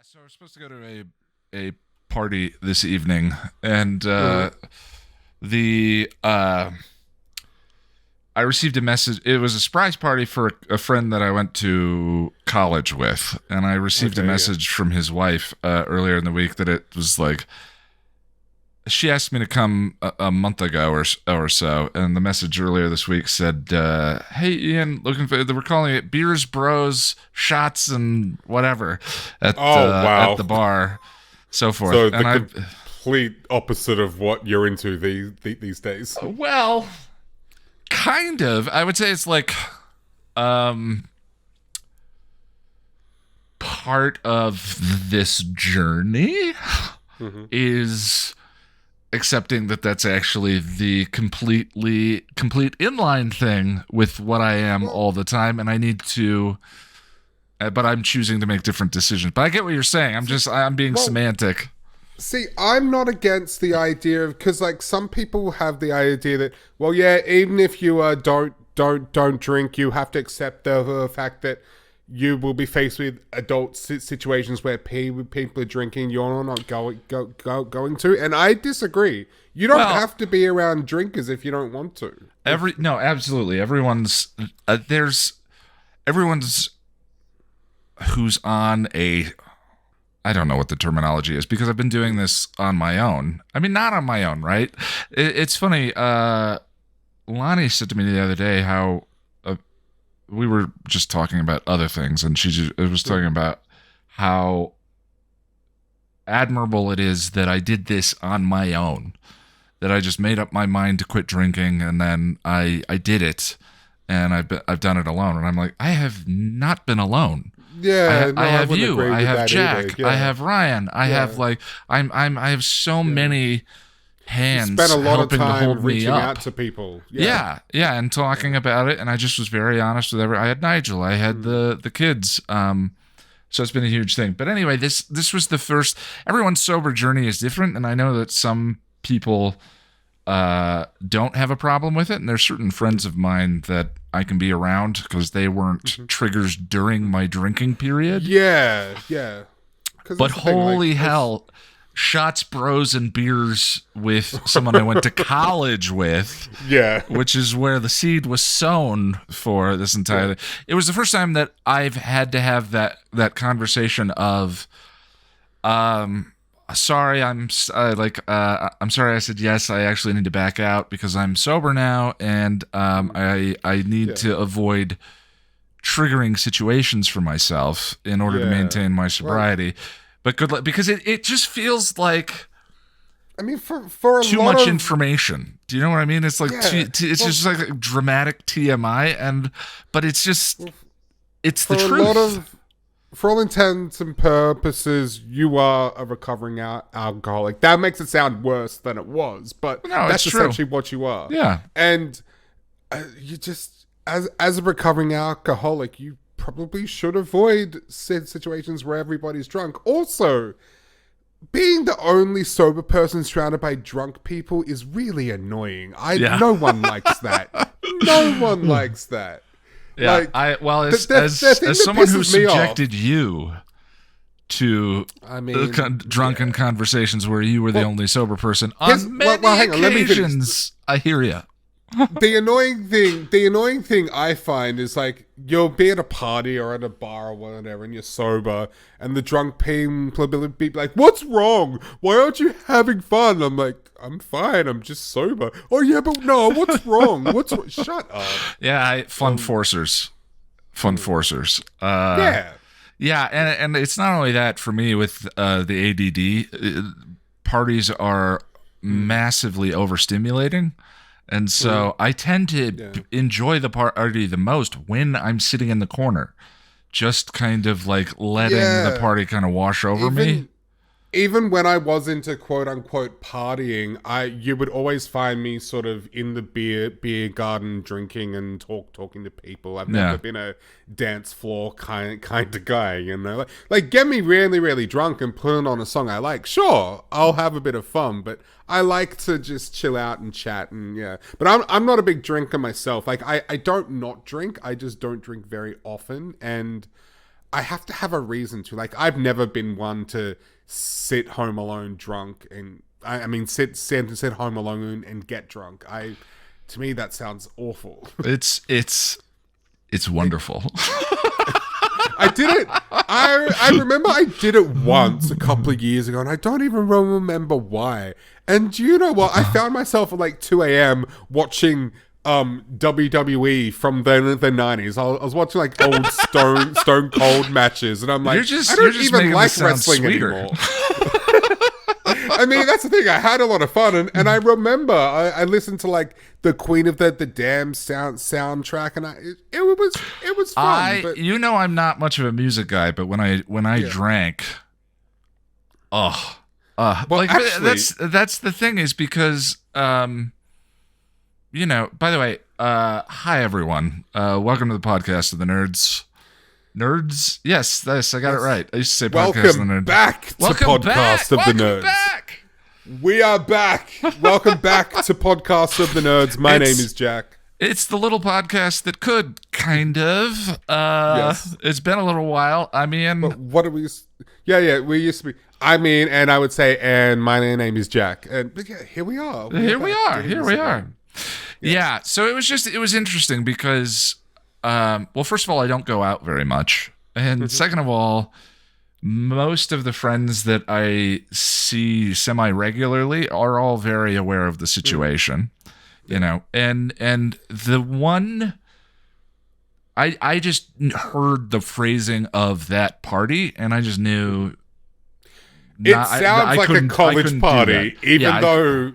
So we're supposed to go to a party this evening, and the I received a message. It was a surprise party for a friend that I went to college with, and I received a message from his wife earlier in the week that it was like she asked me to come a month ago or so, and the message earlier this week said, "Hey Ian, looking for we're calling it beers, bros, shots, and whatever at the bar, so forth." So and the complete opposite of what you're into these days. Well, kind of. I would say it's like part of this journey is accepting that that's actually the complete inline thing with what I am all the time, and I need to but I'm choosing to make different decisions. But I get what you're saying. I'm being semantic. See, I'm not against the idea of, because like some people have the idea that, well, yeah, even if you don't drink, you have to accept the fact that you will be faced with adult situations where people are drinking. You're not going to, and I disagree. You don't have to be around drinkers if you don't want to. Absolutely. Everyone's who's on a. I don't know what the terminology is because I've been doing this on my own. I mean, not on my own, right? It's funny. Lonnie said to me the other day how we were just talking about other things, and she was talking about how admirable it is that I did this on my own, that I just made up my mind to quit drinking, and then I did it, and I've done it alone. And I'm like, I have not been alone. Yeah, I have you. I have Jack. Yeah. I have Ryan. I have I have so many hands. Spent a lot of helping to time hold me reaching up. out to people. Yeah, and talking about it. And I just was very honest with I had Nigel. I had the kids. So it's been a huge thing. But anyway, this was the first. Everyone's sober journey is different, and I know that some people don't have a problem with it. And there's certain friends of mine that I can be around because they weren't triggers during my drinking period. Yeah. But holy hell, shots, bros, and beers with someone I went to college with. Yeah. Which is where the seed was sown for this entire thing. It was the first time that I've had to have that conversation of, sorry, I'm sorry I said yes. I actually need to back out because I'm sober now, and I need to avoid triggering situations for myself in order to maintain my sobriety. But good luck, because it just feels like, I mean, for too much information. Do you know what I mean? It's like it's just like a dramatic TMI, but it's just it's the truth. For all intents and purposes, you are a recovering alcoholic. That makes it sound worse than it was, but that's essentially what you are. Yeah. And you just, as a recovering alcoholic, you probably should avoid situations where everybody's drunk. Also, being the only sober person surrounded by drunk people is really annoying. No one likes that. No one likes that. Yeah, as someone who subjected you to drunken conversations where you were the only sober person on many occasions, I hear you. The annoying thing I find is like you'll be at a party or at a bar or whatever, and you're sober, and the drunk people will be like, "What's wrong? Why aren't you having fun?" I'm like, "I'm fine. I'm just sober." Oh yeah, but no, what's wrong? Shut up. Yeah, fun forcers. Yeah, and it's not only that for me with the ADD. Parties are massively overstimulating. And so I tend to enjoy the party the most when I'm sitting in the corner, just kind of like letting the party kind of wash over me. Even when I was into quote unquote partying, you would always find me sort of in the beer garden drinking and talking to people. I've never been a dance floor kind of guy, you know. Like get me really, really drunk and put on a song I like. Sure, I'll have a bit of fun, but I like to just chill out and chat and But I'm not a big drinker myself. Like I don't not drink. I just don't drink very often, and I have to have a reason to. Like, I've never been one to sit home alone drunk, and I mean sit home alone and get drunk. To me that sounds awful. It's wonderful. I did it. I remember I did it once a couple of years ago, and I don't even remember why. And do you know what? I found myself at like 2 a.m. watching WWE from the 90s. I was watching like old Stone Cold matches, and I'm like, I don't even like wrestling anymore. I mean, that's the thing. I had a lot of fun, and I remember I listened to like the Queen of the Damned soundtrack, and it was fun. But I'm not much of a music guy, but when I drank, well, like actually, that's the thing is because by the way, hi everyone, welcome to the podcast of the nerds. Nerds, yes, I got it right. I used to say podcast of the nerds. Welcome back to podcast of the nerds. Back. We are back. Welcome back to podcast of the nerds. My name is Jack. It's the little podcast that could kind of. Yes. It's been a little while. I mean, but what are we? Yeah. We used to be. I mean, and I would say, and my name is Jack. And here we are. Here we are. Yeah. So it was interesting because. Well, first of all, I don't go out very much. And second of all, most of the friends that I see semi-regularly are all very aware of the situation, and the one, I just heard the phrasing of that party and I just knew. It sounds like a college party, even though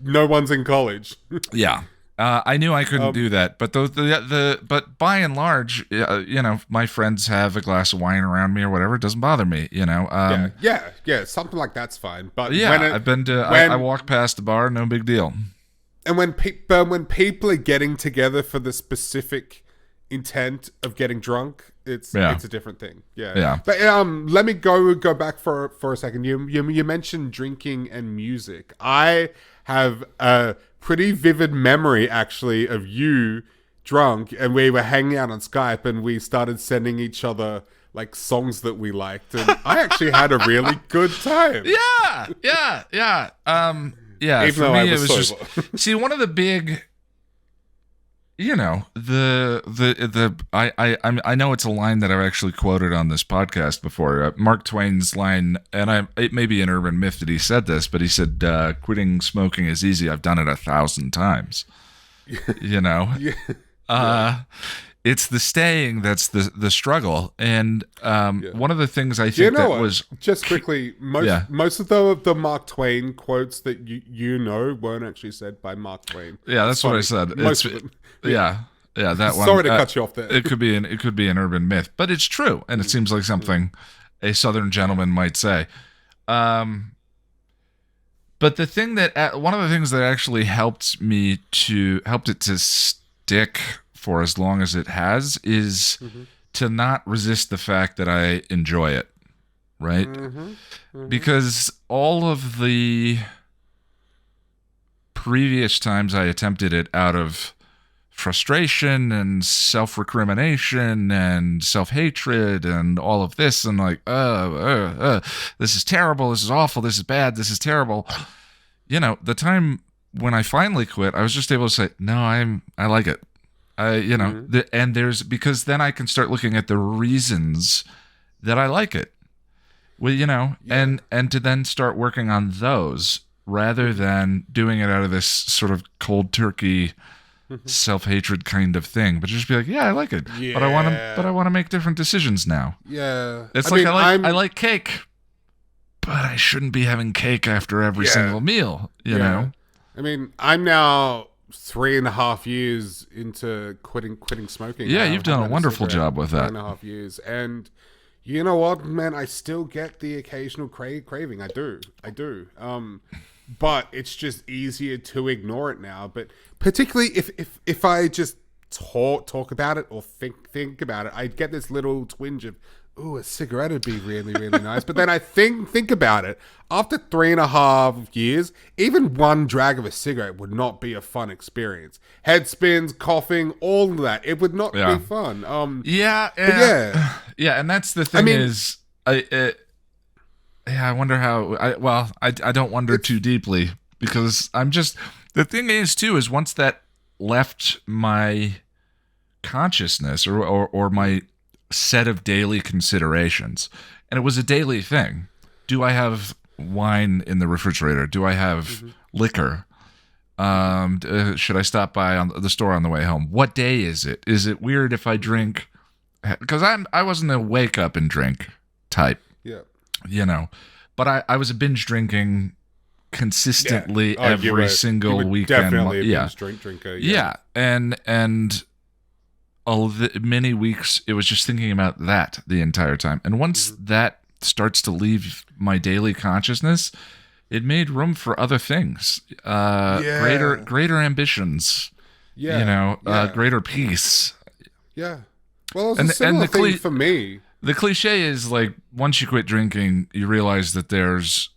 no one's in college. Yeah. I knew I couldn't do that, but but by and large, my friends have a glass of wine around me or whatever. It doesn't bother me, Yeah, something like that's fine. But I've been to. I walk past the bar, no big deal. And when people are getting together for the specific intent of getting drunk, it's a different thing. Yeah. But let me go back for a second. You mentioned drinking and music. I have a pretty vivid memory actually of you drunk, and we were hanging out on Skype and we started sending each other like songs that we liked, and I actually had a really good time. Yeah. Even for though me, I it was was sober. just see one of the big. I know it's a line that I've actually quoted on this podcast before. Mark Twain's line, and it may be an urban myth that he said this, but he said, "Quitting smoking is easy. I've done it 1,000 times." It's the staying that's the struggle, and one of the things I think was just quickly most of the Mark Twain quotes that you weren't actually said by Mark Twain. Yeah, that's what I said. Most of them. Yeah, that one. Sorry to cut you off there. It could be an urban myth, but it's true, and it seems like something a Southern gentleman might say. But the thing one of the things that actually helped it to stick for as long as it has is to not resist the fact that I enjoy it, right? Because all of the previous times I attempted it out of frustration and self-recrimination and self-hatred and all of this, and like, this is terrible, this is awful, this is bad, this is terrible. The time when I finally quit, I was just able to say, no, I like it. And there's, because then I can start looking at the reasons that I like it. Well, and to then start working on those rather than doing it out of this sort of cold turkey self-hatred kind of thing, but just be like, yeah, I like it, but I want to make different decisions now. It's I like cake, but I shouldn't be having cake after every single meal. You know. I mean, I'm now 3.5 years into quitting smoking. Yeah, you've done a wonderful job with that. 3.5 years, and you know what, man? I still get the occasional craving. I do. But it's just easier to ignore it now. But particularly if I just talk about it or think about it, I get this little twinge of, ooh, a cigarette would be really, really nice. But then I think about it. After 3.5 years, even one drag of a cigarette would not be a fun experience. Head spins, coughing, all of that. It would not be fun. Yeah, and that's the thing I wonder how. I don't wonder too deeply because the thing is too is once that left my consciousness or my set of daily considerations, and it was a daily thing. Do I have wine in the refrigerator? Do I have liquor? Should I stop by on the store on the way home? What day is it? Is it weird if I drink? Because I wasn't a wake up and drink type. Yeah. But I was a binge drinking consistently every single weekend. Definitely a binge drinker. Yeah. And many weeks it was just thinking about that the entire time. And once that starts to leave my daily consciousness, it made room for other things, greater ambitions, greater peace. Yeah. Well, it's a similar thing for me. The cliche is like, once you quit drinking, you realize that there's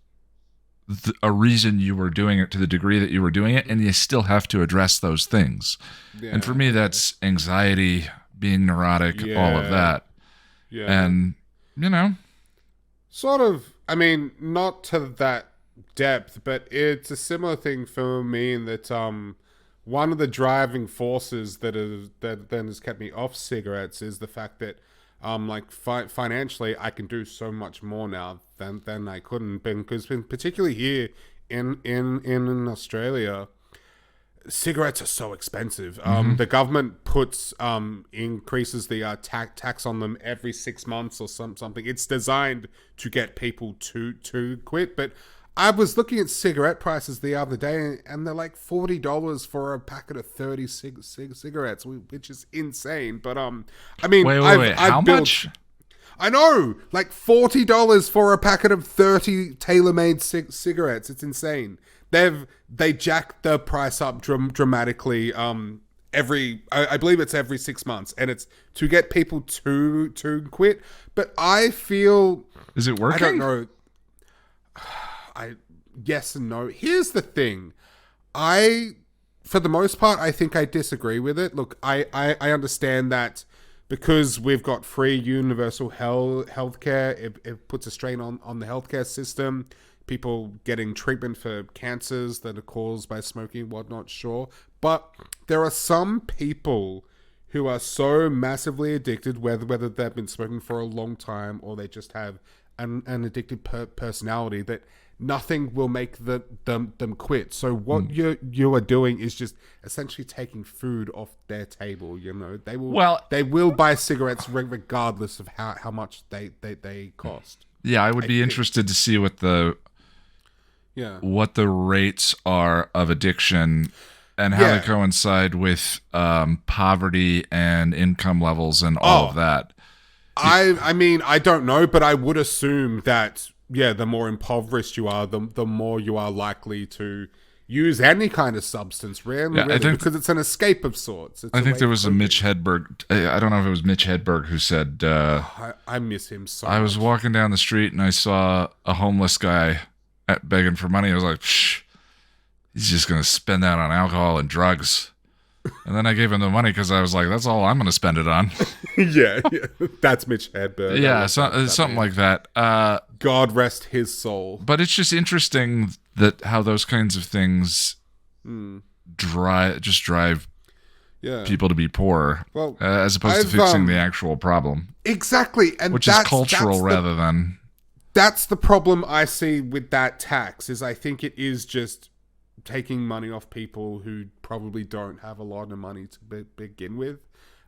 a reason you were doing it to the degree that you were doing it, and you still have to address those things. Yeah. And for me, that's anxiety, being neurotic, all of that. Yeah. And, sort of, I mean, not to that depth, but it's a similar thing for me in that one of the driving forces that then has kept me off cigarettes is the fact that financially I can do so much more now than I couldn't, because particularly here in Australia, cigarettes are so expensive. The government increases the tax on them every 6 months or something. It's designed to get people to quit. But I was looking at cigarette prices the other day, and they're like $40 for a packet of 30 cigarettes, which is insane. But I mean, wait. How much? I know, like $40 for a packet of 30 tailor-made cigarettes. It's insane. They jacked the price up dramatically. I believe it's every 6 months, and it's to get people to quit. But I feel, is it working? I don't know. Yes and no. Here's the thing. For the most part, I think I disagree with it. Look, I understand that because we've got free universal healthcare, it puts a strain on the healthcare system. People getting treatment for cancers that are caused by smoking, whatnot, sure. But there are some people who are so massively addicted, whether they've been smoking for a long time or they just have an addicted personality, that nothing will make them quit. So what you are doing is just essentially taking food off their table. They will buy cigarettes regardless of how much they cost. Yeah, I would be interested to see what the rates are of addiction and how they coincide with poverty and income levels and all of that. I mean, I don't know, but I would assume that, the more impoverished you are, the more you are likely to use any kind of substance, really, because it's an escape of sorts. I think there was a Mitch Hedberg. I don't know if it was Mitch Hedberg who said, I miss him so much. I was walking down the street and I saw a homeless guy begging for money. I was like, Psh, he's just going to spend that on alcohol and drugs. And then I gave him the money because I was like, that's all I'm going to spend it on. yeah. That's Mitch Hedberg. Yeah, something like that. God rest his soul. But it's just interesting that how those kinds of things drive people to be poor, as opposed to fixing the actual problem. Exactly. And which is cultural rather than... That's the problem I see with that tax, is I think it is just taking money off people who probably don't have a lot of money to begin with.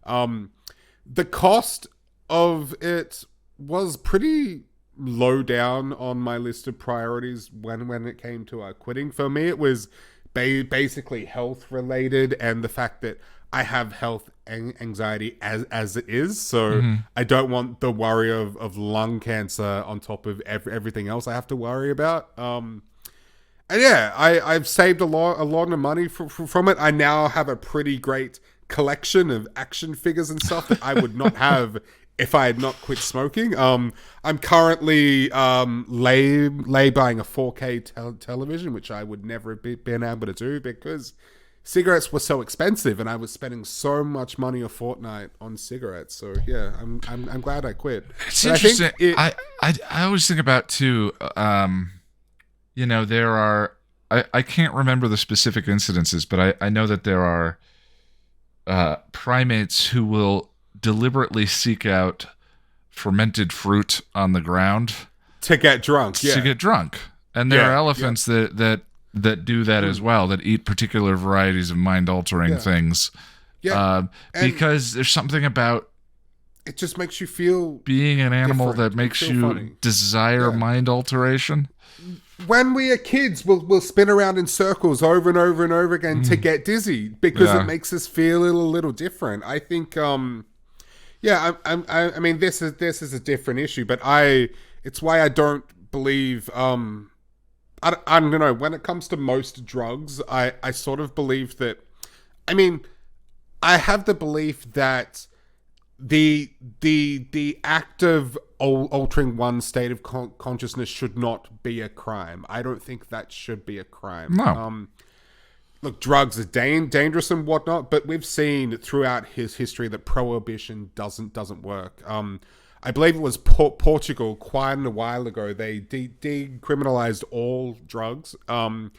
The cost of it was pretty low down on my list of priorities when it came to quitting. For me, it was basically health related, and the fact that I have health anxiety as it is, so I don't want the worry of lung cancer on top of everything else I have to worry about. And I've saved a lot of money from it. I now have a pretty great collection of action figures and stuff that I would not have if I had not quit smoking. I'm currently lay buying a 4K television, which I would never have been able to do because cigarettes were so expensive, and I was spending so much money a fortnight on cigarettes. So yeah, I'm glad I quit. It's interesting. I always think about too. There are. I can't remember the specific incidences, but I know that there are primates who will deliberately seek out fermented fruit on the ground to get drunk. To get drunk, and there are elephants that do that as well. That eat particular varieties of mind-altering things. Yeah, because there's something about it just makes you feel being an animal that makes you desire mind alteration. When we are kids, we'll spin around in circles over and over and over again to get dizzy because it makes us feel a little different. I think, I mean, this is a different issue, but it's why I don't believe, I don't know, when it comes to most drugs, I sort of believe that, I mean, I have the belief that the act of altering one state of consciousness should not be a crime. I don't think that should be a crime. No. Look, drugs are dangerous and whatnot, but we've seen throughout his history that prohibition doesn't work. I believe it was Portugal quite a while ago. They decriminalized all drugs, and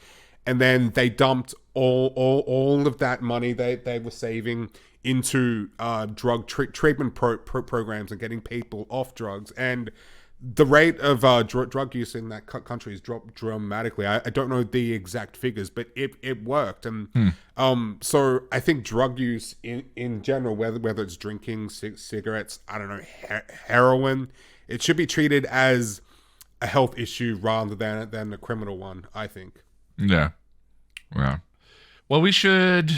then they dumped all of that money they were saving into drug treatment programs and getting people off drugs. And the rate of drug use in that country has dropped dramatically. I don't know the exact figures, but it worked. And so I think drug use in general, whether it's drinking, cigarettes, I don't know, heroin, it should be treated as a health issue rather than a criminal one, I think. Yeah. Well, we should...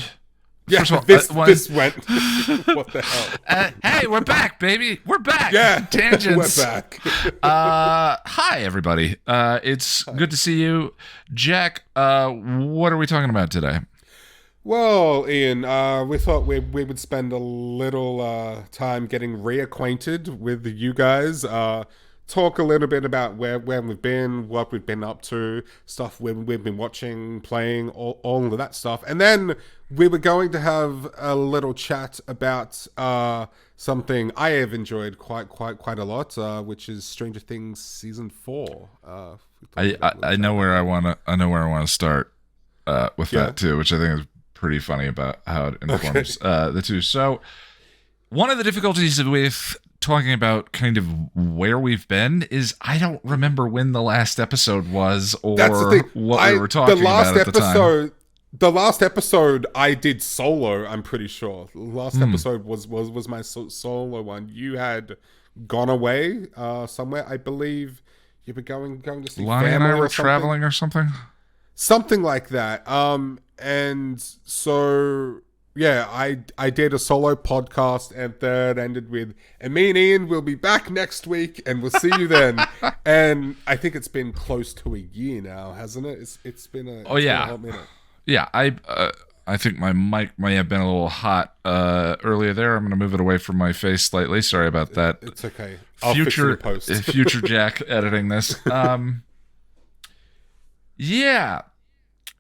Yeah, all, this went. What the hell? Hey, we're back, baby. We're back. Yeah, tangents. We're back. Hi, everybody. It's good to see you, Jack. What are we talking about today? Well, Ian, we thought we would spend a little time getting reacquainted with you guys. Talk a little bit about where we've been, what we've been up to, stuff we've been watching, playing, all of that stuff. And then we were going to have a little chat about something I have enjoyed quite a lot, which is Stranger Things season 4. I know where I want to start with that too, which I think is pretty funny about how it informs the two. So one of the difficulties with talking about kind of where we've been is I don't remember when the last episode was or what we were talking about at the time. The last episode I did solo, I'm pretty sure. The last episode was my solo one. You had gone away somewhere. I believe you were going to see Lonnie and I were traveling or something. Something like that. And so... yeah, I did a solo podcast, and that ended with, and me and Ian will be back next week, and we'll see you then. And I think it's been close to a year now, hasn't it? It's been a been a hot minute. Yeah, I think my mic may have been a little hot earlier there. I'm going to move it away from my face slightly. Sorry about that. It's okay. I'll fix it in post. Future Jack editing this. Yeah.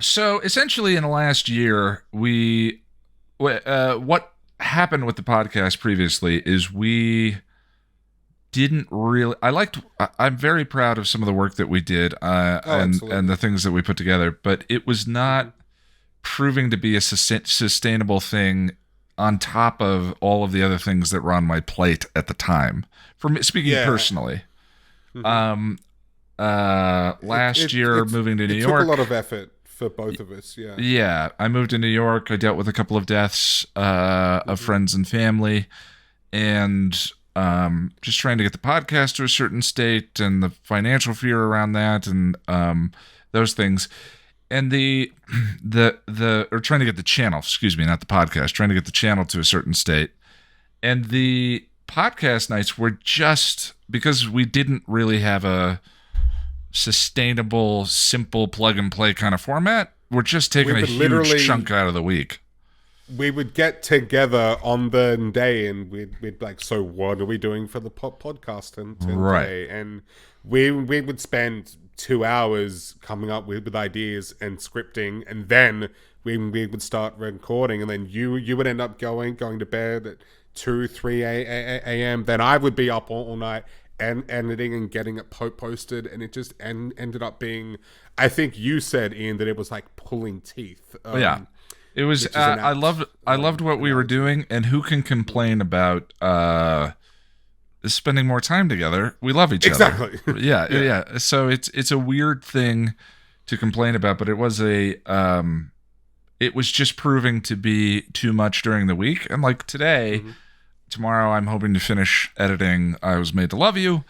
So essentially, in the last year, what happened with the podcast previously is we didn't really... I'm very proud of some of the work that we did and the things that we put together, but it was not proving to be a sustainable thing on top of all of the other things that were on my plate at the time. For me, speaking personally. Last year, moving to New York... It took a lot of effort. For both of us, yeah. Yeah, I moved to New York. I dealt with a couple of deaths of friends and family, and just trying to get the podcast to a certain state, and the financial fear around that, and those things, and or trying to get the channel. Excuse me, not the podcast. Trying to get the channel to a certain state, and the podcast nights were just because we didn't really have a sustainable, simple plug and play kind of format. We're just taking a huge chunk out of the week. We would get together on the day and we'd like, so what are we doing for the podcast today? And we would spend 2 hours coming up with ideas and scripting, and then we would start recording, and then you would end up going to bed at 2-3 a.m. Then I would be up all night and editing and getting it posted, and it just ended up being, I think you said, Ian, that it was like pulling teeth. Yeah, it was. I loved what we were doing, and who can complain about spending more time together? We love each other. Exactly. Yeah. So it's a weird thing to complain about, but it was it was just proving to be too much during the week. And like today, tomorrow, I'm hoping to finish editing I Was Made to Love You,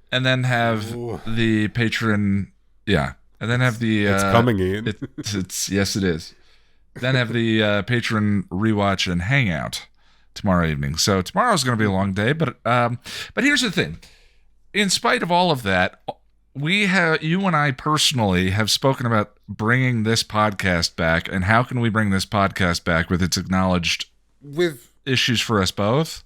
and then have the patron, and then have the it's coming in. It's yes, it is. Then have the patron rewatch and hangout tomorrow evening. So tomorrow's going to be a long day, but here's the thing. In spite of all of that, you and I personally have spoken about bringing this podcast back, and how can we bring this podcast back with its acknowledged issues for us both.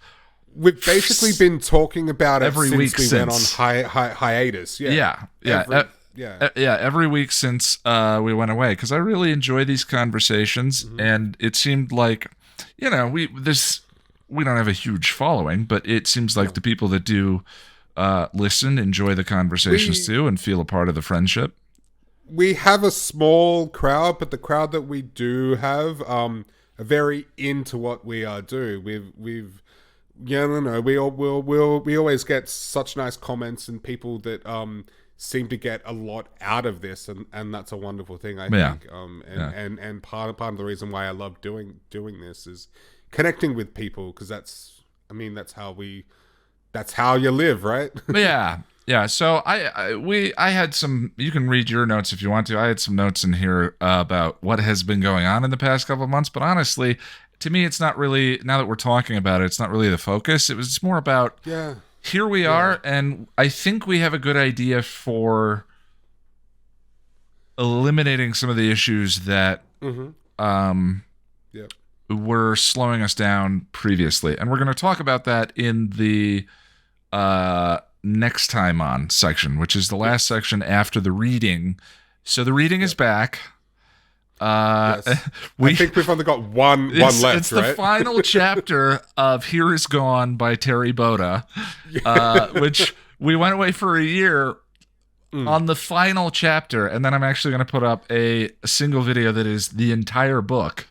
We've basically been talking about it every since week we went on hiatus. Every week since we went away, because I really enjoy these conversations, and it seemed like, we don't have a huge following, but it seems like the people that do listen enjoy the conversations too, and feel a part of the friendship. We have a small crowd, but the crowd that we do have are very into what we do. We always get such nice comments and people that seem to get a lot out of this, and that's a wonderful thing, I think. And part of the reason why I love doing this is connecting with people, because that's how you live, right? Yeah. So I had some. You can read your notes if you want to. I had some notes in here about what has been going on in the past couple of months. But honestly, to me, it's not really. Now that we're talking about it, it's not really the focus. It was more about here we are, and I think we have a good idea for eliminating some of the issues that were slowing us down previously, and we're going to talk about that in the next time on section, which is the last section after the reading. So the reading is back. I think we've only got one left. It's the final chapter of Here Is Gone by Terri Botta, which we went away for a year on the final chapter, and then I'm actually going to put up a single video that is the entire book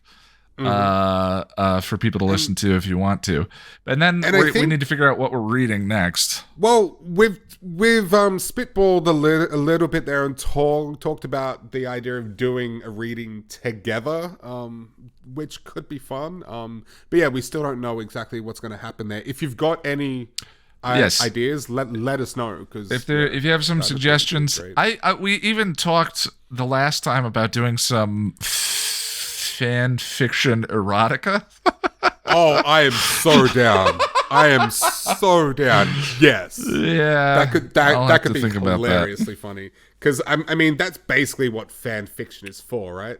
for people to listen to if you want to. And then we need to figure out what we're reading next. Well, we've spitballed a little bit there and talked about the idea of doing a reading together, which could be fun. But yeah, we still don't know exactly what's going to happen there. If you've got any ideas, let us know, because if you have some suggestions, we even talked the last time about doing some fan fiction erotica. Oh, I am so down. Yes. Yeah. That could be hilariously funny. Because I mean, that's basically what fan fiction is for, right?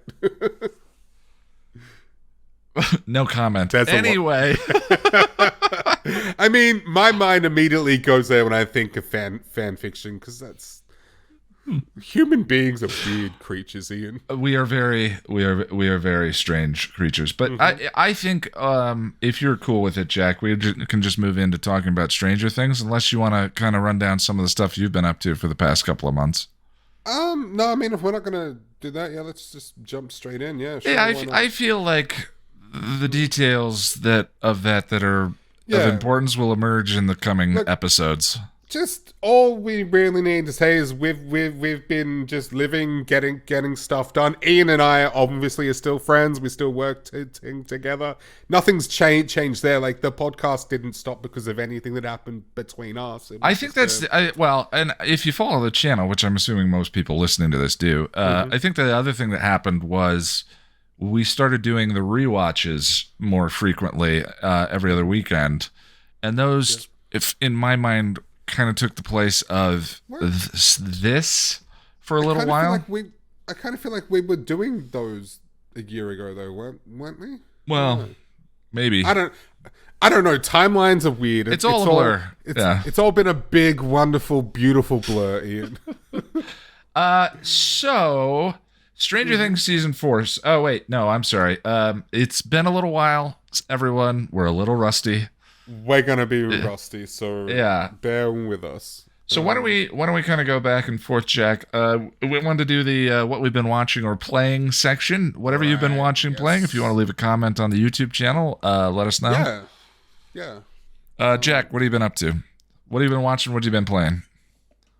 No comment. Anyway. I mean, my mind immediately goes there when I think of fan fiction, because that's human beings are weird creatures, Ian. We are very strange creatures. But I think if you're cool with it, Jack, we can just move into talking about Stranger Things, unless you want to kind of run down some of the stuff you've been up to for the past couple of months. No, I mean, if we're not going to do that, let's just jump straight in. Yeah, sure, I feel like the details that are of importance will emerge in the coming episodes. Just all we really need to say is we've been just living, getting stuff done. Ian and I obviously are still friends. We still work together. Nothing's changed there. Like, the podcast didn't stop because of anything that happened between us. I think that's and if you follow the channel, which I'm assuming most people listening to this do, I think the other thing that happened was we started doing the rewatches more frequently every other weekend, and those, if in my mind, kind of took the place of this for a little while. I kind of feel like we were doing those a year ago, though, weren't we? Well, maybe. I don't know. Timelines are weird. It's all a blur. It's all been a big, wonderful, beautiful blur, Ian. So Stranger Things season 4. Oh wait, no, I'm sorry. It's been a little while. Everyone, we're a little rusty. We're gonna be rusty, so Yeah. bear with us. So why don't we kind of go back and forth, Jack? We wanted to do the what we've been watching or playing section. Whatever you've been watching, playing. If you want to leave a comment on the YouTube channel, let us know. Yeah. Jack, what have you been up to? What have you been watching? What have you been playing?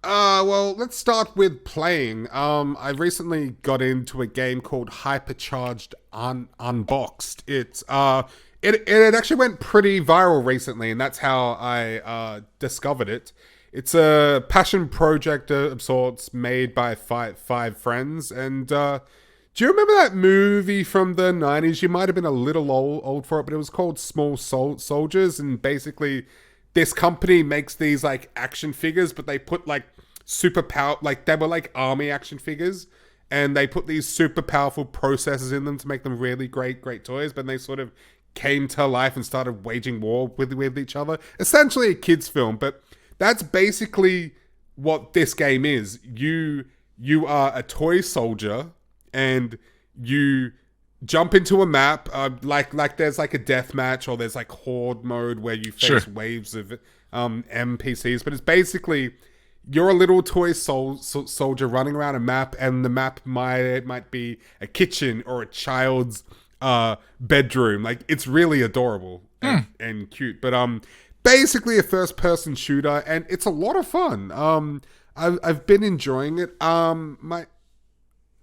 Well, let's start with playing. I recently got into a game called Hypercharged Unboxed. It actually went pretty viral recently, and that's how I discovered it. It's a passion project of sorts made by five friends. And do you remember that movie from the 90s? You might have been a little old for it, but it was called Small Soldiers. And basically, this company makes these like action figures, but they put like super power, like they were like army action figures. And they put these super powerful processors in them to make them really great toys. But they sort of came to life and started waging war with each other. Essentially a kid's film, but that's basically what this game is. You are a toy soldier, and you jump into a map. Like there's like a death match, or there's like horde mode where you face waves of NPCs. But it's basically you're a little toy soldier running around a map, and the map might be a kitchen or a child's bedroom. Like, it's really adorable and cute. But basically a first-person shooter, and it's a lot of fun. I've been enjoying it. The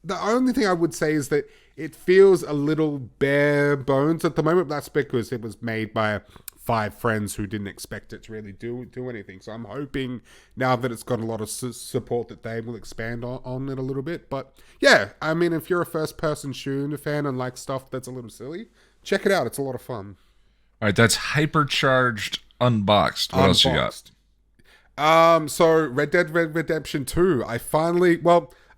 only thing I would say is that it feels a little bare bones at the moment. But that's because it was made by 5 friends who didn't expect it to really do anything. So I'm hoping now that it's got a lot of support that they will expand on it a little bit. But yeah, I mean, if you're a first-person shooter fan and like stuff that's a little silly, check it out. It's a lot of fun. All right, that's Hypercharged Unboxed. What else you got? So Red Dead Redemption 2. I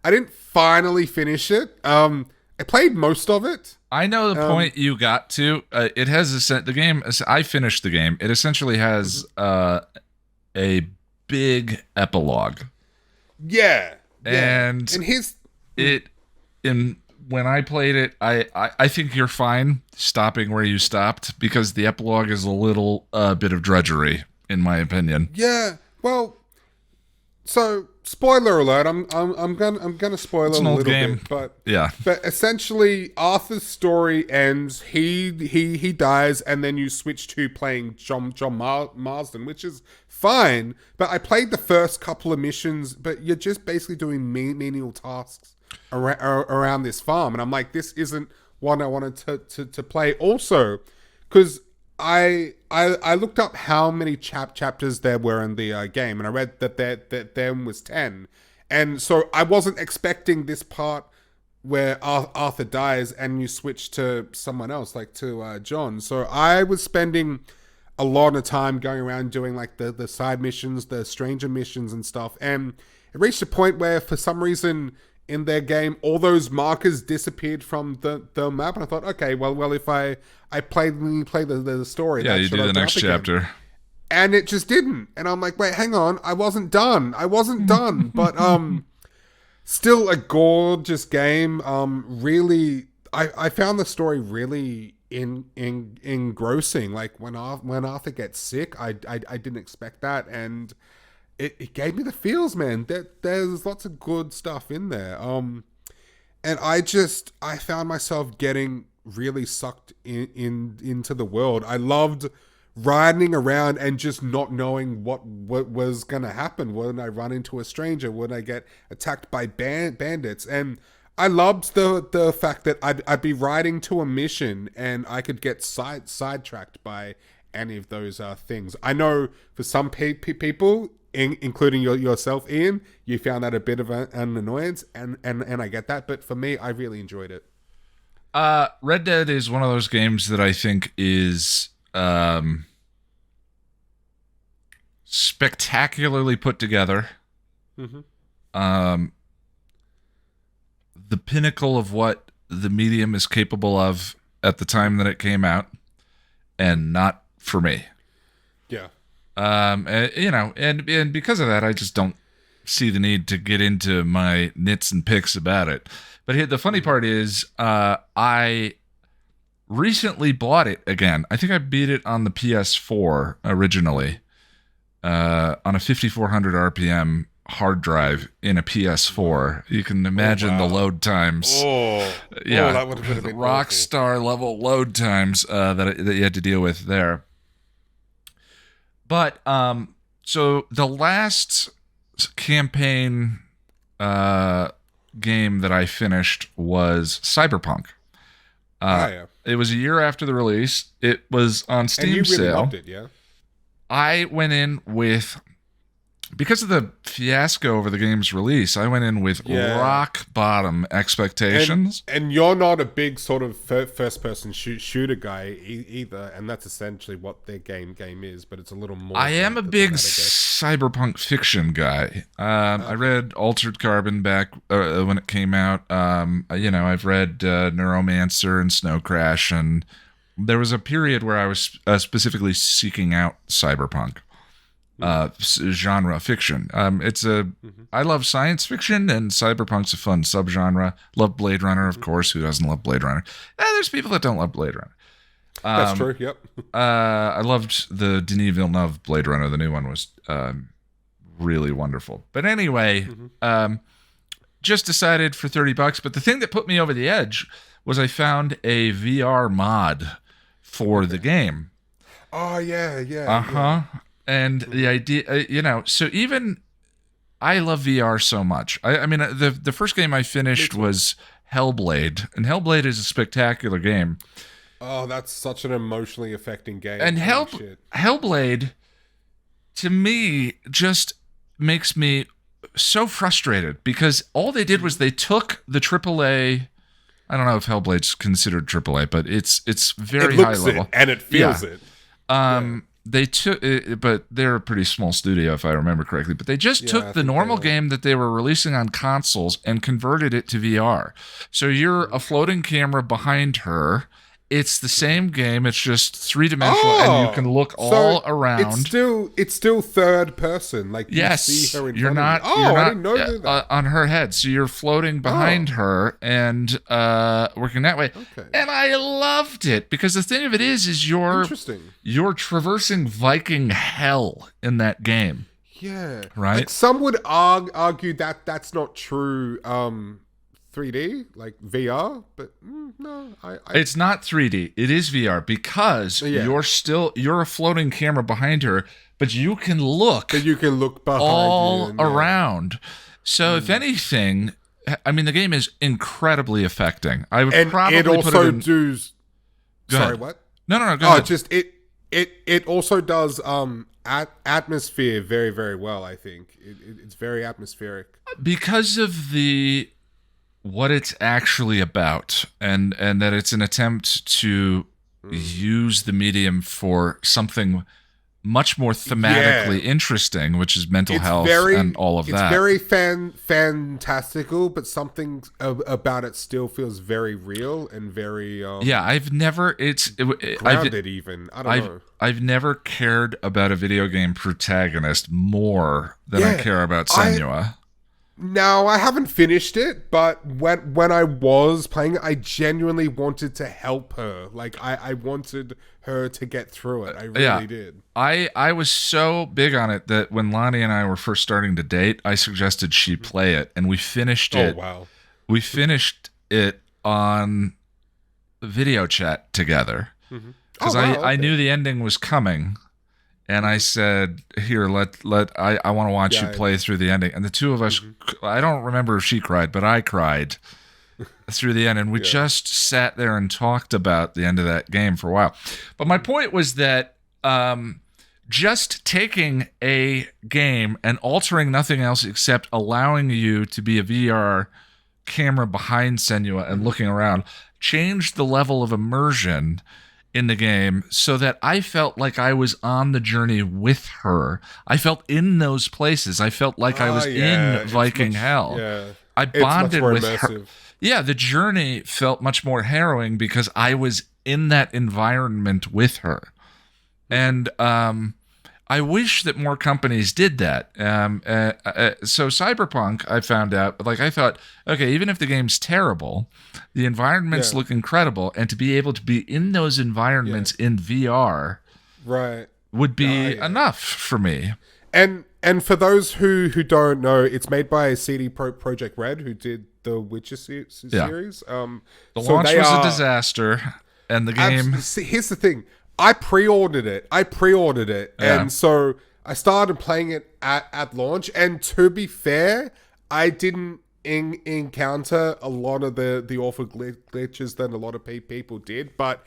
didn't finally finish it. I played most of it. I know the point you got to. It has the game. I finished the game. It essentially has a big epilogue. Yeah. And when I played it, I think you're fine stopping where you stopped, because the epilogue is a little bit of drudgery, in my opinion. Yeah. Well, so spoiler alert. I'm gonna spoil it's a an old little game. bit, but yeah. But essentially, Arthur's story ends. He dies, and then you switch to playing John Marsden, which is fine. But I played the first couple of missions, but you're just basically doing menial tasks around this farm, and I'm like, this isn't what I wanted to play. Also, because I looked up how many chapters there were in the game, and I read that there was 10, and so I wasn't expecting this part where Arthur dies and you switch to someone else, like to John. So I was spending a lot of time going around doing like the side missions, the stranger missions and stuff, and it reached a point where for some reason in their game, all those markers disappeared from the map, and I thought, okay, well, if I play the story, yeah, you do the next chapter, again. And it just didn't, and I'm like, wait, hang on, I wasn't done, but still a gorgeous game. Really, I found the story really engrossing. Like when Arthur gets sick, I didn't expect that, and It gave me the feels, man. There's lots of good stuff in there. And I found myself getting really sucked into the world. I loved riding around and just not knowing what was gonna happen. Would I run into a stranger? Would I get attacked by bandits? And I loved the fact that I'd be riding to a mission and I could get sidetracked by any of those things. I know for some people, including yourself, Ian, you found that a bit of an annoyance, and I get that, but for me, I really enjoyed it. Red Dead is one of those games that I think is spectacularly put together. Mm-hmm. The pinnacle of what the medium is capable of at the time that it came out, and not for me. Yeah. And because of that, I just don't see the need to get into my nits and picks about it. But the funny part is, I recently bought it again. I think I beat it on the PS4 originally, on a 5400 RPM hard drive in a PS4. You can imagine the load times. That would have been Rockstar level load times that you had to deal with there. But so the last campaign game that I finished was Cyberpunk. It was a year after the release. It was on Steam and you really sale. Loved it, yeah? I went in with, because of the fiasco over the game's release, I went in with rock bottom expectations. And you're not a big sort of first-person shooter guy either, and that's essentially what their game is, but it's a little more... I am a big cyberpunk fiction guy. I read Altered Carbon back when it came out. I've read Neuromancer and Snow Crash, and there was a period where I was specifically seeking out cyberpunk. Genre fiction. I love science fiction, and cyberpunk's a fun subgenre. Love Blade Runner, of course. Who doesn't love Blade Runner? There's people that don't love Blade Runner. That's true. Yep. I loved the Denis Villeneuve Blade Runner. The new one was really wonderful. But anyway, just decided for $30. But the thing that put me over the edge was I found a VR mod for the game. Oh yeah. Yeah. And the idea, so even I love VR so much. I mean, the first game I finished was Hellblade, and Hellblade is a spectacular game. Oh, that's such an emotionally affecting game. And Hellblade, to me, just makes me so frustrated because all they did was they took the AAA. I don't know if Hellblade's considered AAA, but it's very high level, and it feels it. They took it, but they're a pretty small studio, if I remember correctly. But they just took the normal game that they were releasing on consoles and converted it to VR. So you're a floating camera behind her. It's the same game. It's just three-dimensional, and you can look all around. It's still third person. Like you see her in you're front not. of you. You're I not didn't know that. On her head. So you're floating behind her and working that way. Okay. And I loved it because the thing of it is you're traversing Viking hell in that game. Yeah. Right. Like some would argue that that's not true. 3D, like VR, but no, it's not 3D. It is VR because you're a floating camera behind her, but you can look. But you can look behind all you around. So if anything, I mean, the game is incredibly affecting. I would probably it also put it in. Does. Go sorry, ahead. what? No. Go ahead. Just it also does atmosphere very, very well. I think it's very atmospheric because of what it's actually about, and that it's an attempt to use the medium for something much more thematically interesting, which is mental health and all of that. It's very fantastical, but something about it still feels very real and very I've never grounded even. I don't know. I've never cared about a video game protagonist more than I care about Senua. No, I haven't finished it, but when I was playing it, I genuinely wanted to help her. Like, I wanted her to get through it. I really did. I was so big on it that when Lonnie and I were first starting to date, I suggested she play it, and we finished it. Oh, wow. We finished it on video chat together. Because I knew the ending was coming. And I said, "Here, I want to watch you play through the ending." And the two of us, I don't remember if she cried, but I cried through the end. And we just sat there and talked about the end of that game for a while. But my point was that just taking a game and altering nothing else except allowing you to be a VR camera behind Senua and looking around changed the level of immersion in the game so that I felt like I was on the journey with her. I felt in those places. I felt like I was in Viking hell. Yeah. I bonded with immersive. her. Yeah, the journey felt much more harrowing because I was in that environment with her. And I wish that more companies did that. So Cyberpunk, I found out, like I thought, okay, even if the game's terrible, the environments look incredible, and to be able to be in those environments in VR, right, would be enough for me. And for those who don't know, it's made by CD Projekt Red, who did the Witcher series. The launch was a disaster, and the game. Here's the thing: I pre-ordered it, and so I started playing it at launch. And to be fair, I didn't encounter a lot of the awful glitches that a lot of people did, but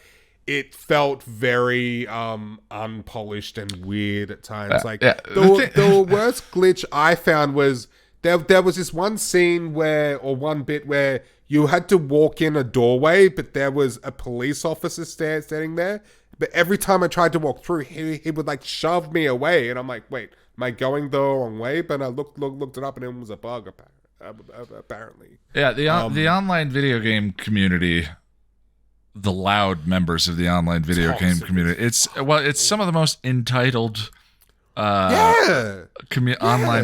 it felt very unpolished and weird at times. The worst glitch I found was there was this one scene one bit where you had to walk in a doorway, but there was a police officer standing there. But every time I tried to walk through, he would like shove me away, and I'm like, wait, am I going the wrong way? But I looked it up, and it was a bug apparently. Yeah, the online video game community. The loud members of the online video game community. It's some of the most entitled online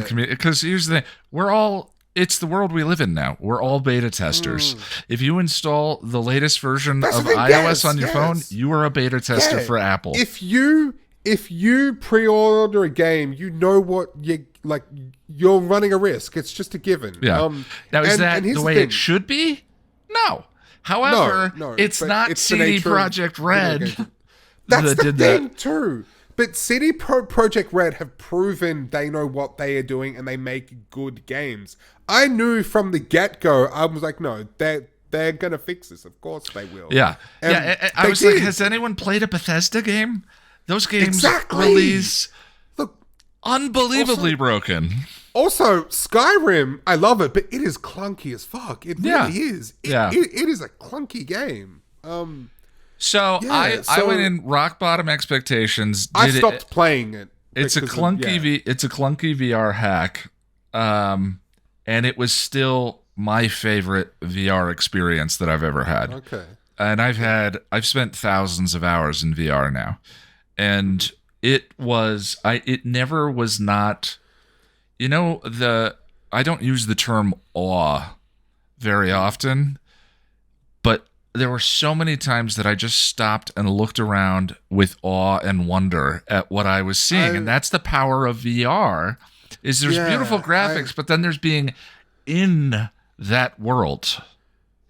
community. Because here's the thing, it's the world we live in now. We're all beta testers. If you install the latest version of iOS on your phone, you are a beta tester for Apple. If you pre-order a game, you know what you're running a risk. It's just a given. Yeah. Now is that the way it should be? No. However, it's not CD Projekt Red that did that too. But CD Projekt Red have proven they know what they are doing and they make good games. I knew from the get-go, I was like, no, they're gonna fix this. Of course they will. Yeah. I was like, has anyone played a Bethesda game? Those games release unbelievably broken. Also, Skyrim, I love it, but it is clunky as fuck. It really is. It is a clunky game. I went in rock bottom expectations. I stopped playing it. It's a clunky VR hack, and it was still my favorite VR experience that I've ever had. Okay. And I've spent thousands of hours in VR now, and it never was not. You know, I don't use the term awe very often, but there were so many times that I just stopped and looked around with awe and wonder at what I was seeing. And that's the power of VR, is there's beautiful graphics, but then there's being in that world.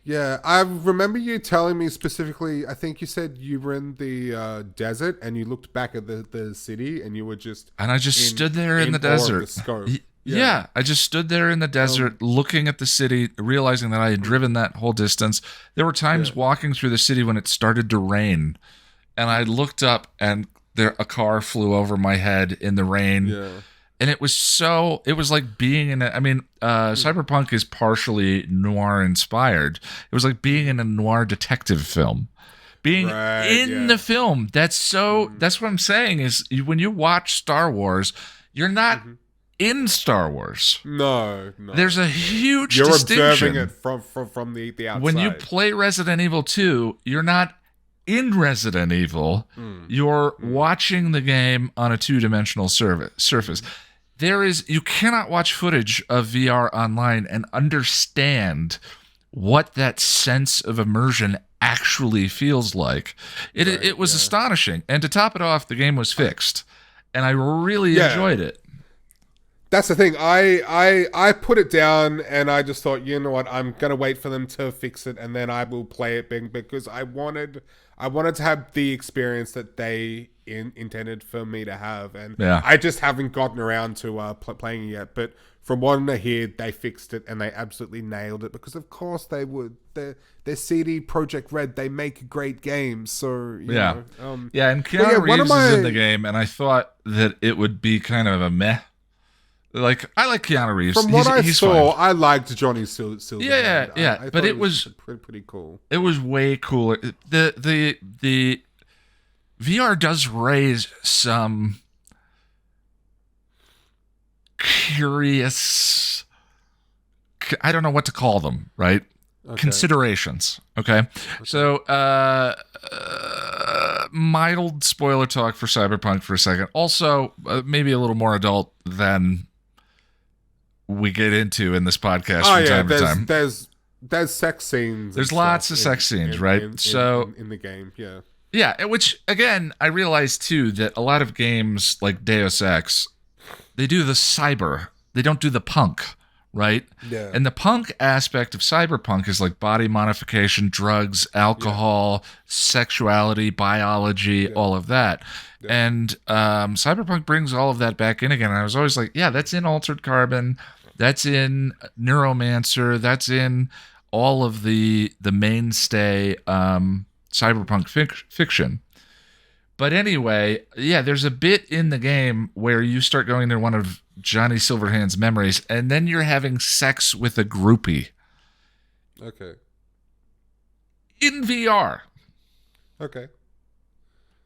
Yeah, I remember you telling me specifically, I think you said you were in the desert and you looked back at the city and you were just... And I just stood there in the desert. Yeah, I just stood there in the desert looking at the city, realizing that I had driven that whole distance. There were times walking through the city when it started to rain, and I looked up and a car flew over my head in the rain. Yeah. And it was like being in Cyberpunk is partially noir inspired. It was like being in a noir detective film. Being in the film. That's what I'm saying is when you watch Star Wars, you're not in Star Wars. No. There's a huge distinction. You're observing it from the outside. When you play Resident Evil 2, you're not in Resident Evil. You're watching the game on a two-dimensional surface. You cannot watch footage of VR online and understand what that sense of immersion actually feels like. It was astonishing. And to top it off, the game was fixed. And I really enjoyed it. That's the thing. I put it down and I just thought, you know what, I'm going to wait for them to fix it and then I will play it because I wanted to have the experience that they intended for me to have, and I just haven't gotten around to playing it yet. But from what I hear, they fixed it and they absolutely nailed it because, of course, they would. They're CD Projekt Red. They make great games, so you know. And Keanu Reeves is in the game, and I thought that it would be kind of a meh. Like, I like Keanu Reeves. From what he's saw, fine. I liked Johnny Silverhand. Yeah, but it was pretty cool. It was way cooler. The VR does raise some curious, I don't know what to call them, right? Okay. Considerations. Okay. So, mild spoiler talk for Cyberpunk for a second. Also, maybe a little more adult than we get into in this podcast from time to time. There's sex scenes. There's lots of sex scenes, right? In the game, yeah. Yeah, which, again, I realized, too, that a lot of games like Deus Ex, they do the cyber. They don't do the punk, right? Yeah. And the punk aspect of Cyberpunk is like body modification, drugs, alcohol, sexuality, biology, all of that. Yeah. And Cyberpunk brings all of that back in again. And I was always like, yeah, that's in Altered Carbon. That's in Neuromancer. That's in all of the mainstay cyberpunk fiction. But anyway, yeah, there's a bit in the game where you start going to one of Johnny Silverhand's memories, and then you're having sex with a groupie. Okay. In VR. Okay.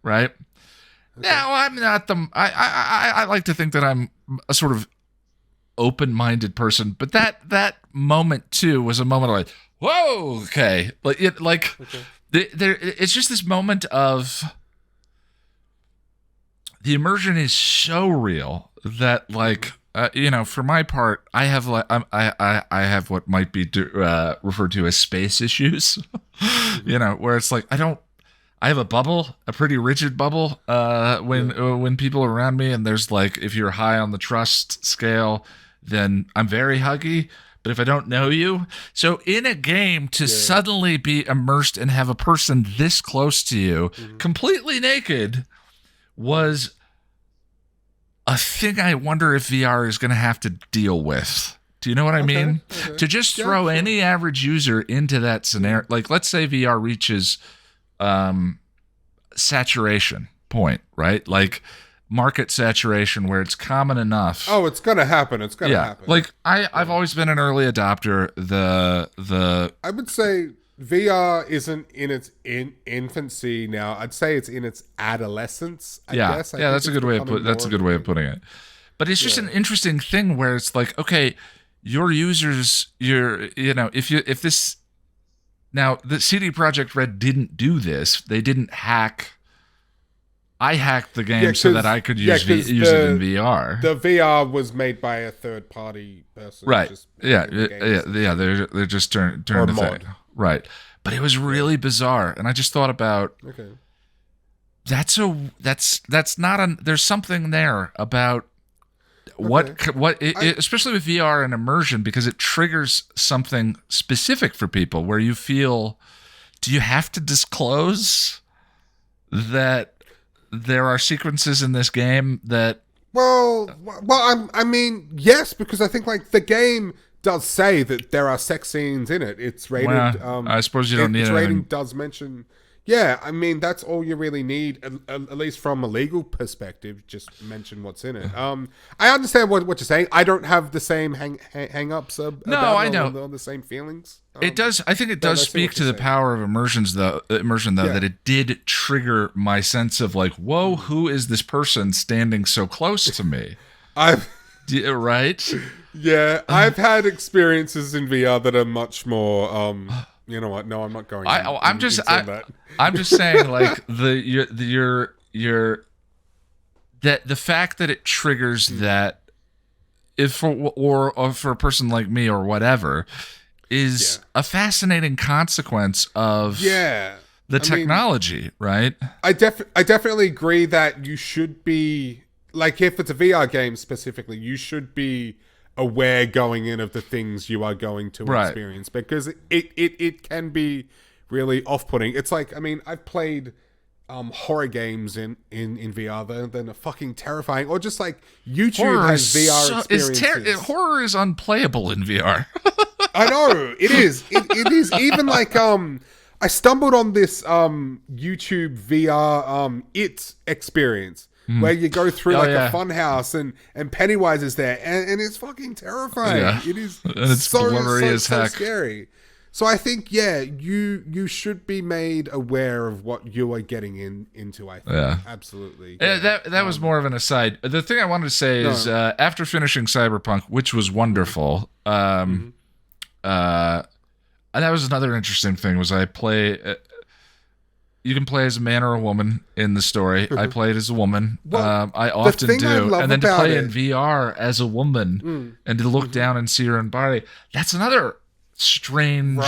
Right? Okay. Now, I'm not I like to think that I'm a sort of open-minded person, but that moment too was a moment like, whoa, okay. It's just this moment of the immersion is so real that, for my part, I have I have what might be referred to as space issues. Where it's like I have a bubble, a pretty rigid bubble. When people are around me, and there's if you're high on the trust scale, then I'm very huggy. But if I don't know you, so in a game to suddenly be immersed and have a person this close to you, completely naked, was a thing I wonder if VR is going to have to deal with. Do you know what I mean? Okay. To just throw any average user into that scenario, let's say VR reaches saturation point, right? Market saturation where it's common enough. Oh, it's gonna happen. It's gonna happen. I've always been an early adopter. I would say VR isn't in its infancy now. I'd say it's in its adolescence. I guess. That's a good way of putting it. But it's just an interesting thing where it's okay, your users, if this now the CD Projekt Red didn't do this. They didn't hack. I hacked the game so that I could use it in VR. The VR was made by a third-party person, right? They're just turning the thing, right? But it was really bizarre, and I just thought about that's not there's something there about especially with VR and immersion, because it triggers something specific for people where you feel, do you have to disclose that there are sequences in this game that... I mean, yes, because I think the game does say that there are sex scenes in it. It's rated... I suppose you don't need its anything. rating does mention... Yeah, I mean, that's all you really need, at least from a legal perspective. Just mention what's in it. I understand what you're saying. I don't have the same hang-ups about the same feelings. It does. I think it does speak to the power of immersion, though, that it did trigger my sense of whoa, who is this person standing so close to me? Right? Yeah, I've had experiences in VR that are much more... You know what? No, I'm not going. I'm just saying, the fact that it triggers that, if for a person like me or whatever, is a fascinating consequence of the technology, right? I definitely agree that you should be if it's a VR game specifically, you should be aware going in of the things you are going to experience, because it can be really off-putting. It's I've played horror games in VR. They're fucking terrifying. Or just YouTube horror has VR experiences. Horror is unplayable in VR. I know it is. It is even I stumbled on this YouTube VR It experience. Where you go through a fun house and Pennywise is there and it's fucking terrifying. Yeah. It is and it's so scary. So I think you should be made aware of what you are getting into. I think absolutely. That was more of an aside. The thing I wanted to say is after finishing Cyberpunk, which was wonderful, and that was another interesting thing was I play. You can play as a man or a woman in the story. I played as a woman. Well, I often do. And then to play it, in VR as a woman and to look down and see her own body, that's another strange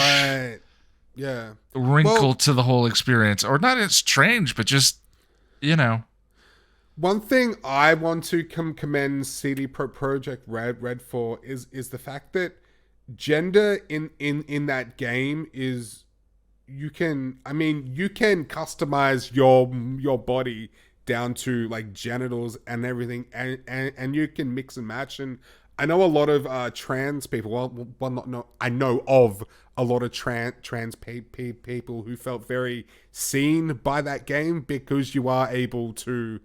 wrinkle to the whole experience. Or not as strange, but just, you know. One thing I want to commend CD Projekt Red for is the fact that gender in that game is... You can customize your body down to like genitals and everything, and you can mix and match. And I know a lot of trans people. I know of a lot of trans people who felt very seen by that game because you are able to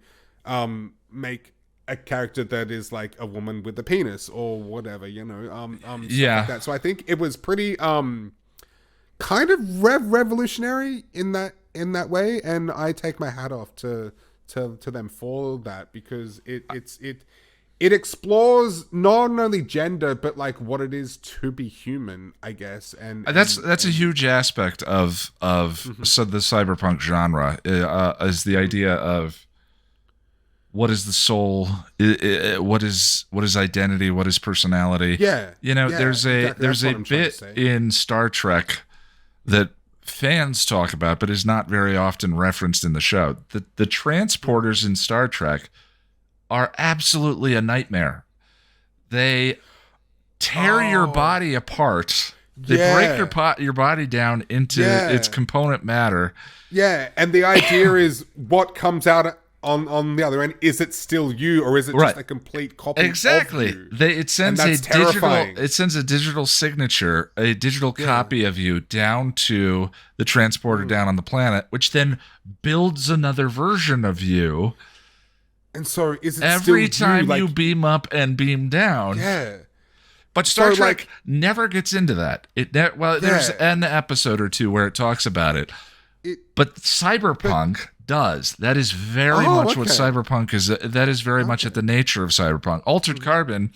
make a character that is like a woman with a penis or whatever, like that. So I think it was pretty kind of revolutionary in that way, and I take my hat off to them for that, because it explores not only gender but like what it is to be human, I guess. And that's a huge aspect of so the cyberpunk genre is the idea of what is the soul, what is identity, what is personality. There's a bit in Star Trek that fans talk about, but is not very often referenced in the show. The transporters in Star Trek are absolutely a nightmare. They tear your body apart. They break your body down into its component matter. Yeah, and the idea is what comes out on the other end. Is it still you, or is it just a complete copy of you? It sends a digital signature, a digital copy of you down to the transporter down on the planet, which then builds another version of you. And so is it every still time you you beam up and beam down? Yeah. But Star Trek never gets into that. There's an episode or two where it talks about it. But Cyberpunk does. That is very much what Cyberpunk is. That is very much at the nature of Cyberpunk. Altered Carbon,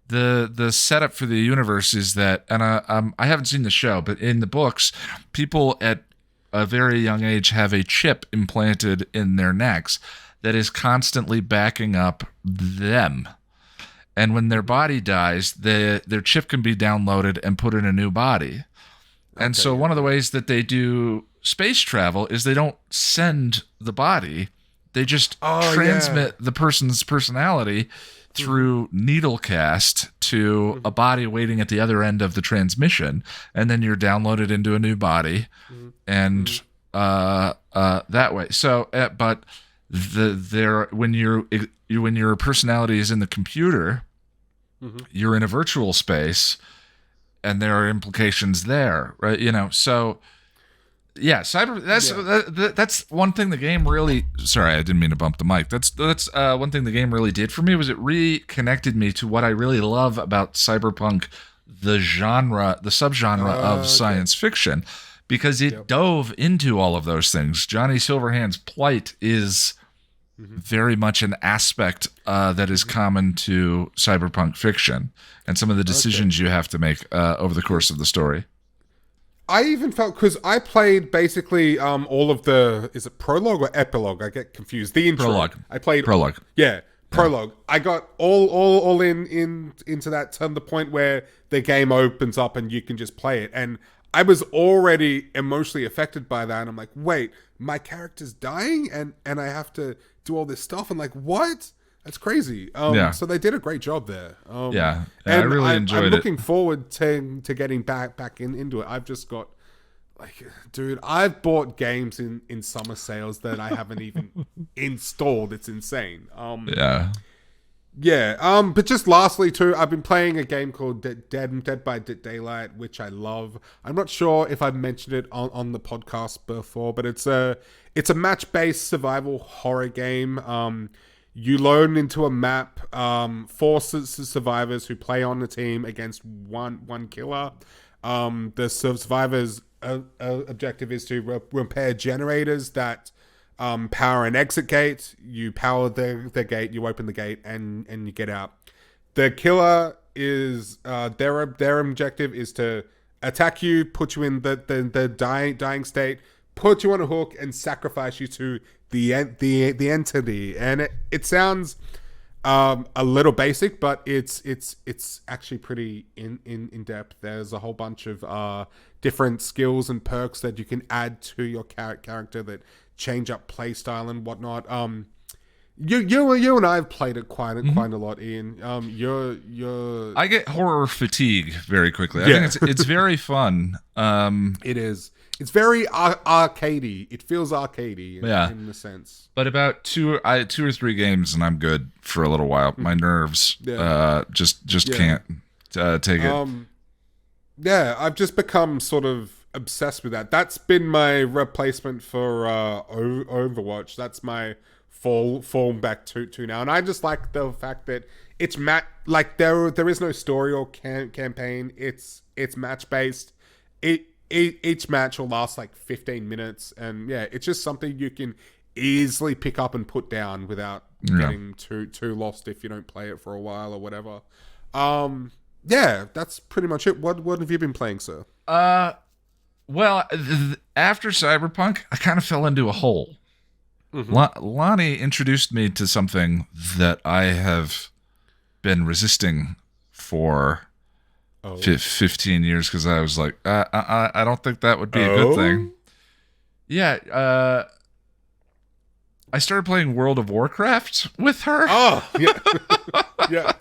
the setup for the universe is that, and I haven't seen the show, but in the books, people at a very young age have a chip implanted in their necks that is constantly backing up them. And when their body dies, their chip can be downloaded and put in a new body. And so one of the ways that they do space travel is they don't send the body. They just transmit the person's personality through needlecast to a body waiting at the other end of the transmission. And then you're downloaded into a new body. And that way. So, but when your personality is in the computer, you're in a virtual space, and there are implications there, right? So that's one thing the game really. Sorry, I didn't mean to bump the mic. That's one thing the game really did for me, was it reconnected me to what I really love about cyberpunk, the subgenre of science fiction, because it dove into all of those things. Johnny Silverhand's plight is very much an aspect that is common to cyberpunk fiction, and some of the decisions you have to make over the course of the story. I even felt, because I played basically all of the, is it prologue or epilogue? I get confused. The intro. Prologue. I played prologue. Yeah, prologue. I got all into that to the point where the game opens up and you can just play it. And I was already emotionally affected by that. And I'm like, wait, my character's dying and I have to do all this stuff. And like, what? That's crazy. So they did a great job there. And I really enjoyed it. I'm looking forward to getting back into it. I've just got, like, dude, I've bought games in summer sales that I haven't even installed. It's insane. But just lastly too, I've been playing a game called Dead by Daylight, which I love. I'm not sure if I've mentioned it on the podcast before, but it's a match-based survival horror game. You load into a map, 4 survivors who play on the team against one killer. The survivors' objective is to repair generators that power an exit gate. You power the gate, you open the gate, and you get out. The killer is their objective is to attack you, put you in the dying state, put you on a hook and sacrifice you to the entity. And it sounds a little basic, but it's actually pretty in depth. There's a whole bunch of different skills and perks that you can add to your character that change up playstyle and whatnot. You and I have played it quite a lot, Ian. I get horror fatigue very quickly. I think it's very fun. It is. It's very arcadey. It feels arcadey in a sense. But about two or three games and I'm good for a little while. My nerves just can't take it. Yeah, I've just become sort of obsessed with that. That's been my replacement for Overwatch. That's my fall back to now. And I just like the fact that it's like there is no story or campaign. It's match based. Each match will last like 15 minutes, and it's just something you can easily pick up and put down without getting too lost if you don't play it for a while or whatever. That's pretty much it. What have you been playing, sir? Well, after Cyberpunk, I kind of fell into a hole. Lonnie introduced me to something that I have been resisting for 15 years because I was like, I don't think that would be a good thing. Yeah, I started playing World of Warcraft with her. Oh, yeah.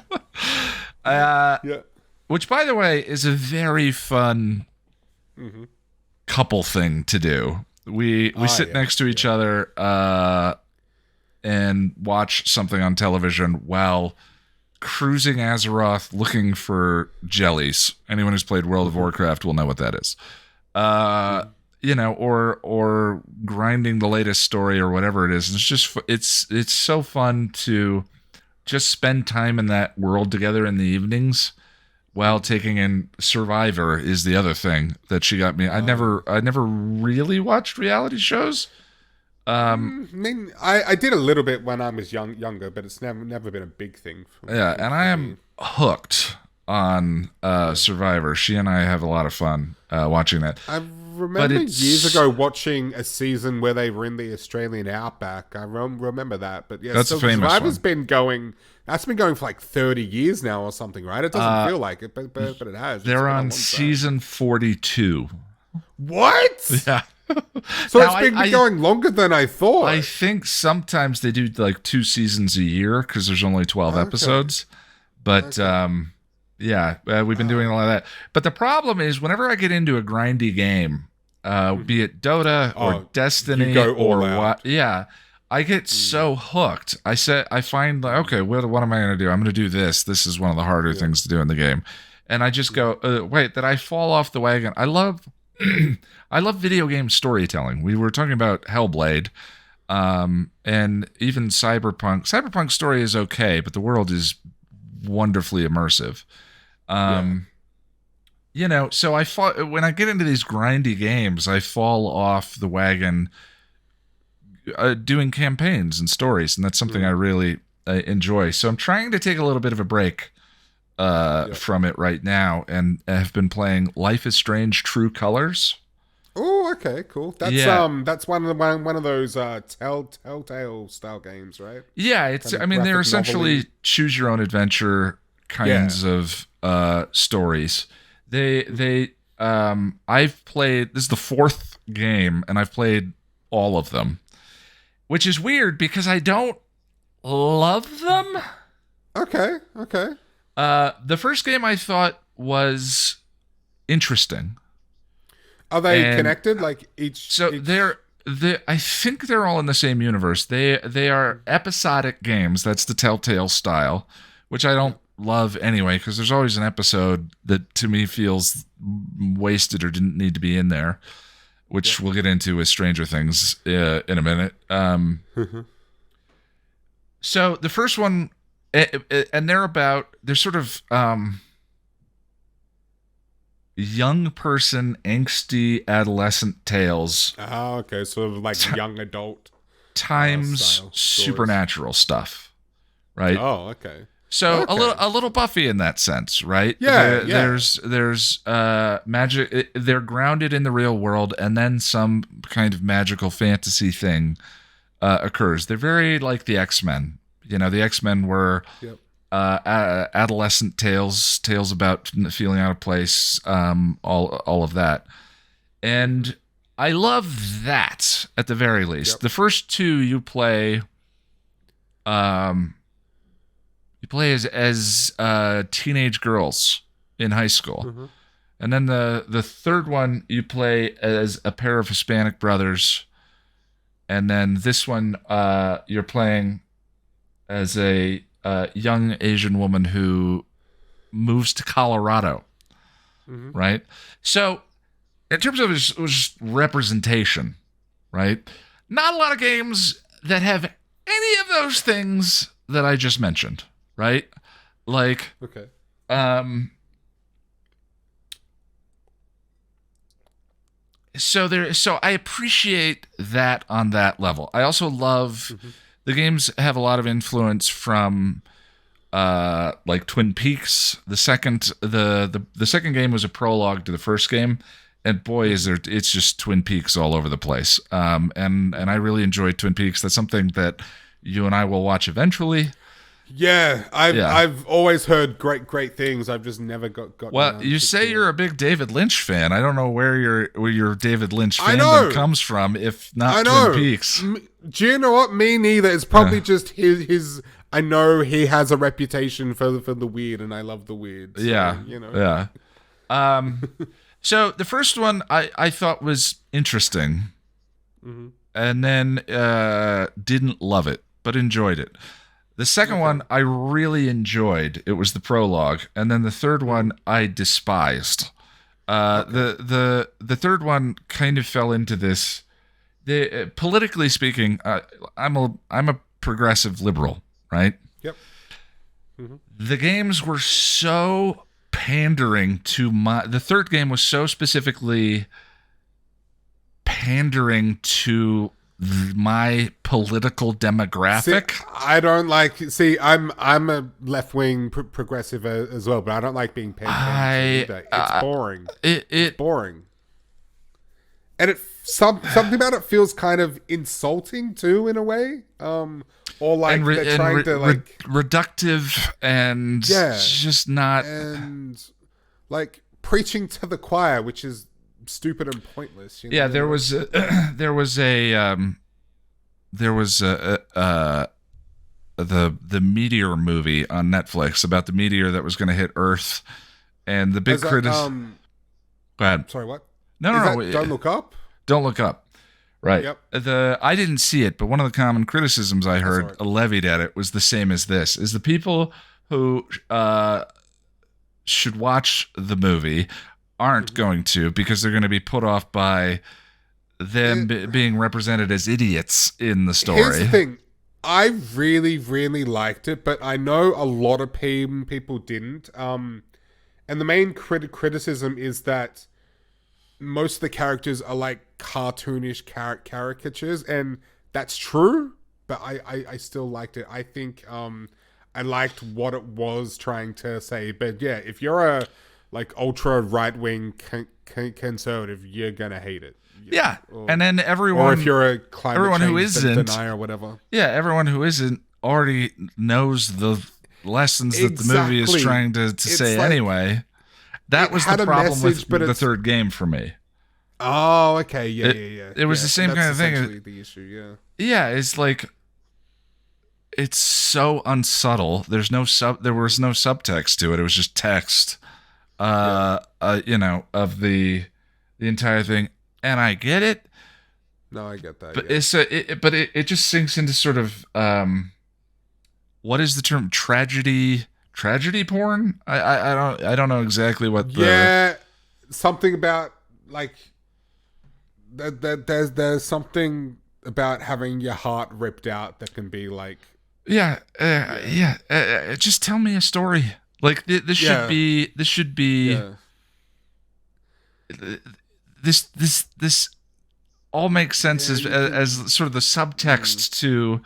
Which, by the way, is a very fun couple thing to do. We sit next to each other and watch something on television while cruising Azeroth looking for jellies. Anyone who's played World of Warcraft will know what that is. Or grinding the latest story or whatever it is. It's just it's so fun to just spend time in that world together in the evenings while taking in Survivor is the other thing that she got me. I never really watched reality shows. I mean, I did a little bit when I was younger, but it's never been a big thing. And I am hooked on Survivor. She and I have a lot of fun watching that. I remember years ago watching a season where they were in the Australian outback. I remember that, but that's a famous Survivor's one. been going. That's been going for like 30 years now or something, right? It doesn't feel like it, but it has. They're on season 42. What? Yeah. So now, it's been going longer than I thought. I think sometimes they do like 2 seasons a year because there's only 12 episodes. But we've been doing a lot of that. But the problem is whenever I get into a grindy game, be it Dota or Destiny you go all or out. what, I get so hooked. I find like, okay, what am I going to do? I'm going to do this. This is one of the harder things to do in the game. And I just go, wait, did I fall off the wagon? I love video game storytelling. We were talking about Hellblade, and even Cyberpunk. Cyberpunk's story is okay, but the world is wonderfully immersive. So when I get into these grindy games, I fall off the wagon doing campaigns and stories, and that's something I really enjoy. So I'm trying to take a little bit of a break from it right now, and have been playing Life is Strange: True Colors. Oh, okay, cool. That's one of those Telltale style games, right? Yeah, they're essentially choose your own adventure kinds of stories. I've played, this is the 4th game, and I've played all of them, which is weird because I don't love them. Okay. The first game I thought was interesting. Are they connected? Like they're I think they're all in the same universe. They are episodic games. That's the Telltale style, which I don't love anyway, because there's always an episode that to me feels wasted or didn't need to be in there, which we'll get into with Stranger Things in a minute. So the first one, and they're sort of young person, angsty adolescent tales. Oh, okay. Sort of like young adult times supernatural stuff, right? Oh, okay. So Okay. a little Buffy in that sense, right? Yeah, There's magic. They're grounded in the real world, and then some kind of magical fantasy thing occurs. They're very like the X-Men. You know, the X-Men were Yep. adolescent tales about feeling out of place, all of that, and I love that at the very least. Yep. The first two you play. You play as teenage girls in high school, Mm-hmm. and then the third one you play as a pair of Hispanic brothers, and then this one you're playing as a young Asian woman who moves to Colorado, Mm-hmm. right? So, in terms of just representation, right? Not a lot of games that have any of those things that I just mentioned. Right? Like, Okay. So I appreciate that on that level. I also love the games have a lot of influence from like Twin Peaks. The second game was a prologue to the first game, and boy is there it's just Twin Peaks all over the place. And I really enjoyed Twin Peaks. That's something that you and I will watch eventually. Yeah, I've always heard great things. I've just never got. Well, you say you're a big David Lynch fan. I don't know where your David Lynch fandom comes from, if not Twin Peaks. Do you know what? Me neither. It's probably just his. I know he has a reputation for the weird, and I love the weird. So, yeah, you know. Yeah. So the first one I thought was interesting, and then didn't love it, but enjoyed it. The second one I really enjoyed. It was the prologue, and then the third one I despised. The third one kind of fell into this. Politically speaking, I'm a progressive liberal, right? Yep. The games were so pandering to the third game was so specifically pandering to my political demographic. I don't like. See, I'm a left wing progressive as well, but I don't like being paid. It's boring. It's boring, and something about it feels kind of insulting too, in a way. Or like they're trying to like reductive and just not and like preaching to the choir, which is stupid and pointless. You know? Yeah, there was the Meteor movie on Netflix about the meteor that was going to hit Earth, and the big criticism. Go ahead. Sorry, what? No. Don't Look Up. Don't Look Up. Right. Yep. I didn't see it, but one of the common criticisms I heard levied at it was the same as this: is the people who should watch the movie aren't going to, because they're going to be put off by them being represented as idiots in the story. Here's the thing. I really, really liked it, but I know a lot of people didn't. And the main criticism is that most of the characters are like cartoonish caricatures, and that's true, but I still liked it. I think I liked what it was trying to say. But yeah, if you're a like ultra right wing conservative, you're gonna hate it. Yeah, and then everyone, or if you're a climate change who isn't denier or whatever. Yeah, everyone who isn't already knows the lessons that the movie is trying to say like, anyway. That was the problem with the third game for me. Oh, okay, yeah. It was the same kind of thing. The issue, yeah. Yeah, it's like it's so unsubtle. There was no subtext to it. It was just text. Of the entire thing, and I get it. No, I get that. But it just sinks into sort of what is the term? Tragedy porn? I don't know exactly what. Something about like there's something about having your heart ripped out that can be like. Just tell me a story. Like this should be. This all makes sense as sort of the subtext to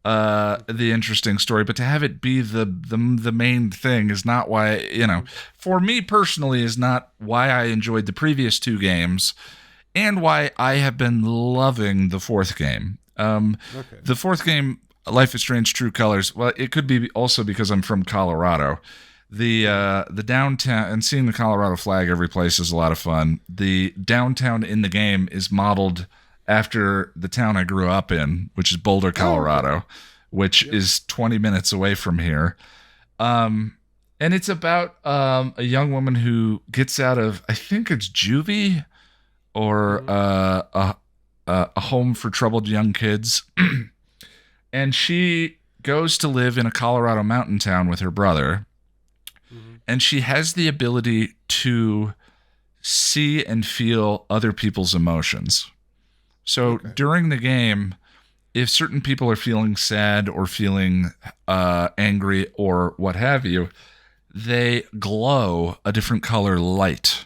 the interesting story, but to have it be the main thing is not why, for me personally, is not why I enjoyed the previous two games and why I have been loving the fourth game. The fourth game, Life is Strange True Colors, well, it could be also because I'm from Colorado. The downtown, and seeing the Colorado flag every place is a lot of fun. The downtown in the game is modeled after the town I grew up in, which is Boulder, Colorado, which is 20 minutes away from here. And it's about a young woman who gets out of, I think it's juvie or a home for troubled young kids. And she goes to live in a Colorado mountain town with her brother. And she has the ability to see and feel other people's emotions. So during the game, if certain people are feeling sad or feeling angry or what have you, they glow a different color light.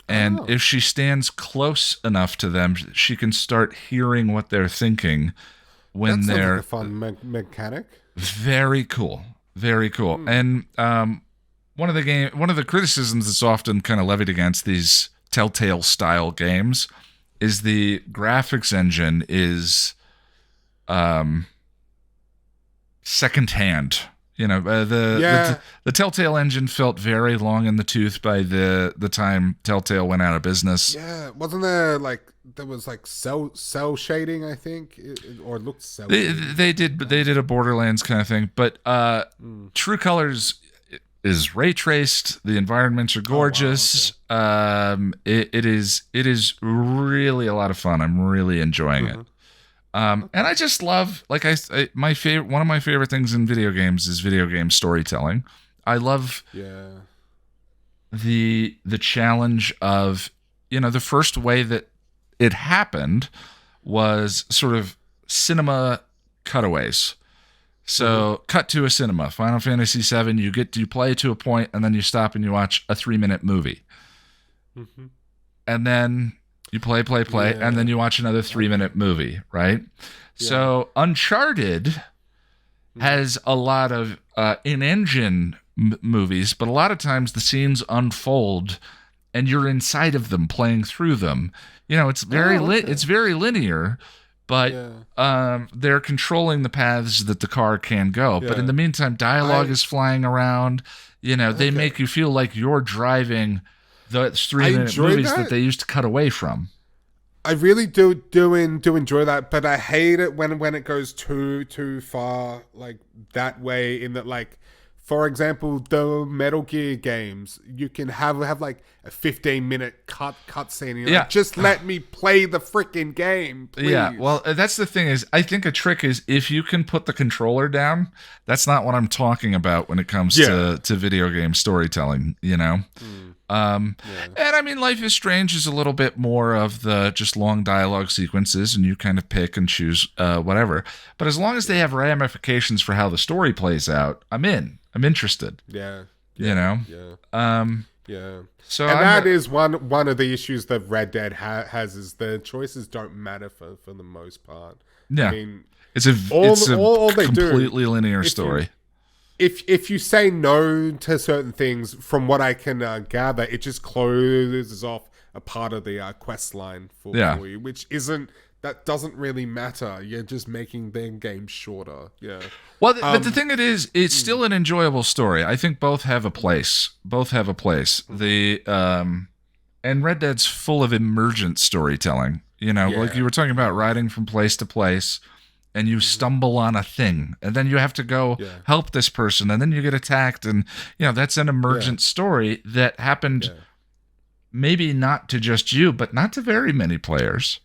And if she stands close enough to them, she can start hearing what they're thinking when they're... That sounds like a fun mechanic. Very cool. Very cool. And one of the criticisms that's often kind of levied against these Telltale style games is the graphics engine is secondhand. The Telltale engine felt very long in the tooth by the time Telltale went out of business. Yeah, wasn't there cell shading? I think, or it looked cell. They did a Borderlands kind of thing, but True Colors is ray traced. The environments are gorgeous. Oh, wow, okay. It is really a lot of fun. I'm really enjoying it. And I just love, one of my favorite things in video games is video game storytelling. I love the challenge of, the first way that it happened was sort of cinema cutaways. So cut to a cinema, Final Fantasy VII, you play to a point and then you stop and you watch a 3-minute movie. And then you play, and then you watch another 3-minute movie, right? Yeah. So Uncharted has a lot of in-engine movies, but a lot of times the scenes unfold and you're inside of them, playing through them. It's very it's very linear, but they're controlling the paths that the car can go. Yeah. But in the meantime, dialogue is flying around. They make you feel like you're driving the 3-minute movies that they used to cut away from. I really do enjoy that, but I hate it when it goes too far like that way. In that, like, for example, the Metal Gear games, you can have like a 15-minute cutscene. Like, just let me play the freaking game, please. Yeah, well, that's the thing is, I think a trick is if you can put the controller down. That's not what I'm talking about when it comes to video game storytelling. And I mean, Life is Strange is a little bit more of the just long dialogue sequences, and you kind of pick and choose whatever. But as long as they have ramifications for how the story plays out, I'm in. I'm interested. Yeah. So that is one of the issues that Red Dead has is the choices don't matter for the most part. Yeah, I mean, it's a completely linear story. If you say no to certain things, from what I can gather, it just closes off a part of the quest line for you, which doesn't really matter. You're just making their game shorter. Yeah. Well, but the thing it's still an enjoyable story. I think both have a place. The and Red Dead's full of emergent storytelling. Like you were talking about riding from place to place. And you stumble on a thing, and then you have to go help this person, and then you get attacked, and that's an emergent story that happened, maybe not to just you, but not to very many players.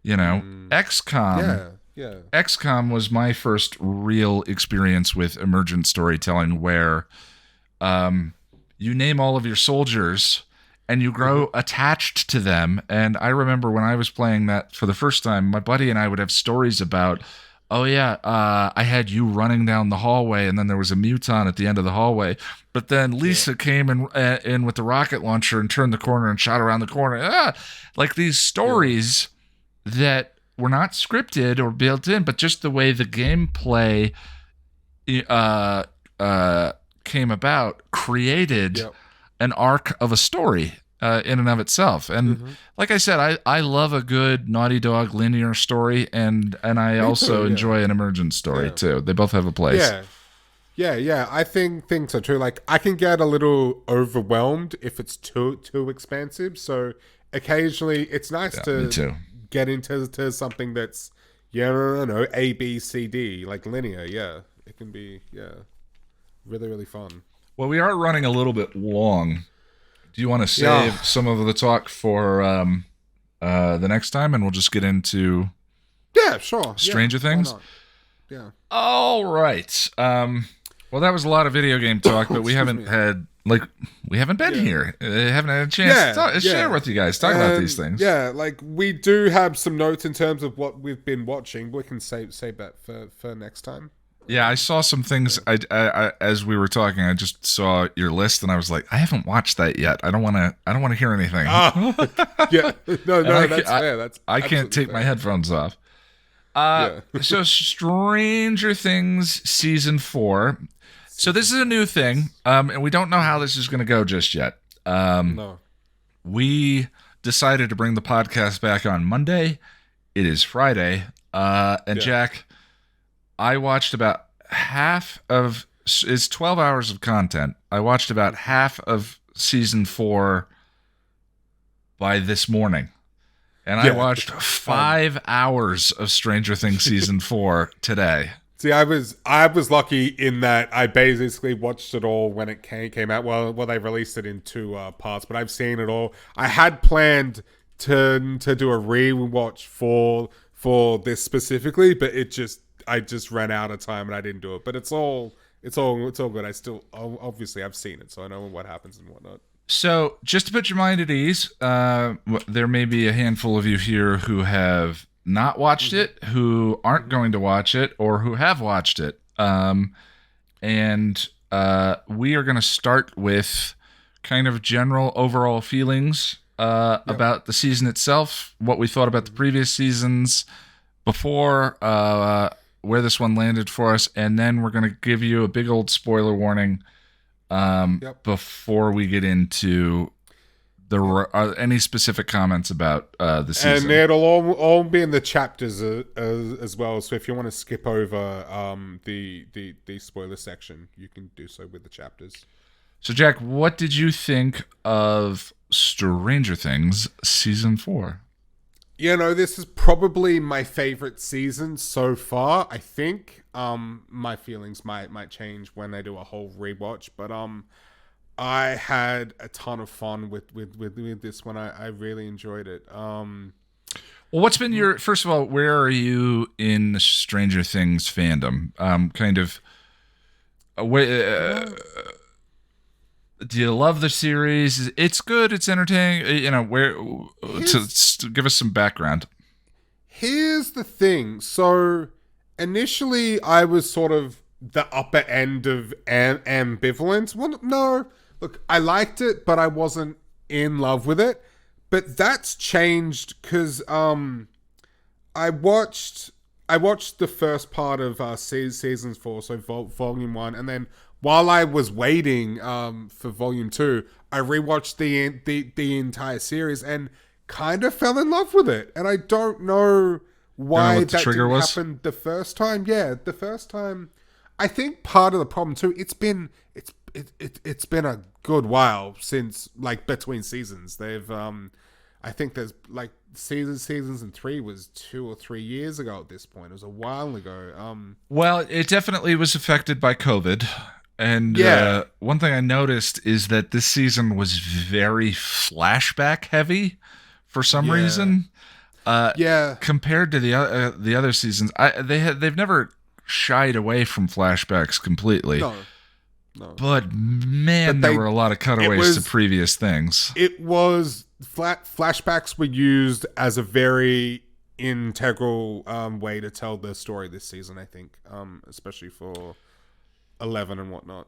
XCOM. XCOM was my first real experience with emergent storytelling, where you name all of your soldiers and you grow attached to them. And I remember when I was playing that for the first time, my buddy and I would have stories about, I had you running down the hallway, and then there was a muton at the end of the hallway. But then Lisa came in with the rocket launcher and turned the corner and shot around the corner. Like these stories that were not scripted or built in, but just the way the gameplay came about created an arc of a story in and of itself. And like I said, I love a good Naughty Dog linear story, and I also enjoy an emergent story too. They both have a place. Yeah. I think so too. Like, I can get a little overwhelmed if it's too expansive. So occasionally, it's nice to get into something that's A, B, C, D, like linear. Yeah, it can be really, really fun. Well, we are running a little bit long. Do you want to save some of the talk for the next time, and we'll just get into Stranger Things? Why not? Yeah. All right. Well, that was a lot of video game talk, but we haven't been here. Haven't had a chance to share with you guys, talk about these things. Yeah, like, we do have some notes in terms of what we've been watching. We can save that for next time. Yeah, I saw some things. I as we were talking, I just saw your list, and I was like, I haven't watched that yet. I don't want to hear anything. No, that's fair. I can't take my headphones off. So Stranger Things season 4. So this is a new thing, and we don't know how this is going to go just yet. No. We decided to bring the podcast back on Monday. It is Friday, and Jack, I watched about half of. It's 12 hours of content. I watched about half of season 4 by this morning. And I watched 5 hours of Stranger Things season 4 today. See, I was lucky in that I basically watched it all when it came out. Well, they released it in 2 parts, but I've seen it all. I had planned to do a rewatch for this specifically, but I just ran out of time and I didn't do it. But it's all good. I still obviously I've seen it, so I know what happens and whatnot. So, just to put your mind at ease, there may be a handful of you here who have not watched it, who aren't going to watch it, or who have watched it. And we are going to start with kind of general overall feelings about the season itself, what we thought about the previous seasons before, where this one landed for us, and then we're going to give you a big old spoiler warning before we get into any specific comments about the season. And it'll all be in the chapters as well. So if you want to skip over the spoiler section, you can do so with the chapters. So Jack, what did you think of Stranger Things season 4? This is probably my favorite season so far. I think my feelings might change when I do a whole rewatch, but I had a ton of fun with this one. I really enjoyed it. Well, what's been your, first of all, where are you in the Stranger Things fandom? Do you love the series? It's good. It's entertaining. To give us some background. Here's the thing. So initially, I was sort of the upper end of ambivalence. Well, no, look, I liked it, but I wasn't in love with it. But that's changed because I watched the first part of season 4, so volume 1, and then while I was waiting for volume 2, I rewatched the entire series and kind of fell in love with it. And I don't know why that didn't happen the first time. Yeah, the first time. I think part of the problem too. It's been a good while since, like, between seasons. They've I think there's like seasons and 3 was 2 or 3 years ago at this point. It was a while ago. Well, it definitely was affected by COVID. And one thing I noticed is that this season was very flashback heavy for some reason. Compared to the other seasons, they've never shied away from flashbacks completely. No. But man, there were a lot of cutaways to previous things. It was flashbacks were used as a very integral way to tell the story this season, I think, especially for 11 and whatnot.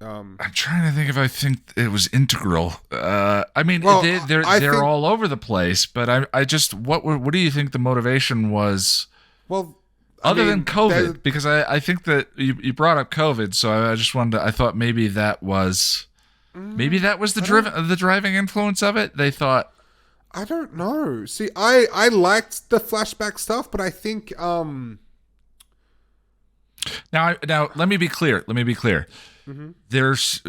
I'm trying to think if I think it was integral. I mean, Well, they're all over the place, but I just what do you think the motivation was? well, Other than COVID, because I think that you brought up COVID, so I just wanted to, I thought maybe that was the driving influence of it. They thought, I don't know. See, I liked the flashback stuff, but I think now let me be clear. Mm-hmm. There's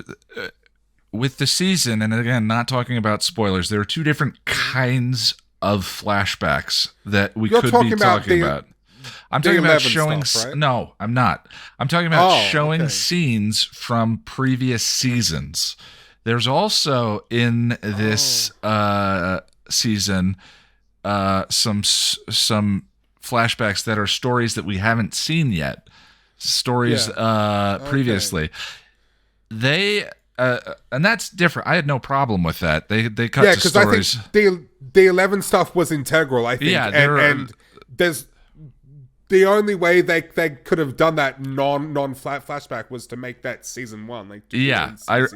with the season, and again, not talking about spoilers. There are two different kinds of flashbacks that we could be talking about. I'm talking about showing stuff, right? No, I'm not. I'm talking about showing scenes from previous seasons. There's also in this season some flashbacks that are stories that we haven't seen yet. Stories previously. They and that's different. I had no problem with that. They cut to stories. I think the 11 stuff was integral, I think. Yeah, and there's the only way they could have done that non flashback was to make that season 1. Like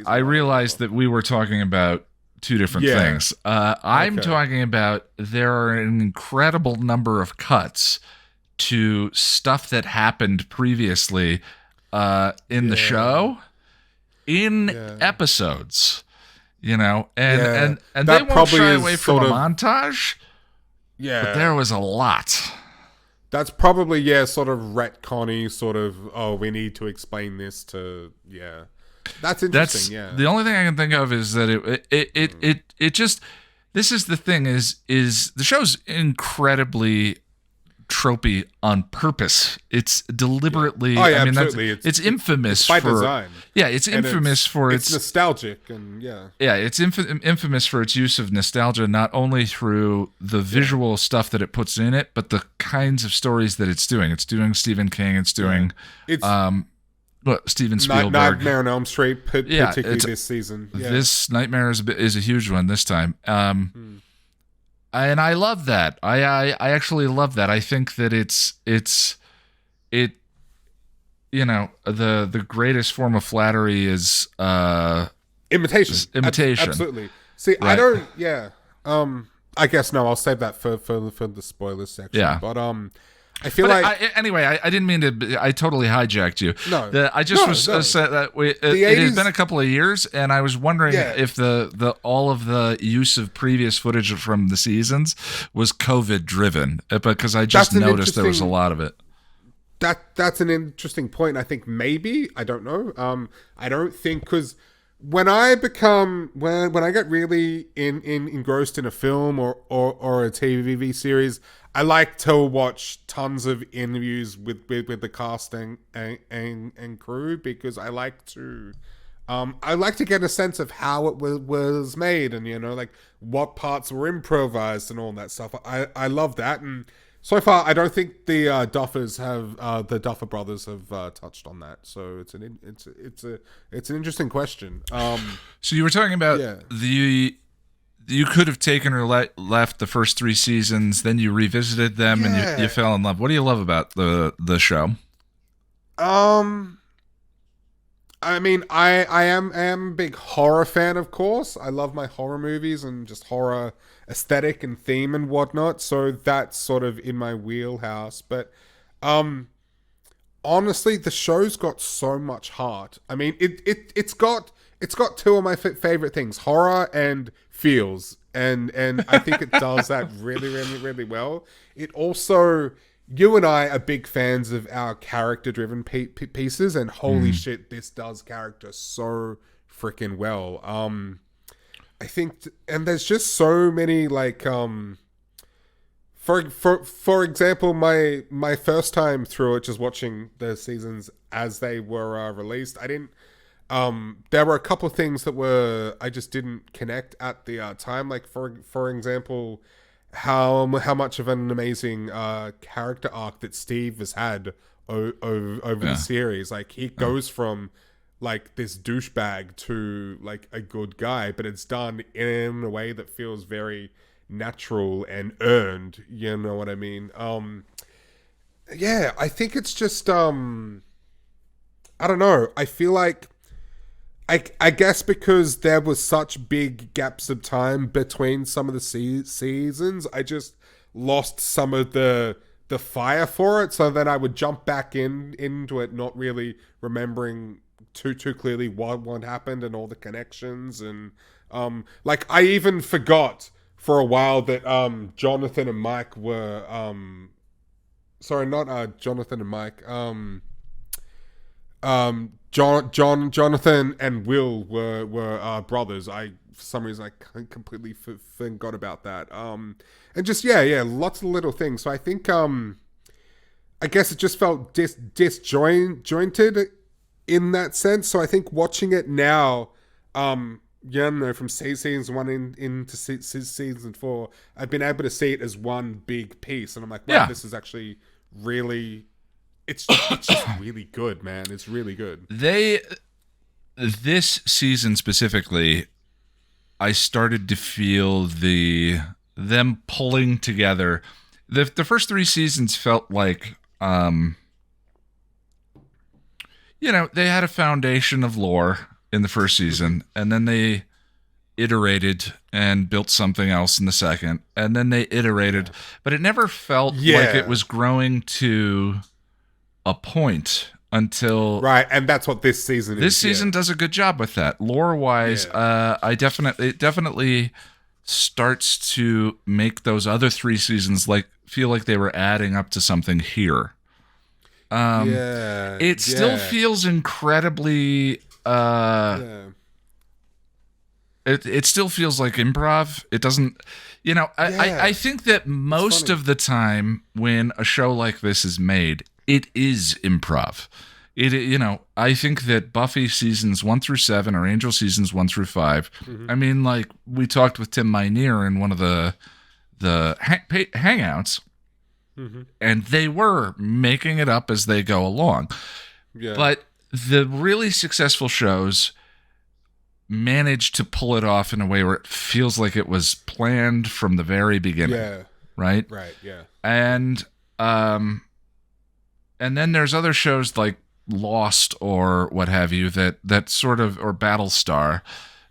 I realized that we were talking about two different things. I'm talking about there are an incredible number of cuts to stuff that happened previously in the show, in episodes, and they won't shy away from a montage. Yeah, but there was a lot. That's probably sort of retconny, sort of. We need to explain this to That's interesting. The only thing I can think of is that it just. This is the thing is the show's incredibly tropey on purpose. It's deliberately. Oh, yeah, absolutely. It's infamous by for design. Yeah, it's infamous for it's nostalgic and it's infamous for its use of nostalgia, not only through the visual stuff that it puts in it, but the kinds of stories that it's doing. It's doing Stephen King. It's doing Steven Spielberg. Nightmare on Elm Street, particularly this season. This Nightmare is a huge one this time. And I love that. I actually love that. I think that it's the greatest form of flattery is imitation. Absolutely. See, right. I don't. Yeah. I guess no. I'll save that for the spoilers section. Yeah. But I feel like I didn't mean to. I totally hijacked you. No, I just said that it has been a couple of years, and I was wondering if the all of the use of previous footage from the seasons was COVID driven, because I just noticed there was a lot of it. That's an interesting point. I think maybe, I don't know. I don't think, because when I get really engrossed in a film or a TV series, I like to watch tons of interviews with the cast and crew, because I like to get a sense of how it was made, and like what parts were improvised and all that stuff. I love that, and so far I don't think the Duffer brothers have touched on that. So it's an interesting question. So you were talking about you could have taken or left the first 3 seasons, then you revisited them and you fell in love. What do you love about the show? I mean, I am a big horror fan, of course. I love my horror movies and just horror aesthetic and theme and whatnot. So that's sort of in my wheelhouse. But honestly, the show's got so much heart. I mean, it's got 2 of my favorite things: horror and feels, and I think it does that really, really, really well. It also, you and I are big fans of our character-driven pieces, and holy shit, this does character so freaking well. I think, and there's just so many, like, for example, my first time through it, just watching the seasons as they were released, I didn't. There were a couple of things that I just didn't connect at the time. Like for example, how much of an amazing character arc that Steve has had over the series. Like, he goes from like this douchebag to like a good guy, but it's done in a way that feels very natural and earned. You know what I mean? I think it's just I don't know. I feel like I guess because there was such big gaps of time between some of the seasons, I just lost some of the fire for it. So then I would jump back into it, not really remembering too clearly what happened and all the connections. And like I even forgot for a while that Jonathan and Mike were sorry, not Jonathan and Mike. Jonathan and Will were brothers. For some reason I completely forgot about that. And just lots of little things. So I think I guess it just felt disjointed in that sense. So I think watching it now, from season 1 into season 4, I've been able to see it as one big piece, and I'm like, wow, this is actually really. It's just really good, man. It's really good. This season specifically, I started to feel them pulling together. The first 3 seasons felt like, they had a foundation of lore in the first season, and then they iterated and built something else in the second, and then they iterated, but it never felt like it was growing to a point until right, and that's what this season is. This season does a good job with that. Lore wise, it definitely starts to make those other 3 seasons feel like they were adding up to something here. It still feels incredibly it still feels like improv. It doesn't, I think that most of the time when a show like this is made, it is improv. I think that Buffy seasons 1 through 7 or Angel seasons 1 through 5. I mean, like we talked with Tim Minear in one of the hangouts, and they were making it up as they go along. Yeah. But the really successful shows managed to pull it off in a way where it feels like it was planned from the very beginning. Yeah. Right? Right, yeah. And then there's other shows like Lost or what have you that sort of, or Battlestar,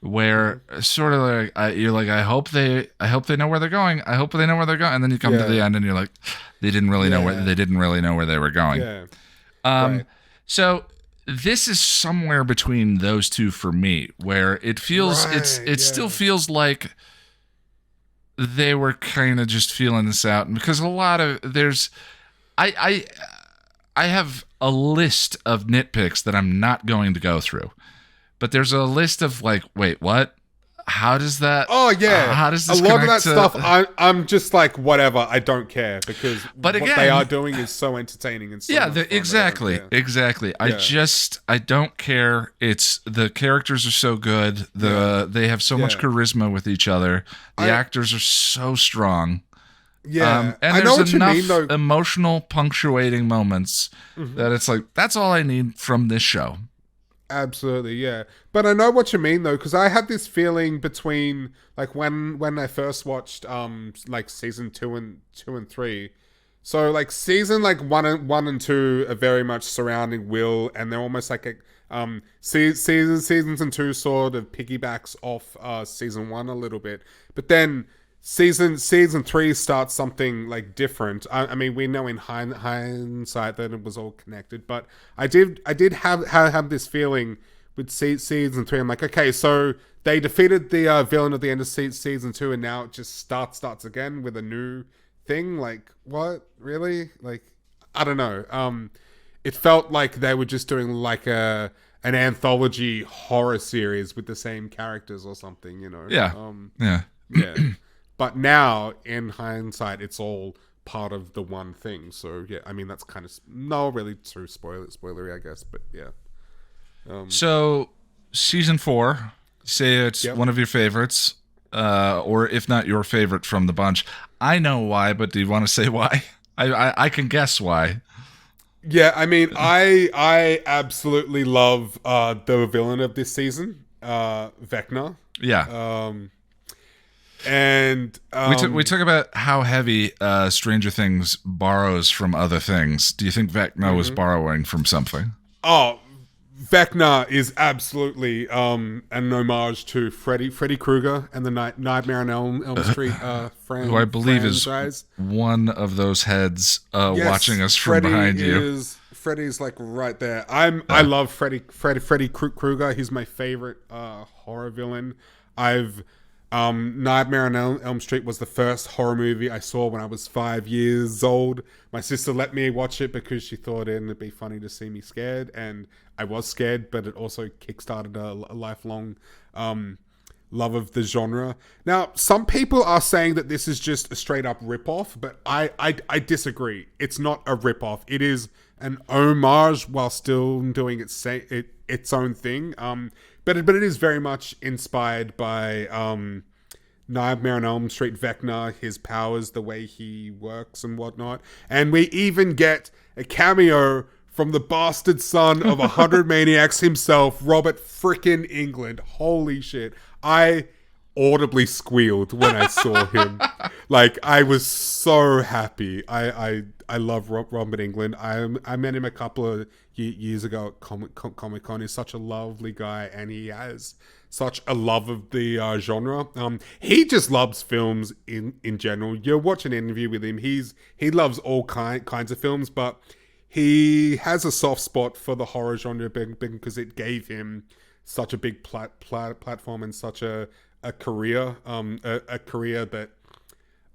where sort of like you're like, I hope they know where they're going. I hope they know where they're going. And then you come to the end and you're like, they didn't really know where they were going. Yeah. Right. So this is somewhere between those two for me, where it feels it still feels like they were kind of just feeling this out, and because a lot of I have a list of nitpicks that I'm not going to go through, but there's a list of like, wait, what? How does that? Oh yeah, how does this? A lot of that stuff, I'm just like, whatever. I don't care, because what they are doing is so entertaining and so exactly. I don't care. It's the characters are so good. They have so much charisma with each other. The actors are so strong. Yeah, and I know there's what enough you mean, though. Emotional punctuating moments that it's like, that's all I need from this show. Absolutely, yeah. But I know what you mean, though, because I had this feeling between like when I first watched like season 2 and 3. So like season like 1 and 2 are very much surrounding Will, and they're almost like a seasons and 2 sort of piggybacks off season 1 a little bit, but then season 3 starts something like different. I mean, we know in hindsight that it was all connected, but I did have this feeling with season 3. I'm like, okay, so they defeated the villain at the end of season 2, and now it just starts again with a new thing. Like, what? Really? Like, I don't know. It felt like they were just doing like an anthology horror series with the same characters or something, Yeah. Yeah. But now, in hindsight, it's all part of the one thing. So, yeah, I mean, that's kind of not really too spoilery, I guess. But, yeah. So, season 4, say it's one of your favorites, or if not your favorite from the bunch. I know why, but do you want to say why? I can guess why. Yeah, I mean, I absolutely love the villain of this season, Vecna. Yeah. And we talk about how heavy Stranger Things borrows from other things. Do you think Vecna was borrowing from something? Oh, Vecna is absolutely an homage to Freddy Krueger and the Nightmare on Elm Street who I believe franchise. is one of those heads Yes, watching us from behind you. Freddy's like right there. I love Freddy Krueger. He's my favorite horror villain. Nightmare on Elm Street was the first horror movie I saw when I was 5 years old. My sister let me watch it because she thought it'd be funny to see me scared, and I was scared, but it also kickstarted a lifelong love of the genre. Now, some people are saying that this is just a straight up ripoff, but I disagree. It's not a ripoff. It is an homage while still doing its own thing. But it is very much inspired by Nightmare on Elm Street, Vecna, his powers, the way he works and whatnot. And we even get a cameo from the bastard son of 100 Maniacs himself, Robert frickin' Englund. Holy shit. I audibly squealed when I saw him. Like, I was so happy. I love Robert Englund. I met him a couple of years ago at Comic-Con. He's such a lovely guy, and he has such a love of the genre. He just loves films in general. You watch an interview with him, he loves all kinds of films, but he has a soft spot for the horror genre because it gave him such a big platform and such a career, a career that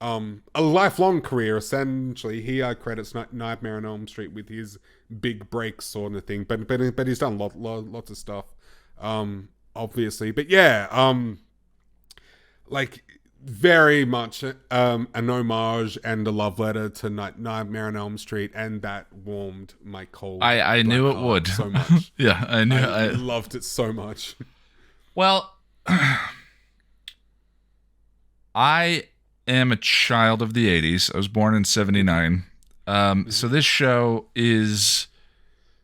a lifelong career essentially. He credits Nightmare on Elm Street with his big break sort of thing, but he's done lots of stuff, obviously. But yeah, like very much an homage and a love letter to Nightmare on Elm Street, and that warmed my cold. I knew it would so much. Yeah, I loved it so much. Well, I am a child of the 80s. I was born in 79. So this show is,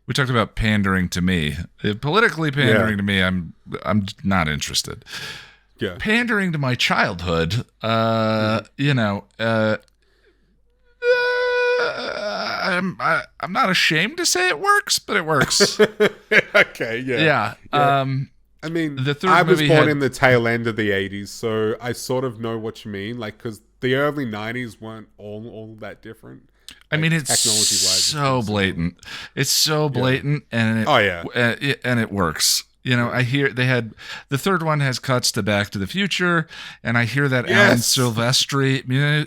we talked about pandering to me. Politically pandering to me, I'm not interested. Yeah. Pandering to my childhood, I'm not ashamed to say it works, but it works. Okay, yeah. I mean, I was born in the tail end of the 80s, so I sort of know what you mean. Like, because the early 90s weren't all that different. I mean, it's so blatant. It's so blatant, and it works. You know, I hear they had the third one has cuts to Back to the Future, and I hear that Alan Silvestri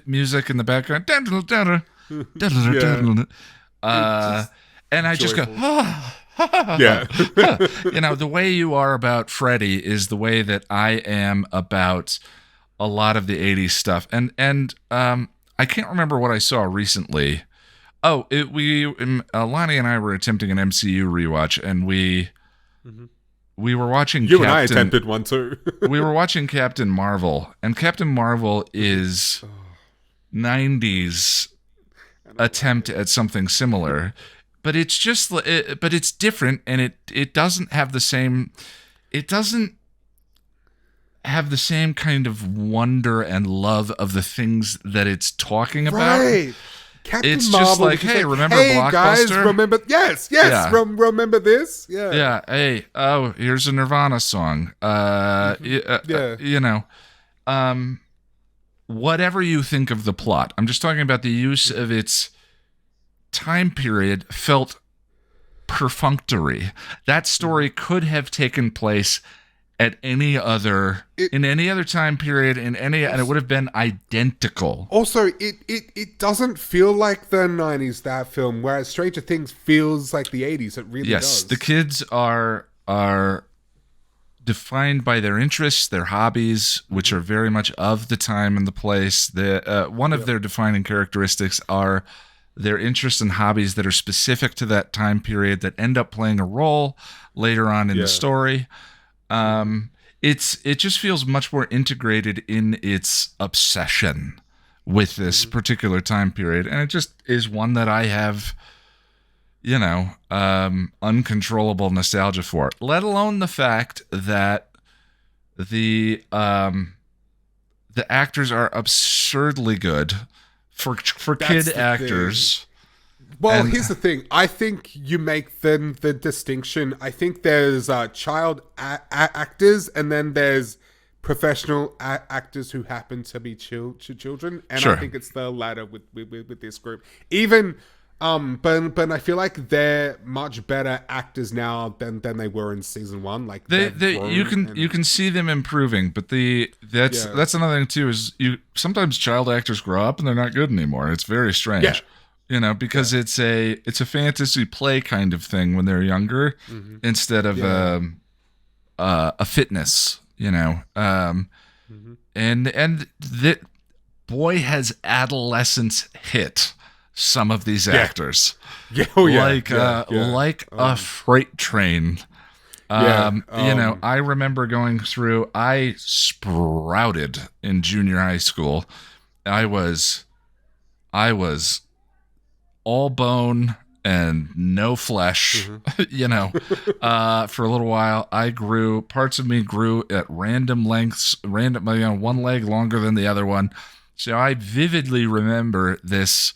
music in the background. And I just go, yeah. You know, the way you are about Freddy is the way that I am about a lot of the 80s stuff. And I can't remember what I saw recently. Oh, Lonnie and I were attempting an MCU rewatch, and we were watching and I attempted one too. We were watching Captain Marvel, and Captain Marvel is 90s attempt at something similar, but it's just but it's different, and it doesn't have the same kind of wonder and love of the things that it's talking about. Right. It's Marvel, just like, hey, remember Blockbuster? Guys, remember? Yes. Yeah. Remember this? Yeah. Yeah. Hey, here's a Nirvana song. Whatever you think of the plot, I'm just talking about the use of its time period felt perfunctory. That story could have taken place at any other time period and it would have been identical. Also, it doesn't feel like the 90s, that film, whereas Stranger Things feels like the 80s. It really does. Yes, the kids are defined by their interests, their hobbies, which are very much of the time and the place. One of their defining characteristics are their interests and hobbies that are specific to that time period that end up playing a role later on in the story. It just feels much more integrated in its obsession with this particular time period, and it just is one that I have, uncontrollable nostalgia for. Let alone the fact that the actors are absurdly good for kid actors. Well, here's the thing. I think you make the distinction. I think there's child actors, and then there's professional actors who happen to be children. And Sure. I think it's the latter with this group. Even, but I feel like they're much better actors now than they were in season 1. Like you can see them improving, but that's another thing too. Is sometimes child actors grow up and they're not good anymore. It's very strange. Yeah. Because it's a fantasy play kind of thing when they're younger, instead of a fitness, and that boy has adolescence hit some of these actors, like a freight train. I remember going through. I sprouted in junior high school. I was all bone and no flesh, for a little while. Parts of me grew at random lengths, one leg longer than the other one. So I vividly remember this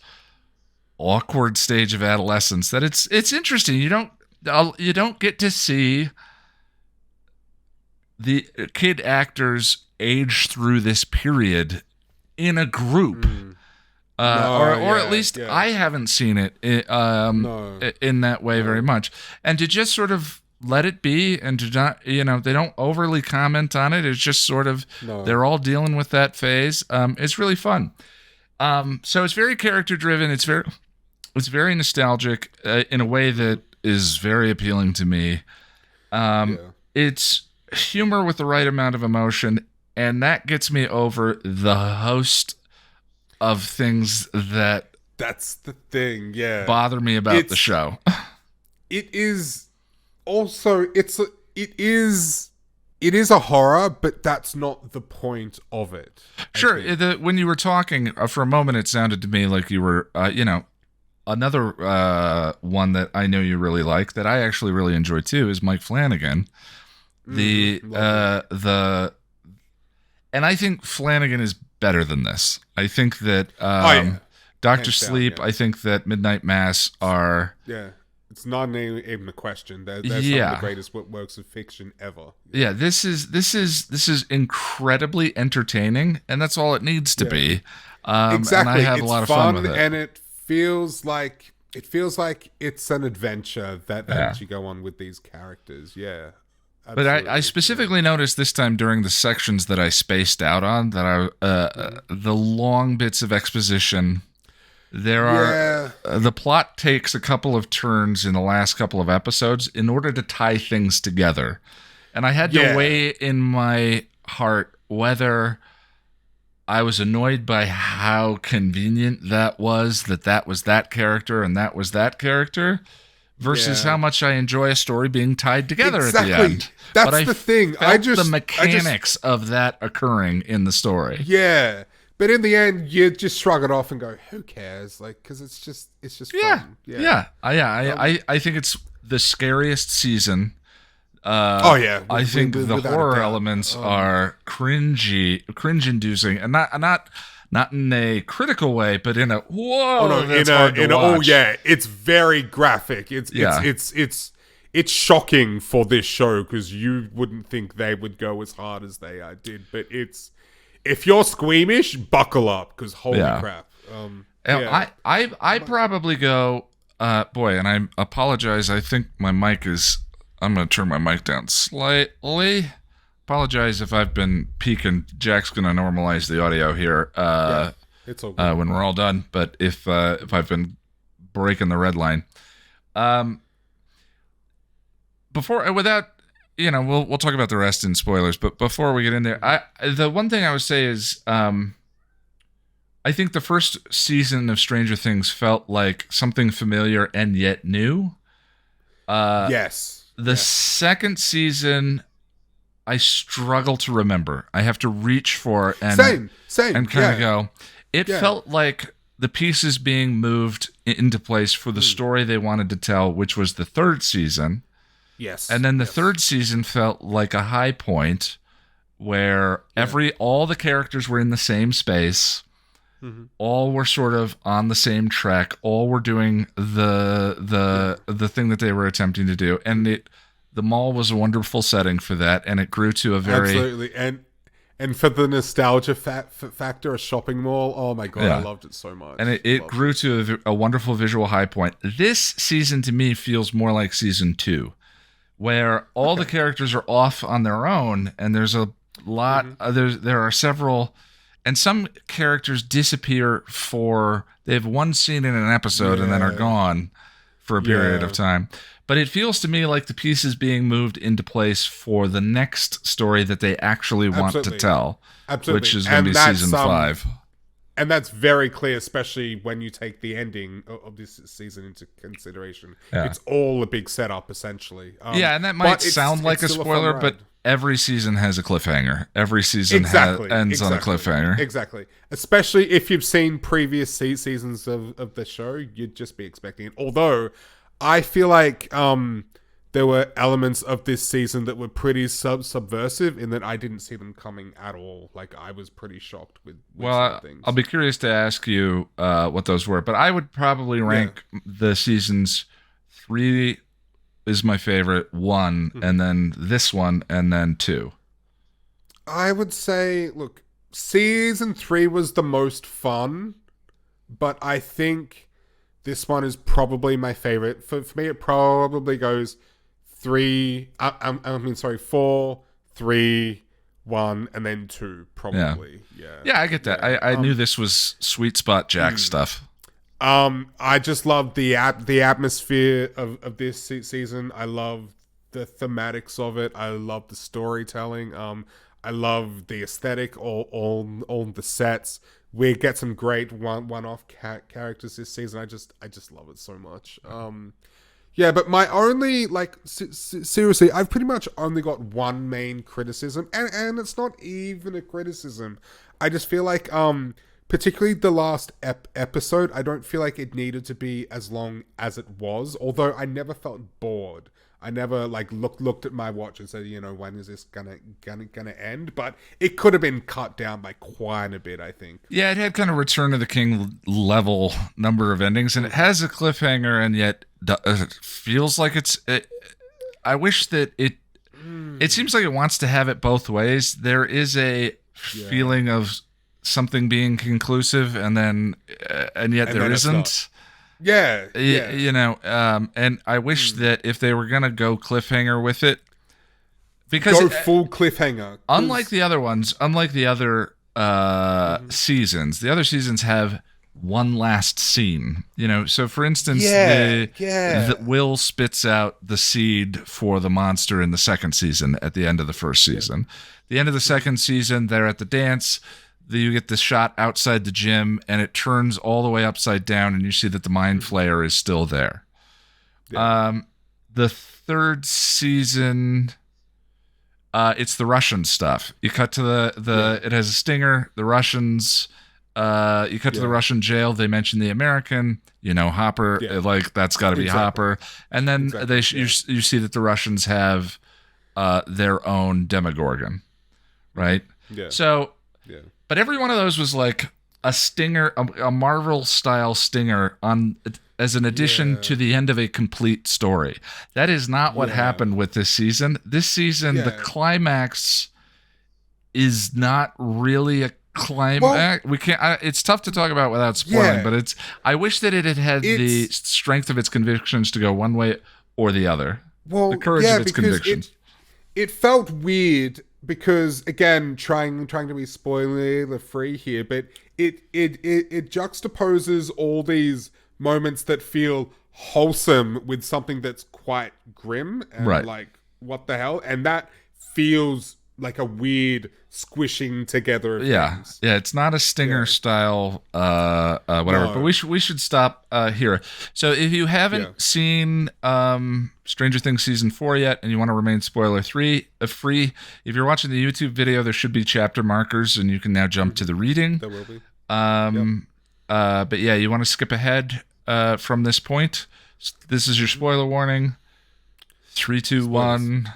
awkward stage of adolescence that it's interesting. You don't get to see the kid actors age through this period in a group. Or at least I haven't seen it in that way very much. And to just sort of let it be and to not, they don't overly comment on it. It's just sort of, they're all dealing with that phase. It's really fun. So it's very character driven. It's very nostalgic in a way that is very appealing to me. It's humor with the right amount of emotion. And that gets me over the host of things that's the thing, bother me about the show. It is also it is a horror, but that's not the point of it. Sure, when you were talking for a moment, it sounded to me like you were, another one that I know you really like that I actually really enjoy too is Mike Flanagan. And I think Flanagan is better than this. I think that Dr. Sleep, I think that Midnight Mass are... Yeah, it's not even a question. They're some of the greatest works of fiction ever. Yeah, this is incredibly entertaining, and that's all it needs to be. Exactly. And I have a lot of fun with it. And it feels like it's an adventure that you go on with these characters. Yeah. But I specifically noticed this time during the sections that I spaced out on that the long bits of exposition. The plot takes a couple of turns in the last couple of episodes in order to tie things together, and I had to weigh in my heart whether I was annoyed by how convenient that was that character and that was that character. Versus how much I enjoy a story being tied together at the end. That's the thing. The mechanics of that occurring in the story. Yeah, but in the end, you just shrug it off and go, "Who cares?" Like, because it's just fun. I think it's the scariest season. I think the horror elements are cringe-inducing, and not in a critical way, but in a it's very graphic. It's shocking for this show because you wouldn't think they would go as hard as they did. But if you're squeamish, buckle up because holy crap. I probably go, and I apologize. I think my mic is. I'm going to turn my mic down slightly. Apologize if I've been peeking. Jack's going to normalize the audio here it's all good. when we're all done. But if I've been breaking the red line, we'll talk about the rest in spoilers. But before we get in there, the one thing I would say is I think the first season of Stranger Things felt like something familiar and yet new. The second season, I struggle to remember. I have to reach for and same, and kind of go. It felt like the pieces being moved into place for the story they wanted to tell, which was the third season. Yes, and then the third season felt like a high point where all the characters were in the same space. all were sort of on the same track. All were doing the thing that they were attempting to do, and the mall was a wonderful setting for that, and it grew to a very absolutely and for the nostalgia factor, a shopping mall. Oh my god, I loved it so much. And it grew to a wonderful visual high point. This season to me feels more like season 2, where all the characters are off on their own, and there's a lot. There are several. And some characters disappear they have one scene in an episode and then are gone for a period of time. But it feels to me like the pieces being moved into place for the next story that they actually want to tell, which is going to be season 5. And that's very clear, especially when you take the ending of this season into consideration. Yeah. It's all a big setup, essentially. And that might sound like a spoiler, but every season has a cliffhanger. Every season ends on a cliffhanger. Exactly. Especially if you've seen previous seasons of the show, you'd just be expecting it. Although, I feel like there were elements of this season that were pretty subversive in that I didn't see them coming at all. Like, I was pretty shocked with some things. I'll be curious to ask you what those were, but I would probably rank the seasons 3 is my favorite, 1, and then this one, and then 2. I would say, look, season 3 was the most fun, but I think this one is probably my favorite. For me, it probably goes 4, 3, 1, and then 2, probably. Yeah, I get that. I knew this was sweet spot Jack stuff. I just love the atmosphere of this season. I love the thematics of it. I love the storytelling. I love the aesthetic, all the sets. We get some great one-off characters this season. I just love it so much. But my only, seriously, I've pretty much only got one main criticism, and it's not even a criticism. I just feel like, particularly the last episode, I don't feel like it needed to be as long as it was, although I never felt bored. I never looked at my watch and said, when is this gonna end? But it could have been cut down by quite a bit, I think. Yeah, it had kind of Return of the King level number of endings, and it has a cliffhanger, and yet it feels like I wish that it seems like it wants to have it both ways. There is a feeling of something being conclusive, and yet there isn't. And I wish that if they were gonna go cliffhanger with it, because full cliffhanger. Unlike the other ones, unlike the other seasons, the other seasons have one last scene. So for instance, Will spits out the seed for the monster in the second season at the end of the first season. The end of the second season, they're at the dance. You get this shot outside the gym, and it turns all the way upside down, and you see that the Mind Flayer is still there. The third season, it's the Russian stuff. You cut to it has a stinger, the Russians. You cut to the Russian jail. They mention the American, Hopper. That's got to be Hopper. And then you see that the Russians have their own Demogorgon, right? Yeah. So. Yeah. But every one of those was like a stinger, a Marvel-style stinger as an addition to the end of a complete story. That is not what happened with this season. This season, the climax is not really a climax. We can't. It's tough to talk about without spoiling. But I wish that it had the strength of its convictions to go one way or the other. Well, the courage of its convictions. It felt weird. Because again, trying to be spoiler free here, but it juxtaposes all these moments that feel wholesome with something that's quite grim and what the hell, and that feels like a weird squishing together of things. It's not a stinger style whatever. No. But we should stop here. So if you haven't seen Stranger Things season 4 yet, and you want to remain spoiler free, if you're watching the YouTube video, there should be chapter markers, and you can now jump to the reading. There will be. But you want to skip ahead from this point. This is your spoiler warning. 3, 2, 1.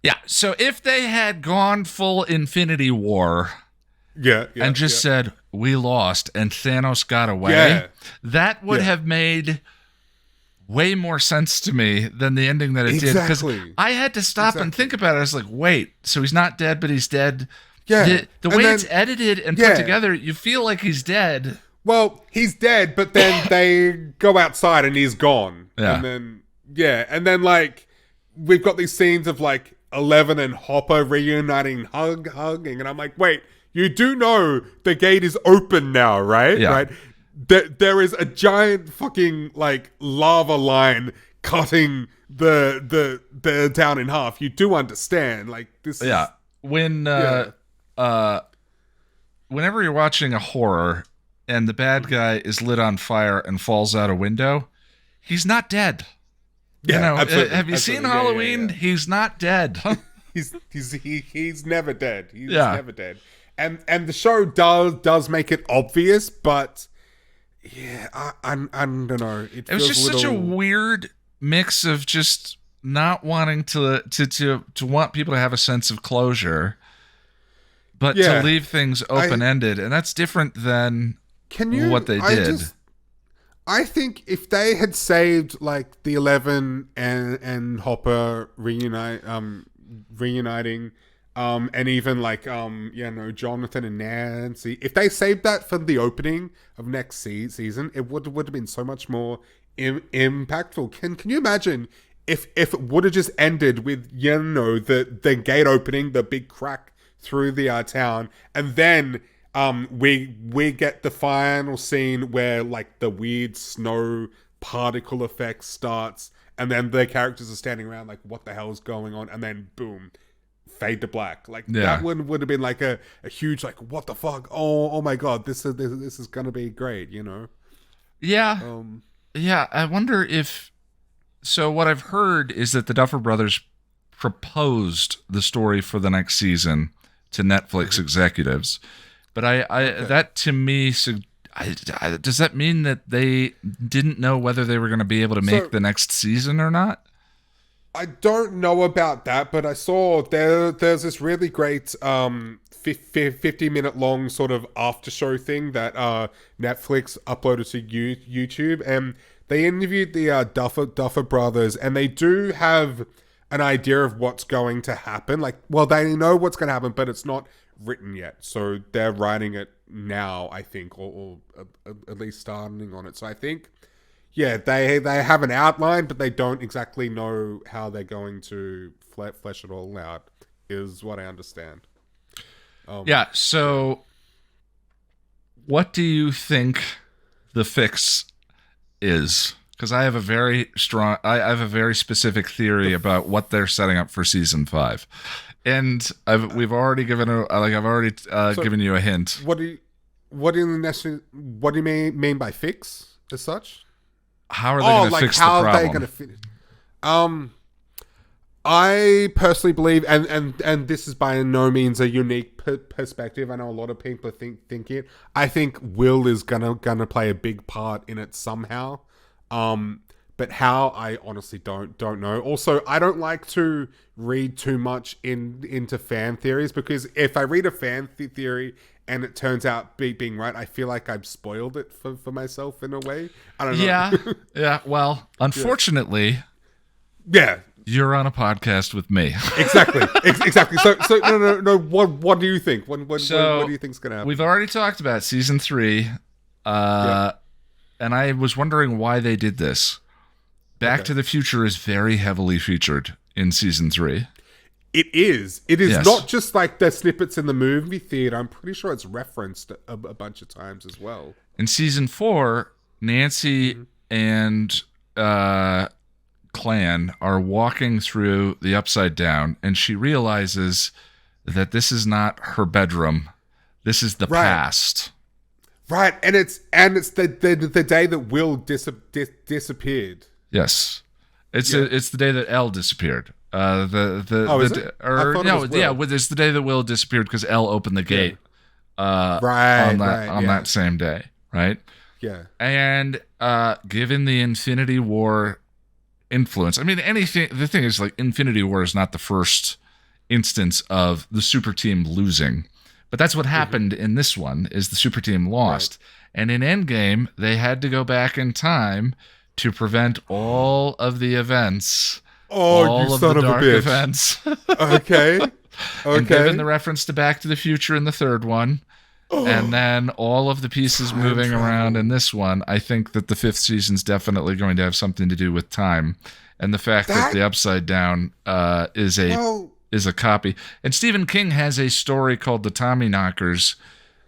Yeah, so if they had gone full Infinity War and just said, "We lost," and Thanos got away. Yeah. That would have made way more sense to me than the ending that it did. Because I had to stop and think about it. I was like, wait, so he's not dead, but he's dead. Yeah. The way it's edited and put together, you feel like he's dead. Well, he's dead, but then they go outside and he's gone. Yeah. And then like we've got these scenes of like Eleven and Hopper reuniting, hugging, and I'm like, wait, you do know the gate is open now, right? Yeah. Right. There is a giant fucking like lava line cutting the town in half. You do understand, like this. Yeah. Whenever you're watching a horror and the bad guy is lit on fire and falls out a window, he's not dead. Yeah, have you seen Halloween? Yeah. He's not dead. he's never dead. He's never dead. And the show does make it obvious, but yeah, I don't know. It was just such a weird mix of just not wanting to want people to have a sense of closure, but to leave things open-ended, and that's different than what they did. I think if they had saved like the 11 and Hopper reuniting, and even like Jonathan and Nancy, if they saved that for the opening of next season, it would have been so much more impactful. Can you imagine if it would have just ended with the gate opening, the big crack through the town, and then we get the final scene where like the weird snow particle effect starts, and then the characters are standing around like, what the hell is going on? And then boom, fade to black. Like that would have been like a huge like, what the fuck? Oh my god, this is gonna be great, Yeah. I wonder if. So what I've heard is that the Duffer Brothers proposed the story for the next season to Netflix executives. But that to me, does that mean that they didn't know whether they were going to be able to make the next season or not? I don't know about that, but I saw there's this really great 50-minute long sort of after show thing that Netflix uploaded to YouTube, and they interviewed the Duffer Brothers, and they do have an idea of what's going to happen. Like, well, they know what's going to happen, but it's not written yet, so they're writing it now, I think, or at least starting on it. So I think, they have an outline, but they don't exactly know how they're going to flesh it all out, is what I understand. So what do you think the fix is? Because I have a very specific theory about what they're setting up for season 5. And I've already given given you a hint. What do you mean by fix as such? How are they going to fix the problem? How are they going to finish? I personally believe, and this is by no means a unique perspective. I know a lot of people think it. I think Will is gonna play a big part in it somehow. But how, I honestly don't know. Also, I don't like to read too much into fan theories, because if I read a fan theory and it turns out being right, I feel like I've spoiled it for myself in a way. I don't know. Yeah. Well, unfortunately, you're on a podcast with me. Exactly. So no. What do you think? What do you think's gonna happen? We've already talked about season 3, and I was wondering why they did this. Back to the Future is very heavily featured in season 3. It is. It is not just like the snippets in the movie theater. I'm pretty sure it's referenced a bunch of times as well. In season 4, Nancy and Clan are walking through the Upside Down, and she realizes that this is not her bedroom. This is the past. Right, and it's the day that Will disappeared. Yes, it's the day that Elle disappeared. It's the day that Will disappeared because Elle opened the gate. On that same day, right? Yeah. And given the Infinity War influence, I mean, the thing is, like, Infinity War is not the first instance of the super team losing, But that's what happened in this one, is the super team lost. Right. And in Endgame, they had to go back in time to prevent all of the events. All you son of a bitch. Events. Okay. And given the reference to Back to the Future in the third one, and then all of the pieces moving around in this one, I think that the fifth season's definitely going to have something to do with time. And the fact that the Upside Down is a copy. And Stephen King has a story called The Tommyknockers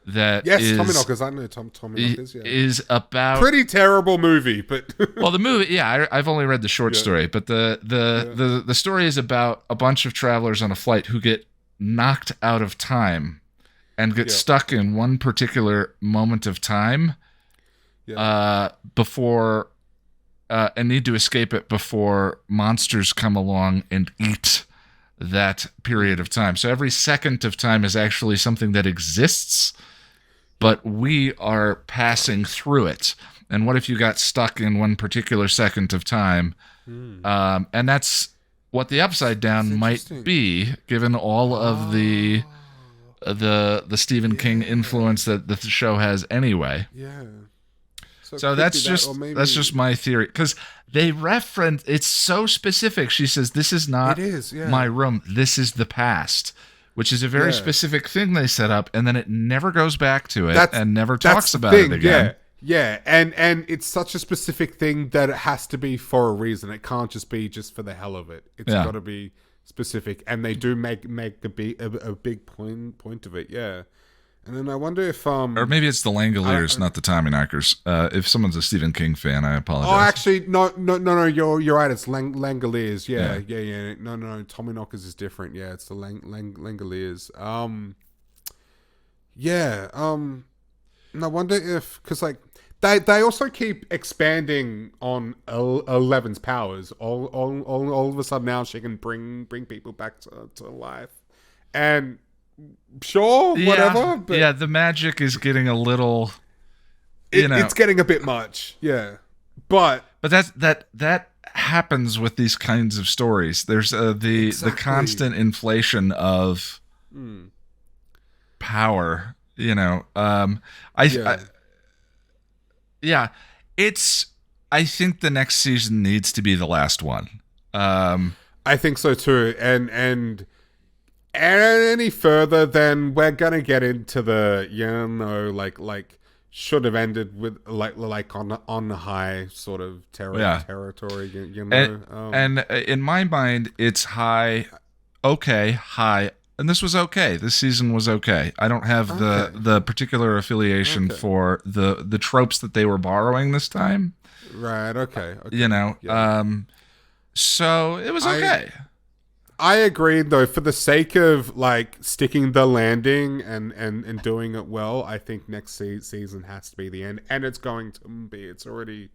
that is... Yes, Tommyknockers. I know Tommyknockers, yeah. Is about... Pretty terrible movie, but... Well, the movie, yeah, I've only read the short story, but the story is about a bunch of travelers on a flight who get knocked out of time and get stuck in one particular moment of time before... and need to escape it before monsters come along and eat that period of time. So every second of time is actually something that exists, but we are passing through it. And what if you got stuck in one particular second of time? And that's what the Upside Down might be, given all of the Stephen King influence that the show has anyway. Yeah. So that's just my theory, because they reference, it's so specific. She says, "This is not my room. This is the past," which is a very specific thing they set up, and then it never goes back to it and never talks about it again. Yeah, and it's such a specific thing that it has to be for a reason. It can't just be just for the hell of it. It's got to be specific, and they do make a big point of it. Yeah. And then I wonder if... or maybe it's the Langoliers, not the Tommyknockers. If someone's a Stephen King fan, I apologize. Oh, actually, no, you're right. It's Langoliers. Yeah. No, Tommyknockers is different. Yeah, it's the Langoliers. And I wonder if... Because, like, they also keep expanding on Eleven's powers. All of a sudden now she can bring people back to life. And... Sure, whatever. But the magic is getting a little. It's getting a bit much. Yeah, but that happens with these kinds of stories. There's the constant inflation of power. I think the next season needs to be the last one. I think so too, and any further, then we're gonna get into the like should have ended with like on the high sort of territory. And in my mind, it's high, and this was okay. This season was okay. I don't have the particular affiliation for the tropes that they were borrowing this time. Right. Okay. So it was okay. I agreed, though, for the sake of like sticking the landing and doing it well, I think next season has to be the end, and it's going to be. It's already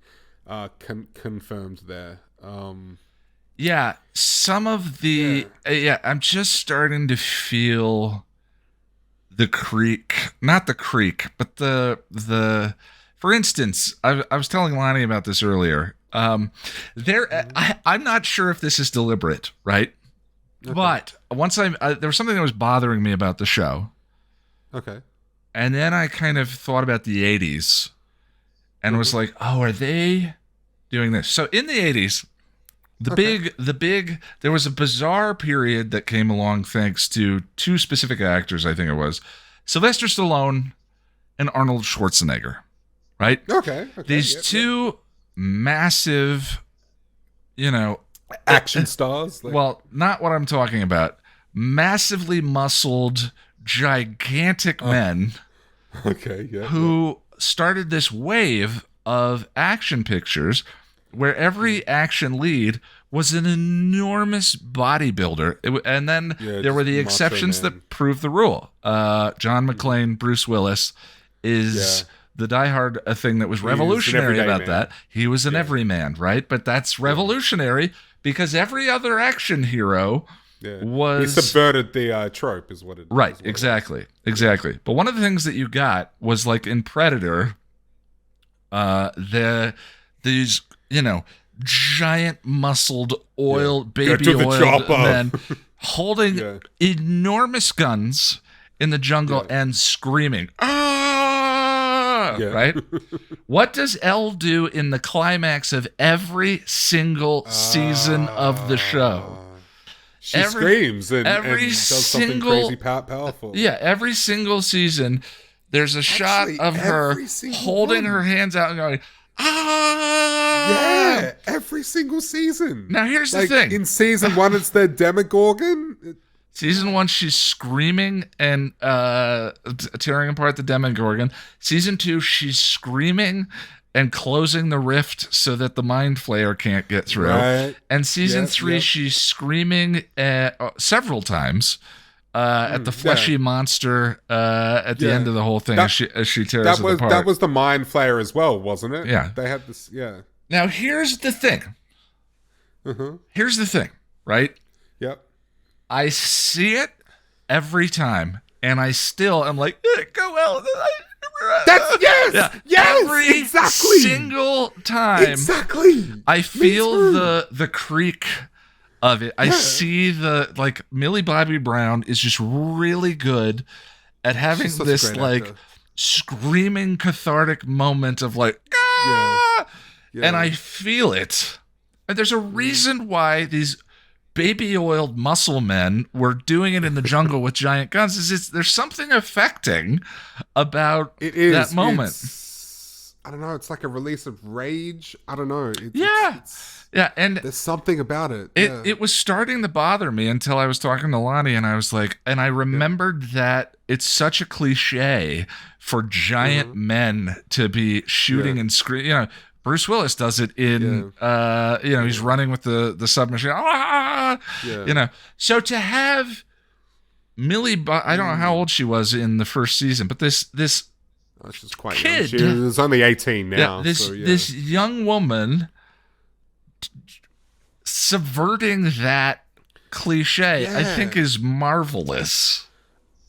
confirmed there. Some of the I'm just starting to feel the creek, not the creek, but the. For instance, I was telling Lonnie about this earlier. I'm not sure if this is deliberate, right? Okay. But once there was something that was bothering me about the show. Okay. And then I kind of thought about the 80s and was like, oh, are they doing this? So in the 80s, there was a bizarre period that came along thanks to two specific actors, I think it was. Sylvester Stallone and Arnold Schwarzenegger, right? Okay. These two massive, action stars? Well, not what I'm talking about. Massively muscled, gigantic men who started this wave of action pictures where every action lead was an enormous bodybuilder. And then there were the exceptions that proved the rule. John McClane, Bruce Willis is... the diehard thing that was revolutionary about that. He was an everyman, right? But that's revolutionary because every other action hero was... He subverted the trope is what it is. Right, exactly. But one of the things that you got was like in Predator, these, giant muscled baby oiled men holding enormous guns in the jungle and screaming, ah, right? What does Elle do in the climax of every single season of the show? She screams and does something crazy powerful. Yeah, every single season, there's a shot of her holding her hands out and going, ah! Yeah, every single season. Now, here's the thing. In season 1, it's the Demogorgon. Season 1, she's screaming and tearing apart the Demogorgon. Season 2, she's screaming and closing the rift so that the Mind Flayer can't get through. Right. And season 3, she's screaming several times at the fleshy monster at the end of the whole thing as she tears it apart. That was the Mind Flayer as well, wasn't it? Yeah. They had this, yeah. Now, here's the thing. Here's the thing, right? Yep. I see it every time, and I'm like, go out. That's yes, every exactly. single time. Exactly. I feel the creak of it. I see Millie Bobby Brown is just really good at having this screaming cathartic moment of like, ah! And I feel it. And there's a reason why these baby-oiled muscle men were doing it in the jungle with giant guns. There's something affecting about that moment. I don't know. It's like a release of rage. I don't know. And there's something about it. It was starting to bother me until I was talking to Lonnie, and I was like, and I remembered that it's such a cliche for giant men to be shooting and screaming. You know, Bruce Willis does it in, he's running with the submachine. You know, so to have Millie, I don't know how old she was in the first season, but this she's quite kid, young. She was only 18 now. This young woman subverting that cliche, I think, is marvelous.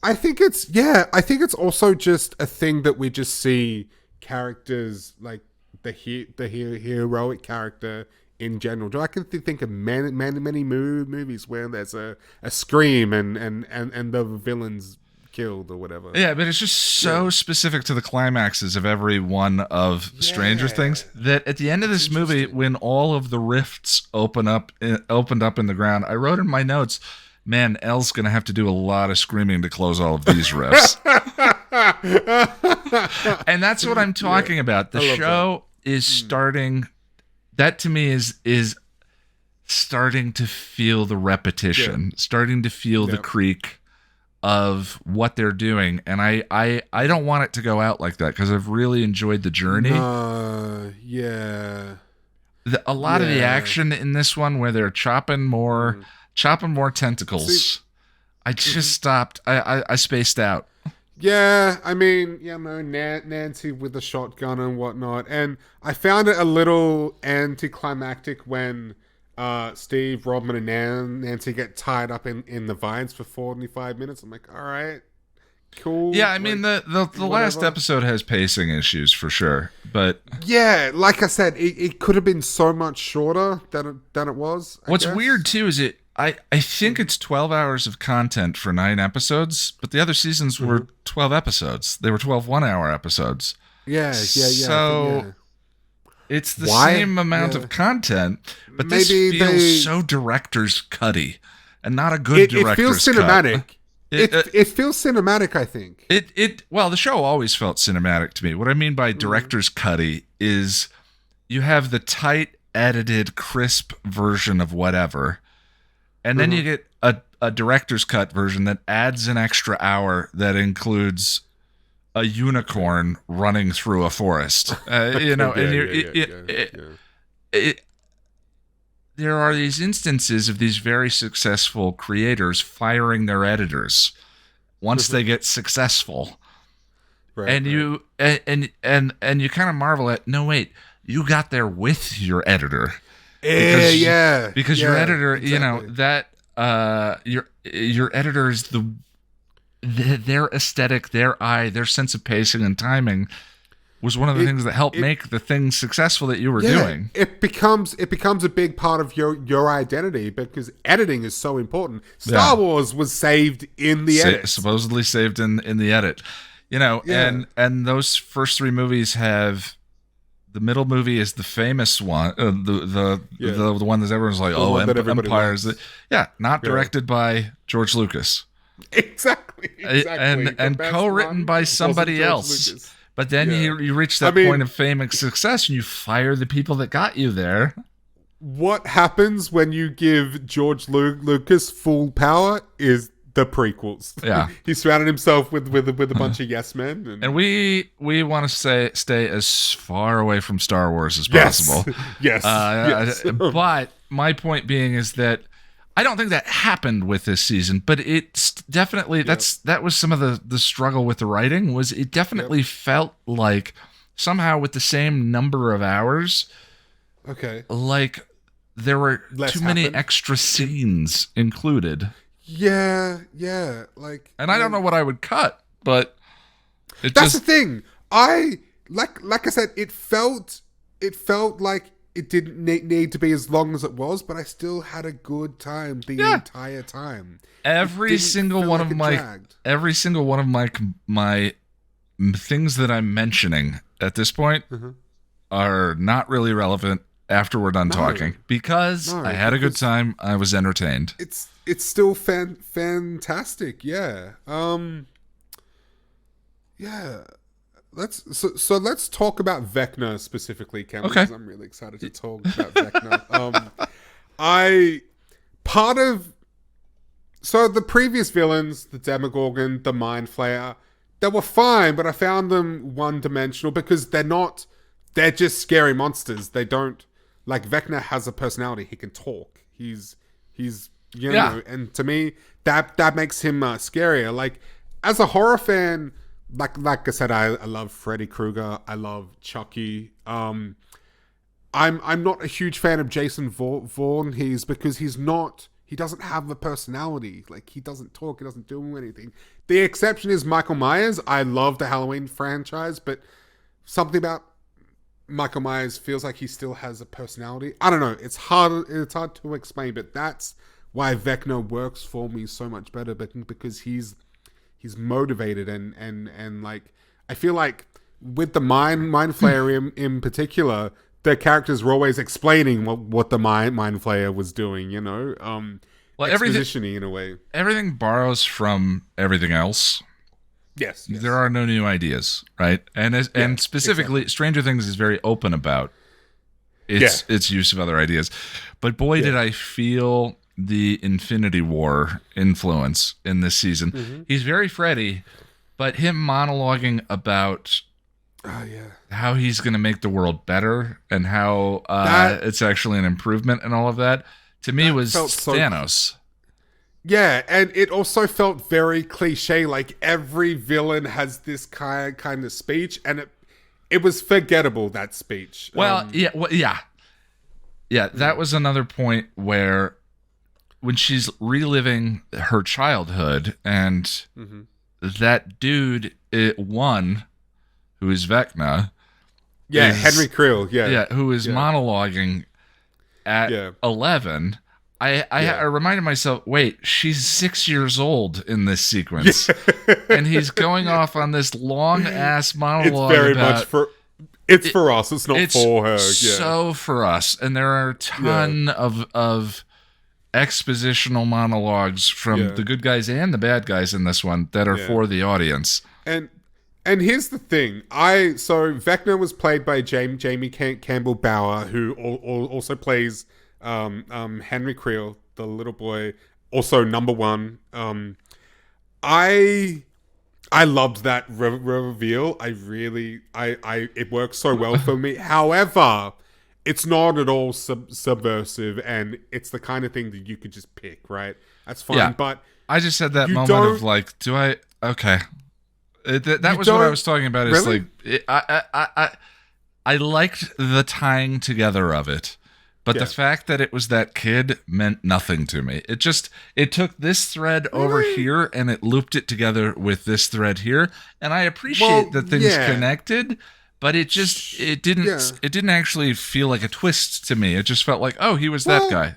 I think it's also just a thing that we just see characters like the heroic character in general. I can think of many movies where there's a scream and the villain's killed or whatever. Yeah, but it's just so specific to the climaxes of every one of Stranger Things that at the end of this movie, when all of the rifts opened up in the ground, I wrote in my notes, man, Elle's going to have to do a lot of screaming to close all of these rifts. And that's what I'm talking about. The show is starting, that to me is starting to feel the repetition, starting to feel the creak of what they're doing. And I don't want it to go out like that because I've really enjoyed the journey. A lot of the action in this one where they're chopping more tentacles. I just stopped. I spaced out. Yeah, I mean, Nancy with the shotgun and whatnot. And I found it a little anticlimactic when Steve, Robin, and Nancy get tied up in the vines for 45 minutes. I'm like, all right, cool. Yeah, I mean, the last episode has pacing issues for sure. But yeah, like I said, it could have been so much shorter than it was. What's weird, too, is I think it's 12 hours of content for 9 episodes, but the other seasons were 12 episodes. They were 12 one-hour episodes. Yeah. So it's the same amount of content, but this feels so director's cutty and not a good director's cut. It feels cinematic. It feels cinematic, I think. Well, the show always felt cinematic to me. What I mean by director's cutty is you have the tight, edited, crisp version of whatever, and then you get a director's cut version that adds an extra hour that includes a unicorn running through a forest. There are these instances of these very successful creators firing their editors once they get successful. You kind of marvel at, no, wait, you got there with your editor. Because your editor, your editor is their aesthetic, their eye, their sense of pacing and timing was one of the things that helped make the thing successful that you were doing. It becomes a big part of your identity because editing is so important. Star Wars was saved in the edit. Supposedly saved in the edit. You know, and those first 3 movies have, the middle movie is the famous one, the one that everyone's like, Empires. Not directed by George Lucas. Exactly. And co-written by somebody else. Lucas. But then you reach that point of fame and success, and you fire the people that got you there. What happens when you give George Lucas full power is the prequels. Yeah. He surrounded himself with a bunch of yes men. And we want to stay as far away from Star Wars as possible. Yes. But my point being is that I don't think that happened with this season, but it's definitely, that was some of the struggle with the writing, was it definitely felt like somehow with the same number of hours, like there were too many extra scenes included. Like, and I don't know what I would cut, but that's the thing. Like I said, it felt like it didn't need to be as long as it was, but I still had a good time the entire time. Every single one of my things that I'm mentioning at this point are not really relevant after we're done talking, because I had a good time. I was entertained. It's still fantastic. Yeah. Let's talk about Vecna specifically, Cameron, because I'm really excited to talk about Vecna. So the previous villains, the Demogorgon, the Mind Flayer, they were fine, but I found them one-dimensional because they're just scary monsters. They don't, like, Vecna has a personality. He can talk. He's you know, and to me, that makes him scarier. Like, as a horror fan, like I said, I love Freddy Krueger. I love Chucky. I'm not a huge fan of Jason Voorhees he doesn't have a personality. Like, he doesn't talk. He doesn't do anything. The exception is Michael Myers. I love the Halloween franchise, but something about Michael Myers feels like he still has a personality. I don't know. It's hard to explain, but that's why Vecna works for me so much better, because he's motivated and like, I feel like with the mind flayer in particular, the characters were always explaining what the mind flayer was doing, you know, expositioning in a way. Everything borrows from everything else. Yes. There are no new ideas, right? And specifically, Stranger Things is very open about its use of other ideas. But boy, did I feel the Infinity War influence in this season. He's very Freddy, but him monologuing about how he's going to make the world better and how it's actually an improvement and all of that, to me was Thanos. And it also felt very cliche. Like, every villain has this kind of speech, and it was forgettable, that speech. That was another point where, when she's reliving her childhood, and that dude, who is Vecna, Henry Creel, who is monologuing at 11. I reminded myself, wait, she's 6 years old in this sequence, and he's going off on this long ass monologue. It's very much for. It's for us. It's not for her. So for us, and there are a ton of expositional monologues from the good guys and the bad guys in this one that are for the audience. And here's the thing. So Vecna was played by Jamie Campbell Bower, who also plays Henry Creel, the little boy, also number one. I loved that reveal. It works so well for me. However, it's not at all subversive, and it's the kind of thing that you could just pick, right? That's fine, but I just had that moment of like, do I? Okay, that was what I was talking about. Is really? Like, I liked the tying together of it, but the fact that it was that kid meant nothing to me. It took this thread over here and it looped it together with this thread here, and I appreciate that things connected. but it Yeah. didn't actually feel like a twist to me. It just felt like, oh, he was that guy.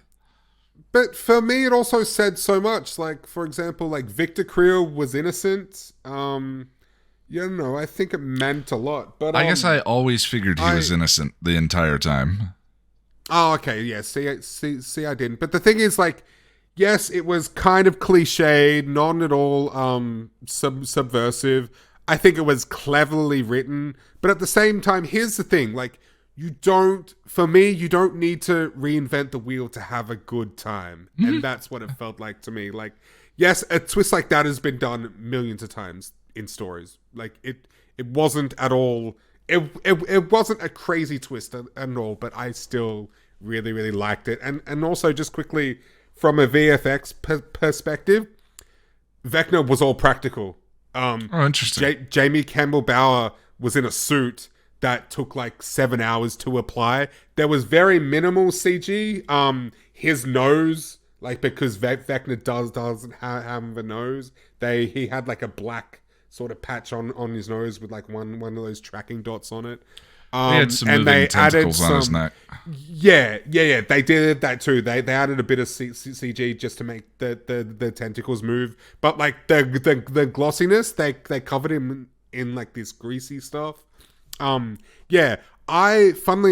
But for me, it also said so much. Like, for example, like Victor Creel was innocent. I think it meant a lot. But I guess I always figured he was innocent the entire time. Oh, okay, yeah. See, I didn't. But the thing is, like, yes, it was kind of cliched, not at all subversive. I think it was cleverly written. But at the same time, here's the thing: like, you don't need to reinvent the wheel to have a good time. Mm-hmm. And that's what it felt like to me. Like, yes, a twist like that has been done millions of times in stories. Like, it wasn't at all... It wasn't a crazy twist at all, but I still really, really liked it. And also, just quickly, from a VFX perspective, Vecna was all practical. Interesting. Jamie Campbell Bower was in a suit that took like 7 hours to apply. There was very minimal CG. His nose, like, because Vecna doesn't have a nose, he had like a black sort of patch on his nose with like one of those tracking dots on it. He had some moving tentacles on his neck. Yeah. They did that too. They added a bit of CG just to make the tentacles move. But like the glossiness, they covered him in like this greasy stuff. Funnily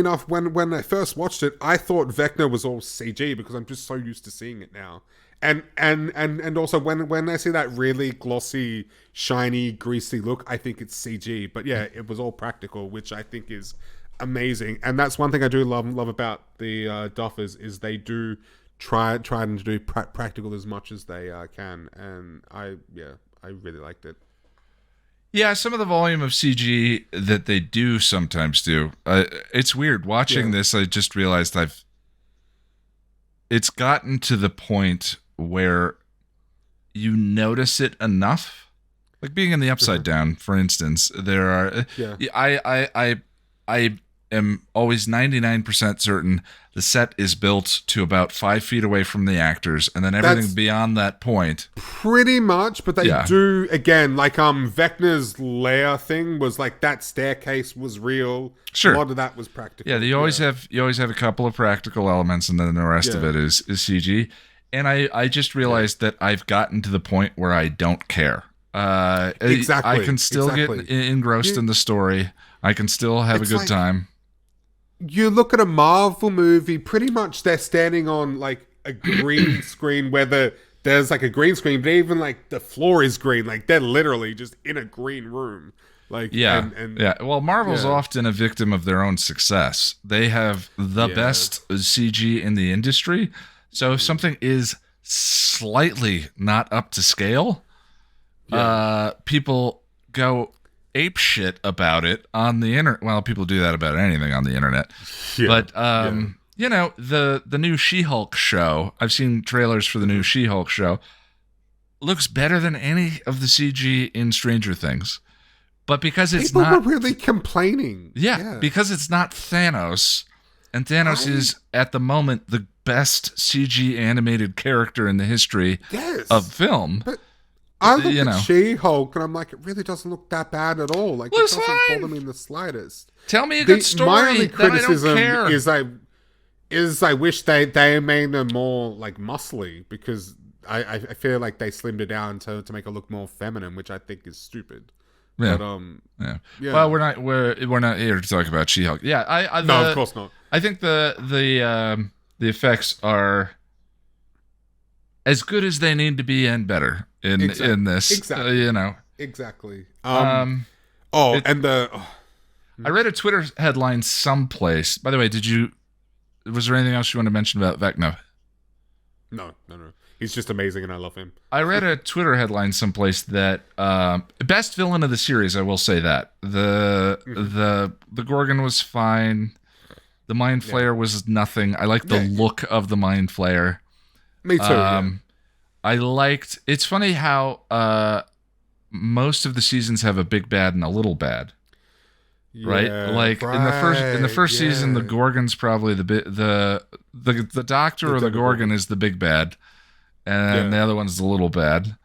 enough, when I first watched it, I thought Vecna was all CG because I'm just so used to seeing it now. And also when I see that really glossy, shiny, greasy look, I think it's CG. But yeah, it was all practical, which I think is amazing. And that's one thing I do love about the Duffers is they do try to do practical as much as they can. And I really liked it. Yeah, some of the volume of CG that they do sometimes do. It's weird watching this. I just realized it's gotten to the point where you notice it enough, like being in the Upside Down, for instance. There are, I am always 99% certain the set is built to about 5 feet away from the actors, and then everything beyond that point. Pretty much, but they do again, like Vecna's lair thing was like that staircase was real. Sure, a lot of that was practical. Yeah, you always have a couple of practical elements, and then the rest of it is CG. And I just realized that I've gotten to the point where I don't care. Exactly. I can still get engrossed in the story. I can still have a good time. You look at a Marvel movie, pretty much they're standing on like a green screen where there's like a green screen, but even like the floor is green. Like they're literally just in a green room. Like Well, Marvel's often a victim of their own success. They have the best CG in the industry. So if something is slightly not up to scale, people go ape shit about it on the internet. Well, people do that about anything on the internet. But the new She-Hulk show, I've seen trailers for the new She-Hulk show, looks better than any of the CG in Stranger Things. But because people were really complaining. Because it's not Thanos, and Thanos is at the moment the best CG animated character in the history of film. But I look at She-Hulk and I'm like, it really doesn't look that bad at all. Like, it doesn't bother me in the slightest. Tell me a good story. My only criticism is I wish they made them more like muscly, because I feel like they slimmed it down to make it look more feminine, which I think is stupid. Yeah. But, Well, we're not here to talk about She-Hulk. Yeah, no, of course not. I think the effects are as good as they need to be and better in this. Exactly. Exactly. I read a Twitter headline someplace. By the way, was there anything else you want to mention about Vecna? No. He's just amazing and I love him. I read a Twitter headline someplace that best villain of the series, I will say that. The Gorgon was fine. The Mind Flayer was nothing. I liked the look of the Mind Flayer. Me too. I liked. It's funny how most of the seasons have a big bad and a little bad, right? Like in the first season, the Gorgon's probably the Doctor or the Gorgon is the big bad, and the other one's the little bad.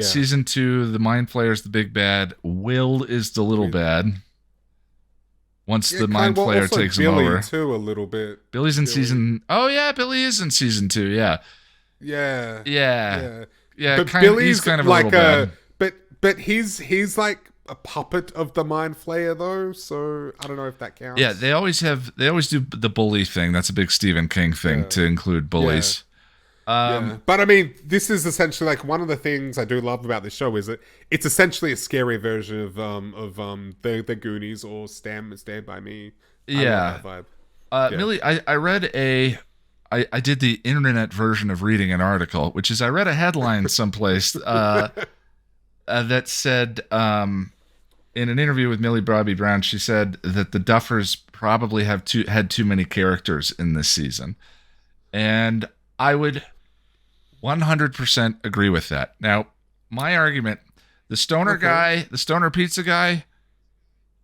Season 2, the Mind Flayer's the big bad. Will is the little bad. once the Mind Flayer takes Billy him over. Too, a little bit. Billy's in season. Oh yeah, Billy is in season 2. Yeah. Yeah. Yeah. But Billy's he's kind of like a little bad. But he's like a puppet of the Mind Flayer though, so I don't know if that counts. Yeah, they always do the bully thing. That's a big Stephen King thing to include bullies. But I mean, this is essentially like one of the things I do love about this show is that it's essentially a scary version of the Goonies or Stand By Me. Yeah. I love that vibe. Millie, I read I did the internet version of reading an article, which is I read a headline someplace that said in an interview with Millie Bobby Brown, she said that the Duffers probably had too many characters in this season, and I would 100% agree with that. Now, my argument, the stoner guy, the stoner pizza guy,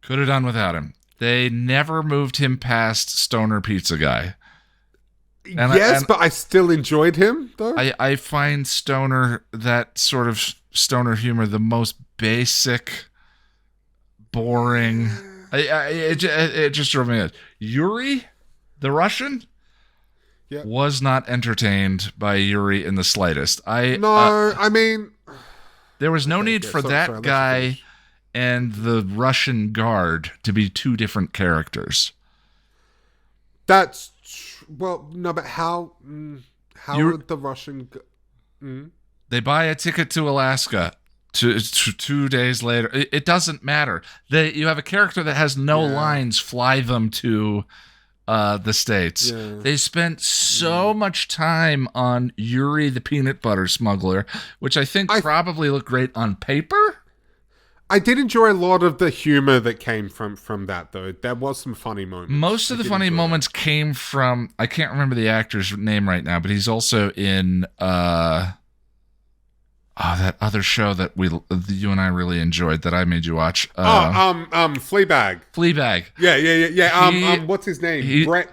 could have done without him. They never moved him past stoner pizza guy. But I still enjoyed him, though. I find that sort of stoner humor the most basic, boring. It just drove me nuts. Yuri, the Russian, was not entertained by Yuri in the slightest. I mean, there was no need for that guy and the Russian guard to be two different characters. That's well, no, but how would the Russian? They buy a ticket to Alaska. 2 days later, it doesn't matter. You have a character that has no lines. Fly them to the States. Yeah. They spent so much time on Yuri the peanut butter smuggler, which I think probably looked great on paper. I did enjoy a lot of the humor that came from that, though. There was some funny moments. Most of the funny moments came from, I can't remember the actor's name right now, but he's also in that other show that you and I really enjoyed that I made you watch. Fleabag. Fleabag. Yeah. What's his name? Brett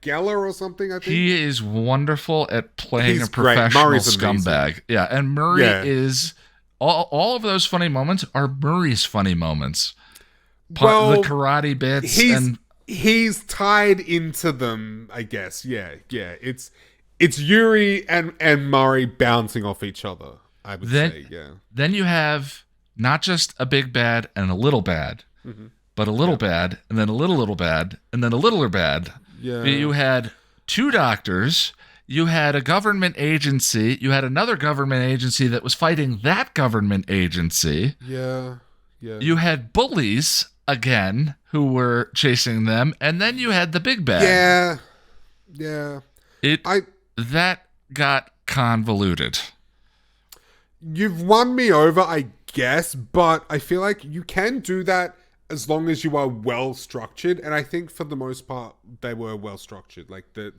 Geller or something, I think. He is wonderful at playing a professional scumbag. Yeah, and Murray is... All of those funny moments are Murray's funny moments. The karate bits. He's tied into them, I guess. Yeah. It's Yuri and Murray bouncing off each other, I would say, yeah. Then you have not just a big bad and a little bad, but a little bad, and then a little bad, and then a littler bad. Yeah. You had 2 doctors... You had a government agency. You had another government agency that was fighting that government agency. Yeah. You had bullies, again, who were chasing them. And then you had the big bad. Yeah. That got convoluted. You've won me over, I guess. But I feel like you can do that as long as you are well structured. And I think for the most part, they were well structured. Like the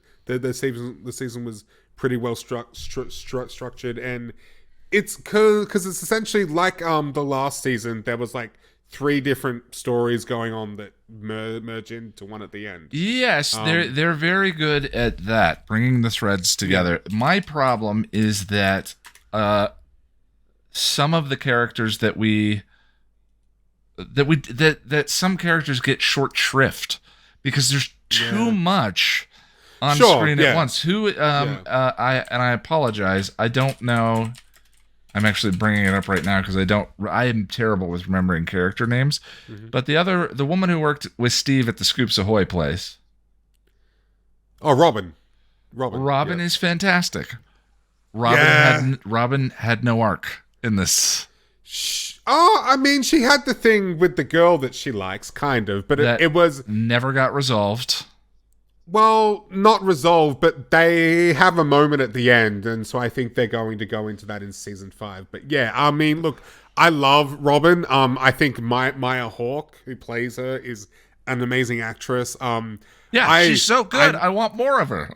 season was pretty well structured, and it's because it's essentially like the last season. There was like 3 different stories going on that merge into one at the end. Yes, they're very good at that, bringing the threads together. Yeah. My problem is that some of the characters that some characters get short shrift because there's too much on screen at once. I apologize. I don't know. I'm actually bringing it up right now because I am terrible with remembering character names. But the woman who worked with Steve at the Scoops Ahoy place. Oh, Robin is fantastic. Robin had no arc in this. I mean, she had the thing with the girl that she likes, kind of, but it was never got resolved. Well, not resolved, but they have a moment at the end, and so I think they're going to go into that in season 5. But yeah, I mean, look, I love Robin. I think Maya Hawke, who plays her, is an amazing actress. She's so good. I want more of her.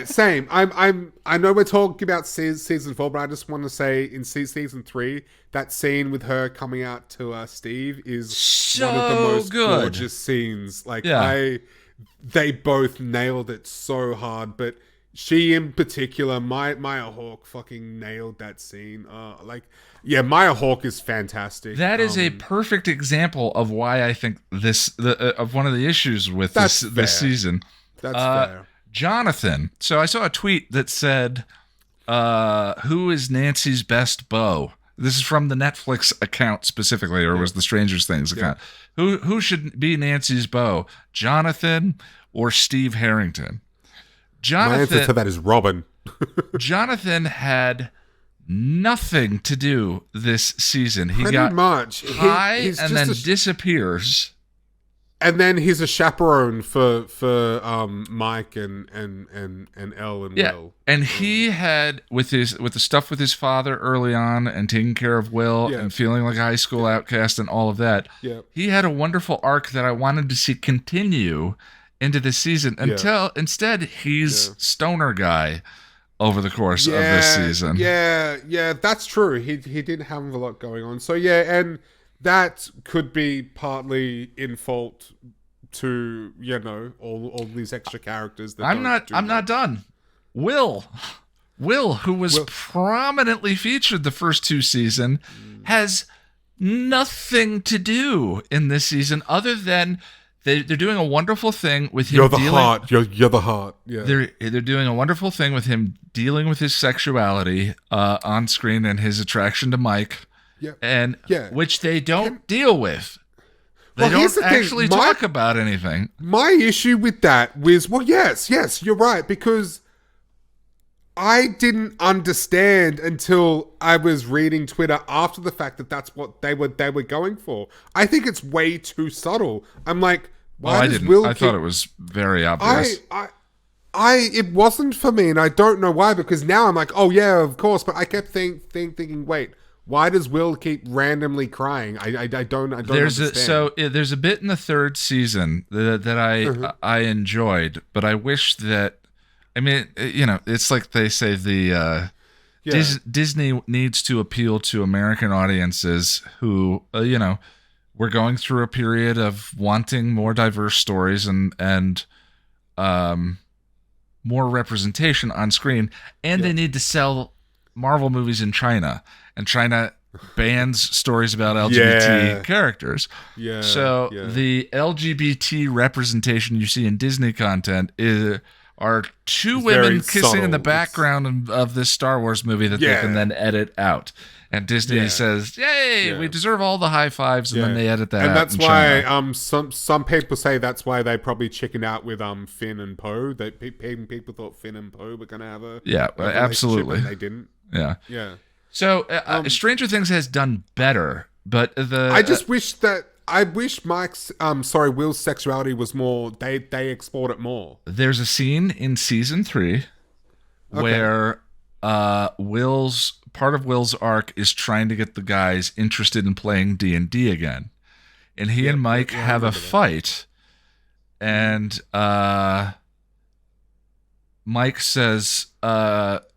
Same. I know we're talking about season 4, but I just want to say in season 3, that scene with her coming out to Steve is so one of the most good. Gorgeous scenes. They both nailed it so hard, but she in particular, Maya Hawke fucking nailed that scene. Yeah, Maya Hawke is fantastic. That is a perfect example of why I think of one of the issues with this season. That's fair. Jonathan. So I saw a tweet that said, "Who is Nancy's best beau?" This is from the Netflix account specifically, or was the Stranger Things account? Who should be Nancy's beau? Jonathan or Steve Harrington? Jonathan. My answer to that is Robin. Jonathan had nothing to do this season. He Pretty got much high and then disappears. And then he's a chaperone for Mike and Elle and Will. And he had with the stuff with his father early on and taking care of Will and feeling like a high school outcast and all of that. Yeah. He had a wonderful arc that I wanted to see continue into this season until instead he's stoner guy over the course of this season. Yeah, that's true. He didn't have a lot going on. So and that could be partly in fault to, all these extra characters that I'm not done. Will, who was prominently featured the first two seasons, has nothing to do in this season other than they're doing a wonderful thing with him. You're the heart. You're the heart. Yeah. They're doing a wonderful thing with him dealing with his sexuality on screen and his attraction to Mike. Which they don't deal with. They don't actually talk about anything. My issue with that was, yes, you're right, because I didn't understand until I was reading Twitter after the fact that that's what they were going for. I think it's way too subtle. I'm like, why does Will? I thought it was very obvious. It wasn't for me, and I don't know why. Because now I'm like, oh yeah, of course. But I kept thinking, wait. Why does Will keep randomly crying? I don't understand. There's a bit in the third season that I enjoyed, but I wish that, it's like they say Disney needs to appeal to American audiences who, we're going through a period of wanting more diverse stories and more representation on screen, and they need to sell Marvel movies in China. And China bans stories about LGBT characters. Yeah. So the LGBT representation you see in Disney content are two women kissing subtle. In the background of this Star Wars movie that they can then edit out. And Disney says, "Yay, we deserve all the high fives," and then they edit that out. And that's why some people say that's why they probably chickened out with Finn and Poe. People thought Finn and Poe were going to have a absolutely, and they didn't. Yeah. So Stranger Things has done better, but I just wish Will's sexuality was more. They explored it more. There's a scene in season 3 where part of Will's arc is trying to get the guys interested in playing D&D again, and he and Mike have a fight, and Mike says,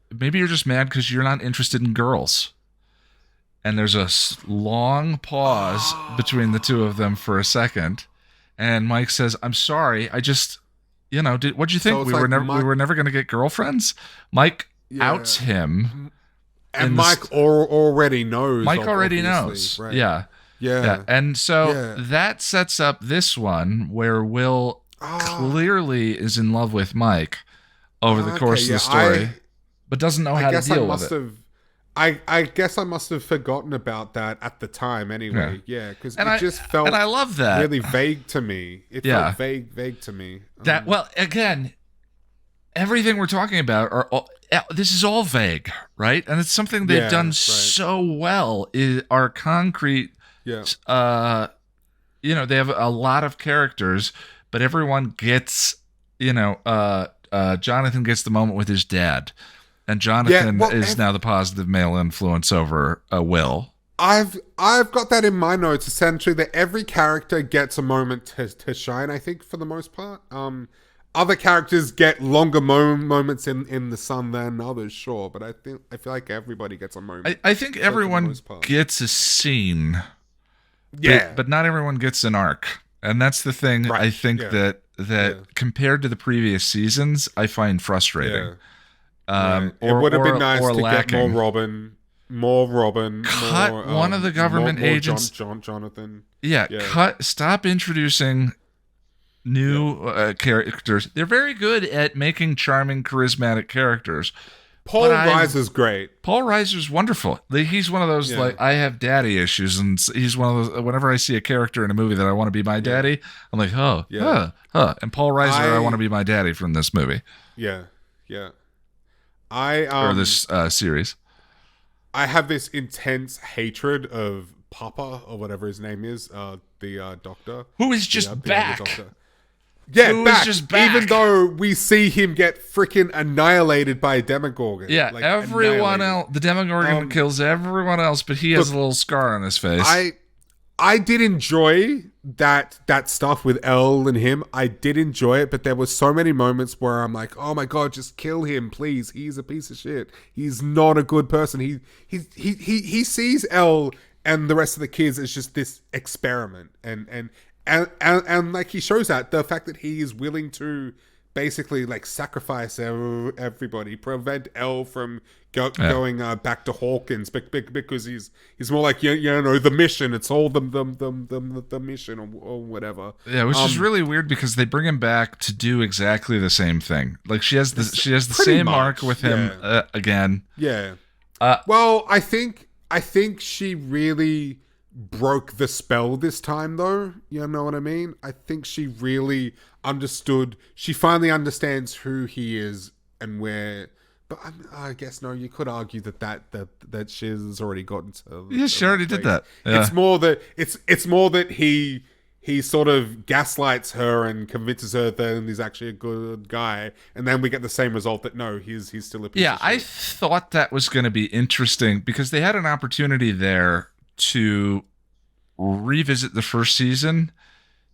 maybe you're just mad because you're not interested in girls. And there's a long pause between the two of them for a second. And Mike says, "I'm sorry. I just, what'd you think? We were never going to get girlfriends?" Mike outs him. And Mike already knows. Mike already knows. Right? Yeah. And so that sets up this one where Will clearly is in love with Mike over the course of the story. But doesn't know how to deal with it. I guess I must have forgotten about that at the time anyway. Yeah, because it just felt... And I love that. ...really vague to me. It felt vague to me. Well, again, everything we're talking about, this is all vague, right? And it's something they've done so well, are concrete... Yeah. They have a lot of characters, but everyone gets... Jonathan gets the moment with his dad. And Jonathan is now the positive male influence over Will. I've got that in my notes, essentially, that every character gets a moment to shine, I think, for the most part. Other characters get longer moments in the sun than others, sure. But I feel like everybody gets a moment. I think everyone gets a scene. Yeah. But not everyone gets an arc. And that's the thing I think that compared to the previous seasons, I find frustrating. It would have been nice to get more Robin. more Robin. Cut more, one of the government more agents. Jonathan. Yeah, stop introducing new characters. They're very good at making charming, charismatic characters. Paul Reiser's great. Paul Reiser's wonderful. He's one of those, like, I have daddy issues, and he's one of those, whenever I see a character in a movie that I want to be my daddy, I'm like, And Paul Reiser, I want to be my daddy from this movie. Yeah. Or this series. I have this intense hatred of Papa, or whatever his name is, the doctor. Who is just back. Yeah, back. Even though we see him get freaking annihilated by a Demogorgon. Yeah, like, everyone else. The Demogorgon kills everyone else, but he has a little scar on his face. I did enjoy that stuff with Elle and him. I did enjoy it, but there were so many moments where I'm like, oh my god, just kill him, please. He's a piece of shit. He's not a good person. He sees Elle and the rest of the kids as just this experiment, and like, he shows that the fact that he is willing to basically, like, sacrifice everybody, prevent Elle from going back to Hawkins, because he's more like, the mission. It's all the mission, or whatever. Yeah, which is really weird, because they bring him back to do exactly the same thing. Like, she has the same arc with him again. Yeah. Well, I think she really broke the spell this time, though. You know what I mean? I think she really understood. She finally understands who he is and where. But I guess no. You could argue that she's already gotten to. Yeah, she already did that. Yeah. It's more that he sort of gaslights her and convinces her that he's actually a good guy, and then we get the same result that no, he's still a piece of shit. I thought that was going to be interesting, because they had an opportunity there to revisit the first season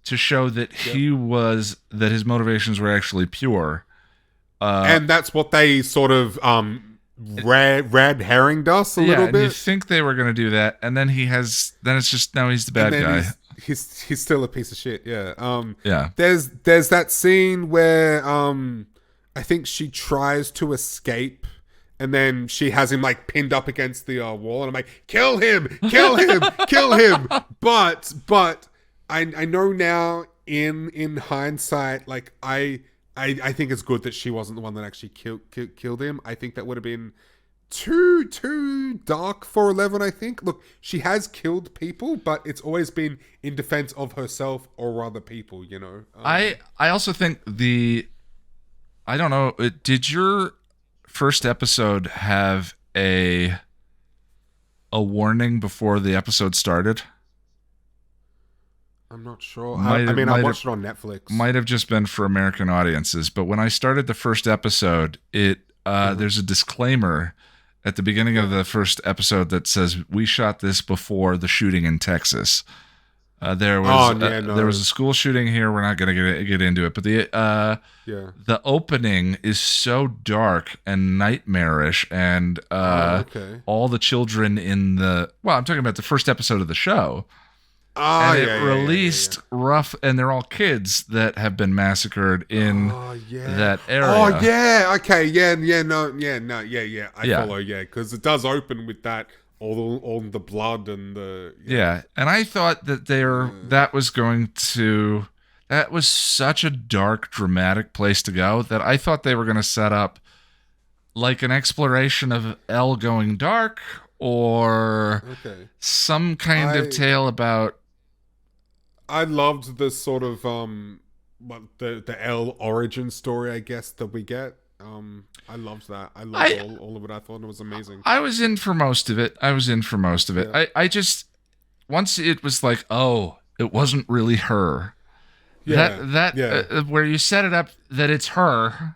to show that that his motivations were actually pure. And that's what they sort of red herringed us a little bit. You think they were going to do that, and then it's just, now he's the bad guy. He's still a piece of shit. Yeah. Yeah. There's that scene where I think she tries to escape, and then she has him, like, pinned up against the wall, and I'm like, kill him, kill him. But I know now in hindsight, like, I think it's good that she wasn't the one that actually killed him. I think that would have been too dark for 11, I think. Look, she has killed people, but it's always been in defense of herself or other people, you know. I also think I don't know, did your first episode have a warning before the episode started? I'm not sure. I watched it on Netflix. Might have just been for American audiences, but when I started the first episode, there's a disclaimer at the beginning of the first episode that says, we shot this before the shooting in Texas. There was a school shooting here. We're not going to get into it, but the opening is so dark and nightmarish, and all the children I'm talking about the first episode of the show. Released rough, and they're all kids that have been massacred in that area. Oh yeah, okay, I follow, because it does open with that. All the blood and the and I thought that that was such a dark, dramatic place to go, that I thought they were going to set up like an exploration of Elle going dark, or some kind of tale about. I loved the sort of the Elle origin story, I guess, that we get. I loved that. I loved all of it. I thought it was amazing. I was in for most of it. Yeah. I just, once it was like, oh, it wasn't really her. Where you set it up that it's her,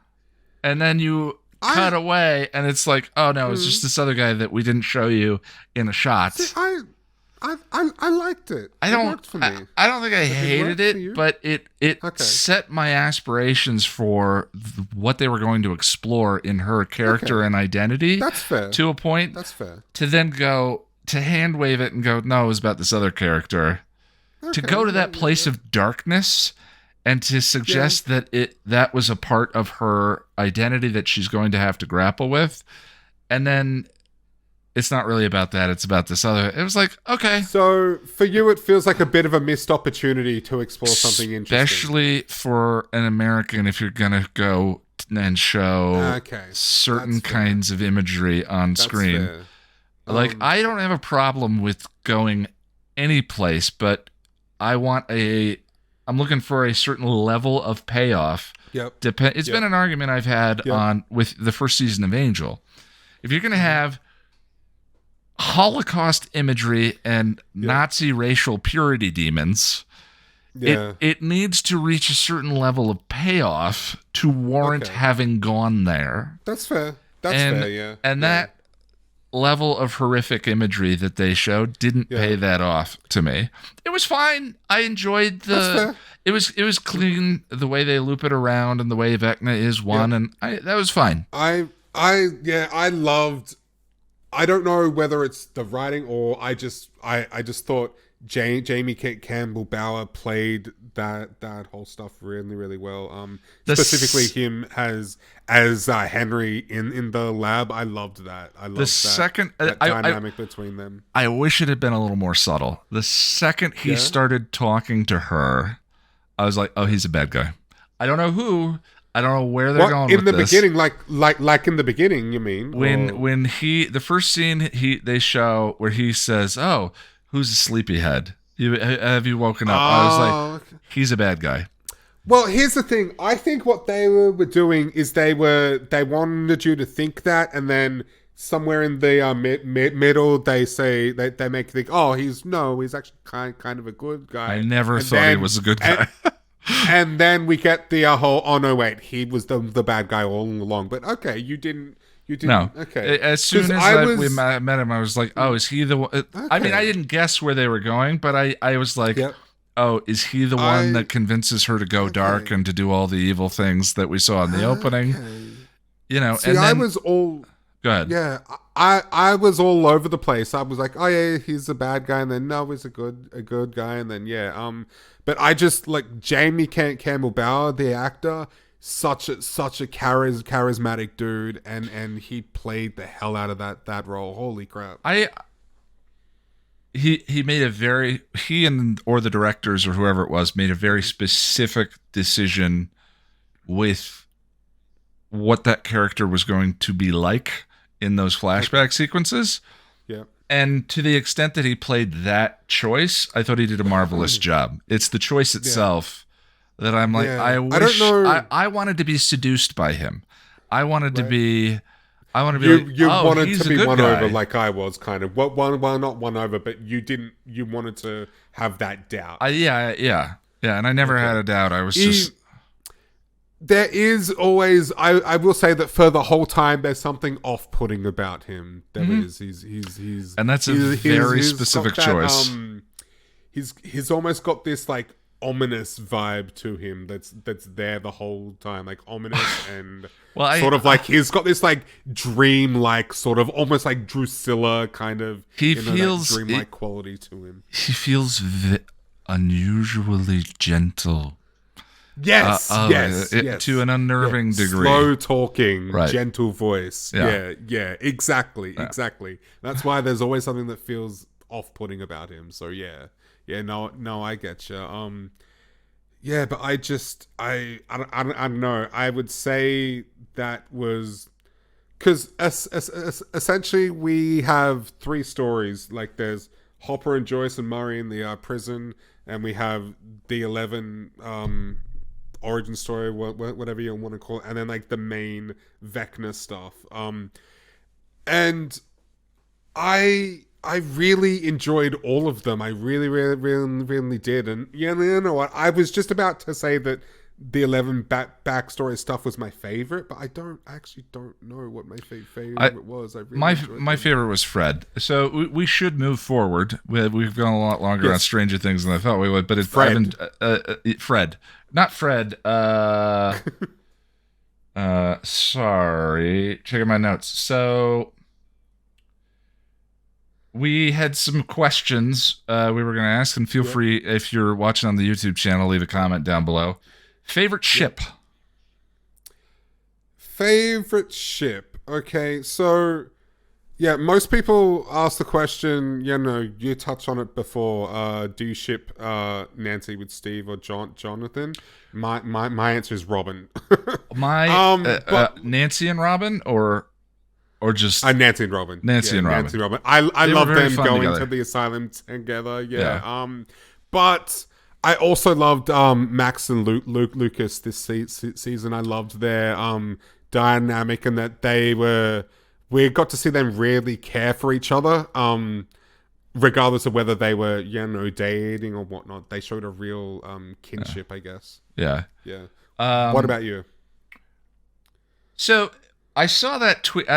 and then you cut away, and it's like, oh no, it's just this other guy that we didn't show you in a shot. See, I liked it. It worked for me. I don't think I hated it, but it set my aspirations for what they were going to explore in her character and identity. That's fair. To a point. That's fair. To then go to hand wave it and go, no, it was about this other character. To go to that place of darkness and to suggest that was a part of her identity that she's going to have to grapple with, and then it's not really about that. It's about this other. It was like, okay. So for you, it feels like a bit of a missed opportunity to explore something interesting. Especially for an American, if you're going to go and show certain kinds of imagery on screen. Like, I don't have a problem with going any place, but I'm looking for a certain level of payoff. Yep. It's been an argument I've had with the first season of Angel. If you're going to have Holocaust imagery and Nazi racial purity demons, it needs to reach a certain level of payoff to warrant having gone there. That's fair. That's fair, yeah. And that level of horrific imagery that they showed didn't pay that off to me. It was fine. I enjoyed it was clean, the way they loop it around and the way Vecna is one, and that was fine. I loved. I don't know whether it's the writing or I just thought Jamie Campbell Bower played that whole stuff really, really well. Specifically him as Henry in the lab. I loved that. I loved that dynamic between them. I wish it had been a little more subtle. The second he started talking to her, I was like, oh, he's a bad guy. I don't know who. I don't know where they're going with this. In the beginning, like in the beginning, you mean? When the first scene they show where he says, "Oh, who's a sleepyhead? Have you woken up?" I was like, he's a bad guy. Well, here's the thing. I think what they were doing is they wanted you to think that, and then somewhere in the middle, they say they make you think, "Oh, he's actually kind of a good guy." I never thought he was a good guy. And then we get the whole, oh no, wait, he was the bad guy all along. But okay, you didn't. No. Okay. As soon as we met him, I was like, oh, is he the one? Okay. I mean, I didn't guess where they were going, but I was like, oh, is he the one that convinces her to go dark and to do all the evil things that we saw in the opening? You know, see, and then, I was all. Go ahead. Yeah, I was all over the place. I was like, oh yeah, he's a bad guy, and then no, he's a good guy, and then but I just like Jamie Campbell Bower, the actor, such a charismatic dude, and he played the hell out of that role. Holy crap! He made or the directors or whoever it was made a very specific decision with what that character was going to be like in those flashback sequences. Yeah. And to the extent that he played that choice, I thought he did a marvelous job. It's the choice itself that I'm like, I wish, I don't know. I wanted to be seduced by him. I wanted to be like, you wanted he's to be won guy. over like I was kind of. Well, not won over, but you wanted to have that doubt. Yeah. And I never had a doubt. I was just... There is always, I will say that for the whole time, there's something off-putting about him. There is. He's and that's a very specific choice. He's almost got this like ominous vibe to him that's there the whole time, like ominous and sort of like he's got this like dream-like sort of almost like Drusilla kind of feels dream-like quality to him. He feels unusually gentle. Yes, yes. To an unnerving degree. Slow talking, gentle voice. Yeah, exactly. That's why there's always something that feels off-putting about him. So no, I get you. But I don't know. I would say that was because essentially we have three stories. Like there's Hopper and Joyce and Murray in the prison, and we have the 11 origin story, whatever you want to call it, and then like the main Vecna stuff. And I really enjoyed all of them. I really did. And you know what? I was just about to say that the 11 backstory stuff was my favorite, but I actually don't know what my favorite was. I really my favorite was Fred. So we should move forward. We've gone a lot longer on Stranger Things than I thought we would, but it's Fred. Not Fred. Sorry. Checking my notes. So we had some questions we were going to ask, and feel free, if you're watching on the YouTube channel, leave a comment down below. Favorite ship? Favorite ship. Okay, so Yeah, most people ask the question, you touched on it before, do you ship Nancy with Steve or Jonathan? My answer is Robin. Nancy and Robin, or just Nancy and Robin. Nancy and Robin. Nancy and Robin. I love them going together. to the asylum together. Yeah. But I also loved Max and Lucas this season. I loved their dynamic, and that we got to see them really care for each other, regardless of whether they were, dating or whatnot. They showed a real kinship, I guess. Yeah. Yeah. What about you? So I saw that tweet.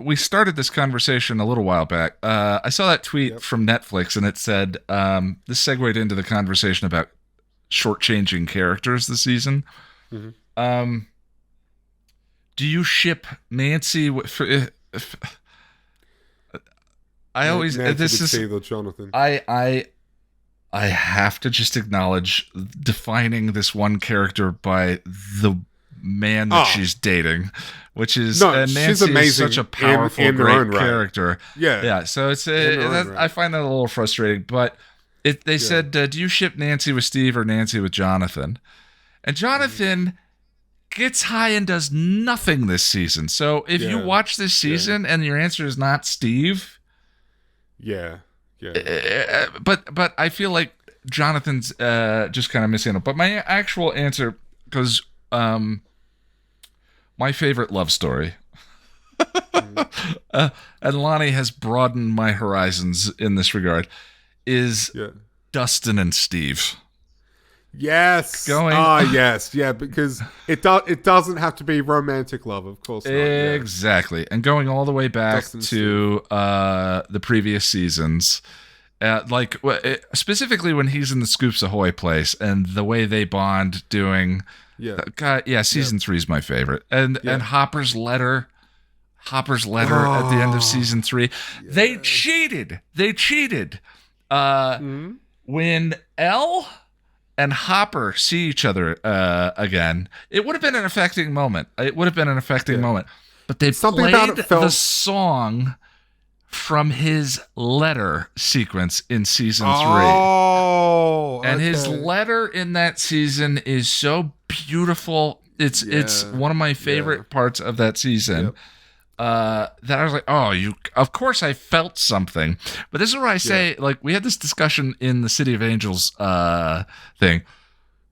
We started this conversation a little while back. I saw that tweet from Netflix, and it said, this segued into the conversation about shortchanging characters this season. Mm-hmm. Do you ship Nancy I always Nancy this is Steve or Jonathan. I have to just acknowledge defining this one character by the man that she's dating, which is Nancy she's amazing. Is such a powerful, great character. Right. Yeah. So it's I find that a little frustrating, but they said, do you ship Nancy with Steve or Nancy with Jonathan? And Jonathan gets high and does nothing this season. So if you watch this season and your answer is not Steve, but I feel like Jonathan's just kind of missing it. But my actual answer, because my favorite love story, and Lonnie has broadened my horizons in this regard, is Dustin and Steve. Yes. Yes. Yeah, because it doesn't have to be romantic love, of course not. Exactly. Yeah. And going all the way back to the previous seasons, specifically when he's in the Scoops Ahoy place and the way they bond doing season 3 is my favorite. And Hopper's letter at the end of season 3. Yeah. They cheated. When Elle and Hopper see each other again, it would have been an affecting moment. But they played the song from his letter sequence in season 3. And his letter in that season is so beautiful. It's one of my favorite parts of that season. That I was like, of course I felt something. But this is where I say, we had this discussion in the City of Angels thing.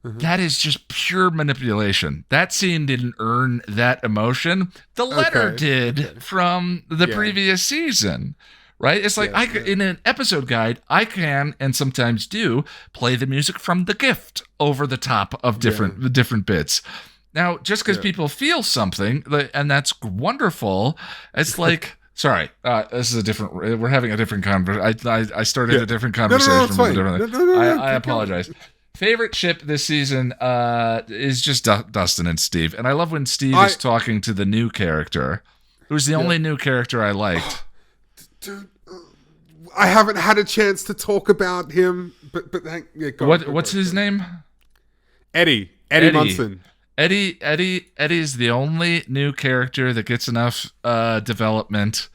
Mm-hmm. That is just pure manipulation. That scene didn't earn that emotion. The letter did from the previous season, right? It's like in an episode guide, I can, and sometimes do, play the music from The Gift over the top of different bits. Now, just because people feel something, and that's wonderful, it's like, sorry, this is we're having a different conversation. I started a different conversation. I apologize. Favorite ship this season is just Dustin and Steve. And I love when Steve is talking to the new character, who's the only new character I liked. Dude, I haven't had a chance to talk about him, but what's his name? Eddie Munson. Eddie's the only new character that gets enough development.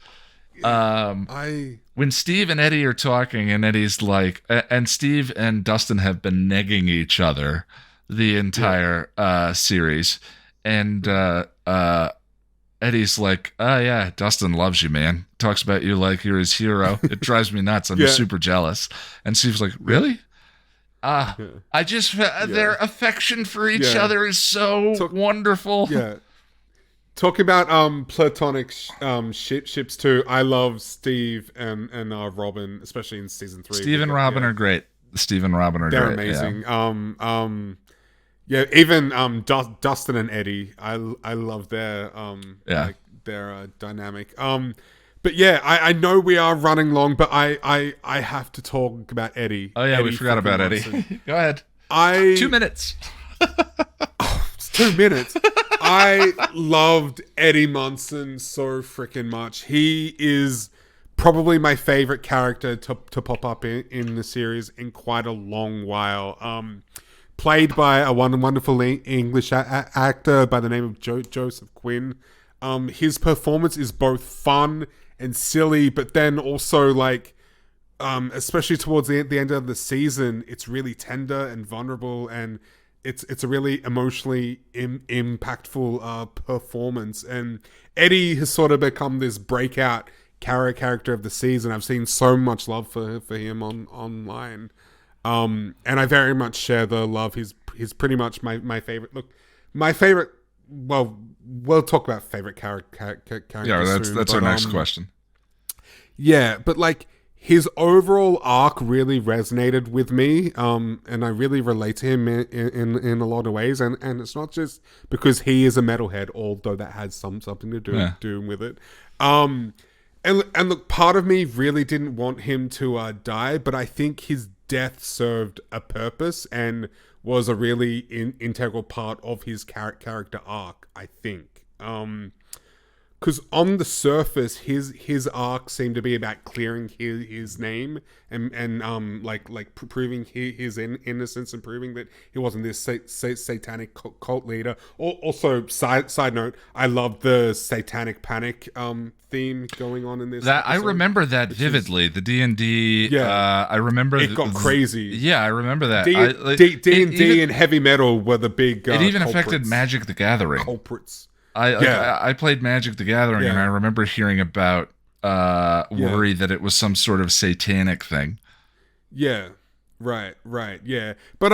When Steve and Eddie are talking, and Eddie's like, and Steve and Dustin have been negging each other the entire series, and Eddie's like, "Oh yeah, Dustin loves you, man. Talks about you like you're his hero. It drives me nuts. I'm super jealous." And Steve's like, "Really?" I just their affection for each other is so wonderful. Yeah. Talking about platonic ships too. I love Steve and Robin, especially in season 3. Steve and Robin are great. Steve and Robin are They're great. amazing. Even Dustin and Eddie. I love their their dynamic. But I know we are running long, but I have to talk about Eddie. Oh yeah, Eddie we forgot about Munson. Eddie. Go ahead. 2 minutes. It's 2 minutes. I loved Eddie Munson so freaking much. He is probably my favorite character to pop up in the series in quite a long while. Played by a wonderful English actor by the name of Joseph Quinn. His performance is both fun and silly, but then also like, especially towards the end of the season, it's really tender and vulnerable, and it's a really emotionally impactful performance. And Eddie has sort of become this breakout character of the season. I've seen so much love for him online, and I very much share the love. He's pretty much my favorite. Look, my favorite. Well, we'll talk about favorite character. Yeah, that's soon, our next question. Yeah, but like, his overall arc really resonated with me, and I really relate to him in a lot of ways. And it's not just because he is a metalhead, although that has something to do with it. And look, part of me really didn't want him to die, but I think his death served a purpose and was a really integral part of his character arc, I think. Because on the surface, his arc seemed to be about clearing his name and like proving his innocence and proving that he wasn't this satanic cult leader. Also, side note, I love the satanic panic theme going on in this. That episode. I remember that vividly. The D&D. Yeah, I remember it got crazy. Yeah, I remember that. D&D and heavy metal were the big. It even affected Magic the Gathering. Culprits. I played Magic the Gathering, and I remember hearing about worry that it was some sort of satanic thing. Yeah, right, yeah. But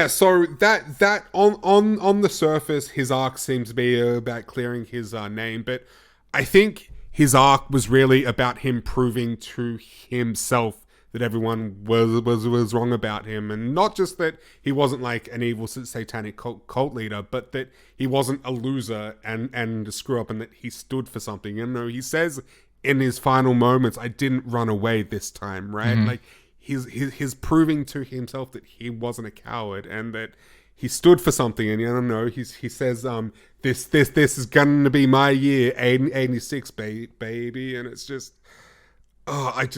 so that on the surface, his arc seems to be about clearing his name, but I think his arc was really about him proving to himself that everyone was wrong about him, and not just that he wasn't like an evil satanic cult leader, but that he wasn't a loser and a screw up, and that he stood for something. You know, he says in his final moments, "I didn't run away this time," right? Mm-hmm. Like he's proving to himself that he wasn't a coward and that he stood for something. And I don't know, he says, "This is gonna be my year, 86, baby," and it's just. I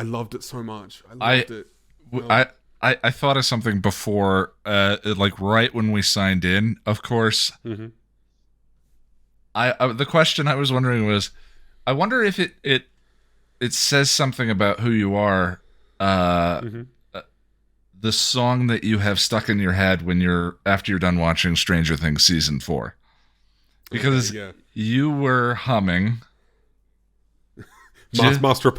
loved it so much. I loved it. I thought of something before, like right when we signed in, of course. Mm-hmm. The question I was wondering was, I wonder if it says something about who you are, the song that you have stuck in your head after you're done watching Stranger Things season 4, because you were humming. Master of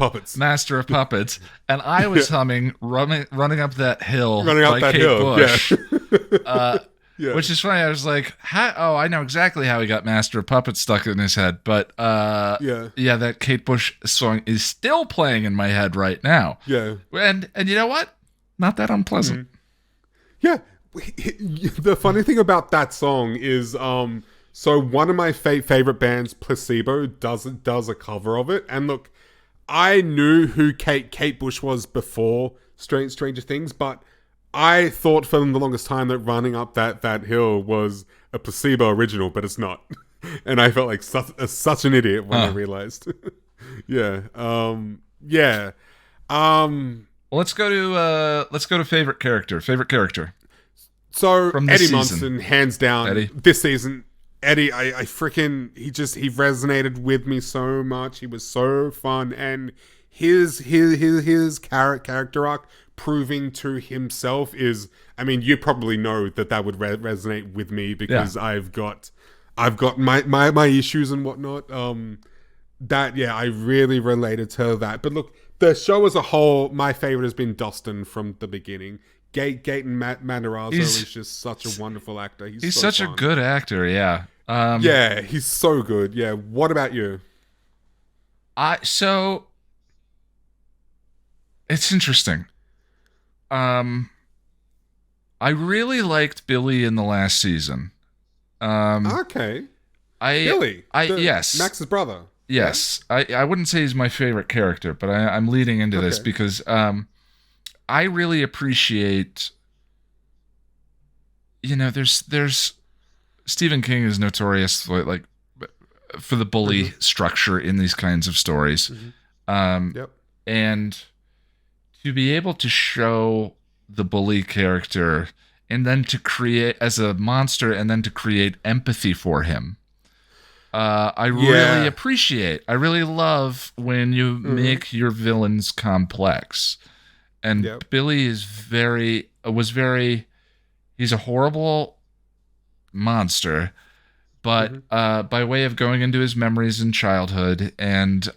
Puppets, and I was humming running up that hill by Kate Bush. Which is funny. I was like, I know exactly how he got Master of Puppets stuck in his head, but that Kate Bush song is still playing in my head right now. Yeah, and you know what? Not that unpleasant. Yeah, the funny thing about that song is, so one of my favorite bands, Placebo, does a cover of it, and look. I knew who Kate Bush was before Stranger Things, but I thought for the longest time that Running Up That Hill was a Placebo original, but it's not. And I felt like such an idiot when I realized. Well, let's go to favorite character. So Eddie Munson, hands down, this season. Eddie, he resonated with me so much. He was so fun, and his character arc proving to himself is. I mean, you probably know that would resonate with me because I've got my issues and whatnot. I really related to that. But look, the show as a whole, my favorite has been Dustin from the beginning. Gaten Matarazzo is just such a wonderful actor. He's so such fun. A good actor, yeah. He's so good. Yeah. What about you? So it's interesting. I really liked Billy in the last season. Okay. Billy. Yes. Max's brother. Yes. Yeah? I wouldn't say he's my favorite character, but I'm leading into this because I really appreciate, there's Stephen King is notorious for the bully structure in these kinds of stories. Mm-hmm. And to be able to show the bully character and then to create as a monster and then to create empathy for him I really appreciate. I really love when you make your villains complex. And Billy is he's a horrible monster, but by way of going into his memories in childhood and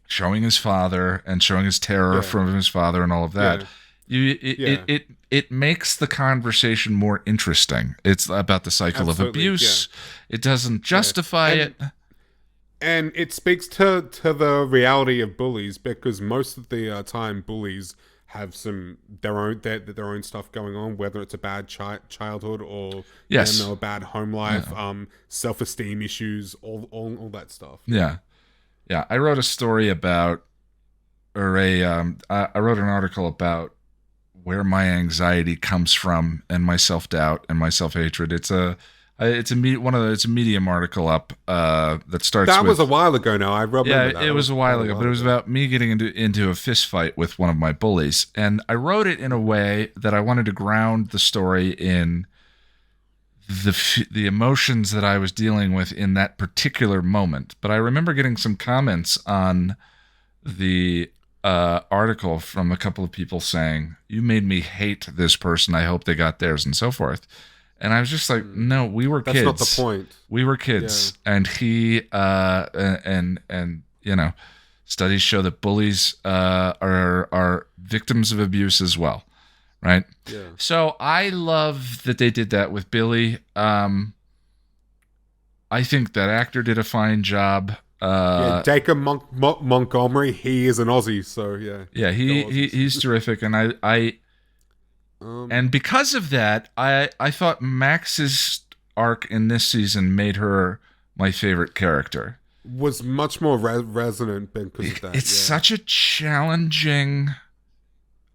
showing his father and showing his terror from his father and all of that, it makes the conversation more interesting. It's about the cycle of abuse. It doesn't justify it. And it speaks to the reality of bullies, because most of the time bullies have their own stuff going on, whether it's a bad childhood or a bad home life, self-esteem issues, all that stuff. Yeah. I wrote a story about, I wrote an article about where my anxiety comes from and my self-doubt and my self-hatred. It's a Medium article up that starts. That was a while ago now. I remember that. It was a while ago, but it was about me getting into a fist fight with one of my bullies, and I wrote it in a way that I wanted to ground the story in the emotions that I was dealing with in that particular moment. But I remember getting some comments on the article from a couple of people saying, "You made me hate this person. I hope they got theirs," and so forth. And I was just like, no, we were kids. That's not the point. We were kids. Yeah. And he, and studies show that bullies are victims of abuse as well, right? Yeah. So I love that they did that with Billy. I think that actor did a fine job. Dacre Montgomery, he is an Aussie, so yeah. Yeah, he's terrific, and and because of that, I thought Max's arc in this season made her my favorite character. Was much more resonant because of that. It's such a challenging...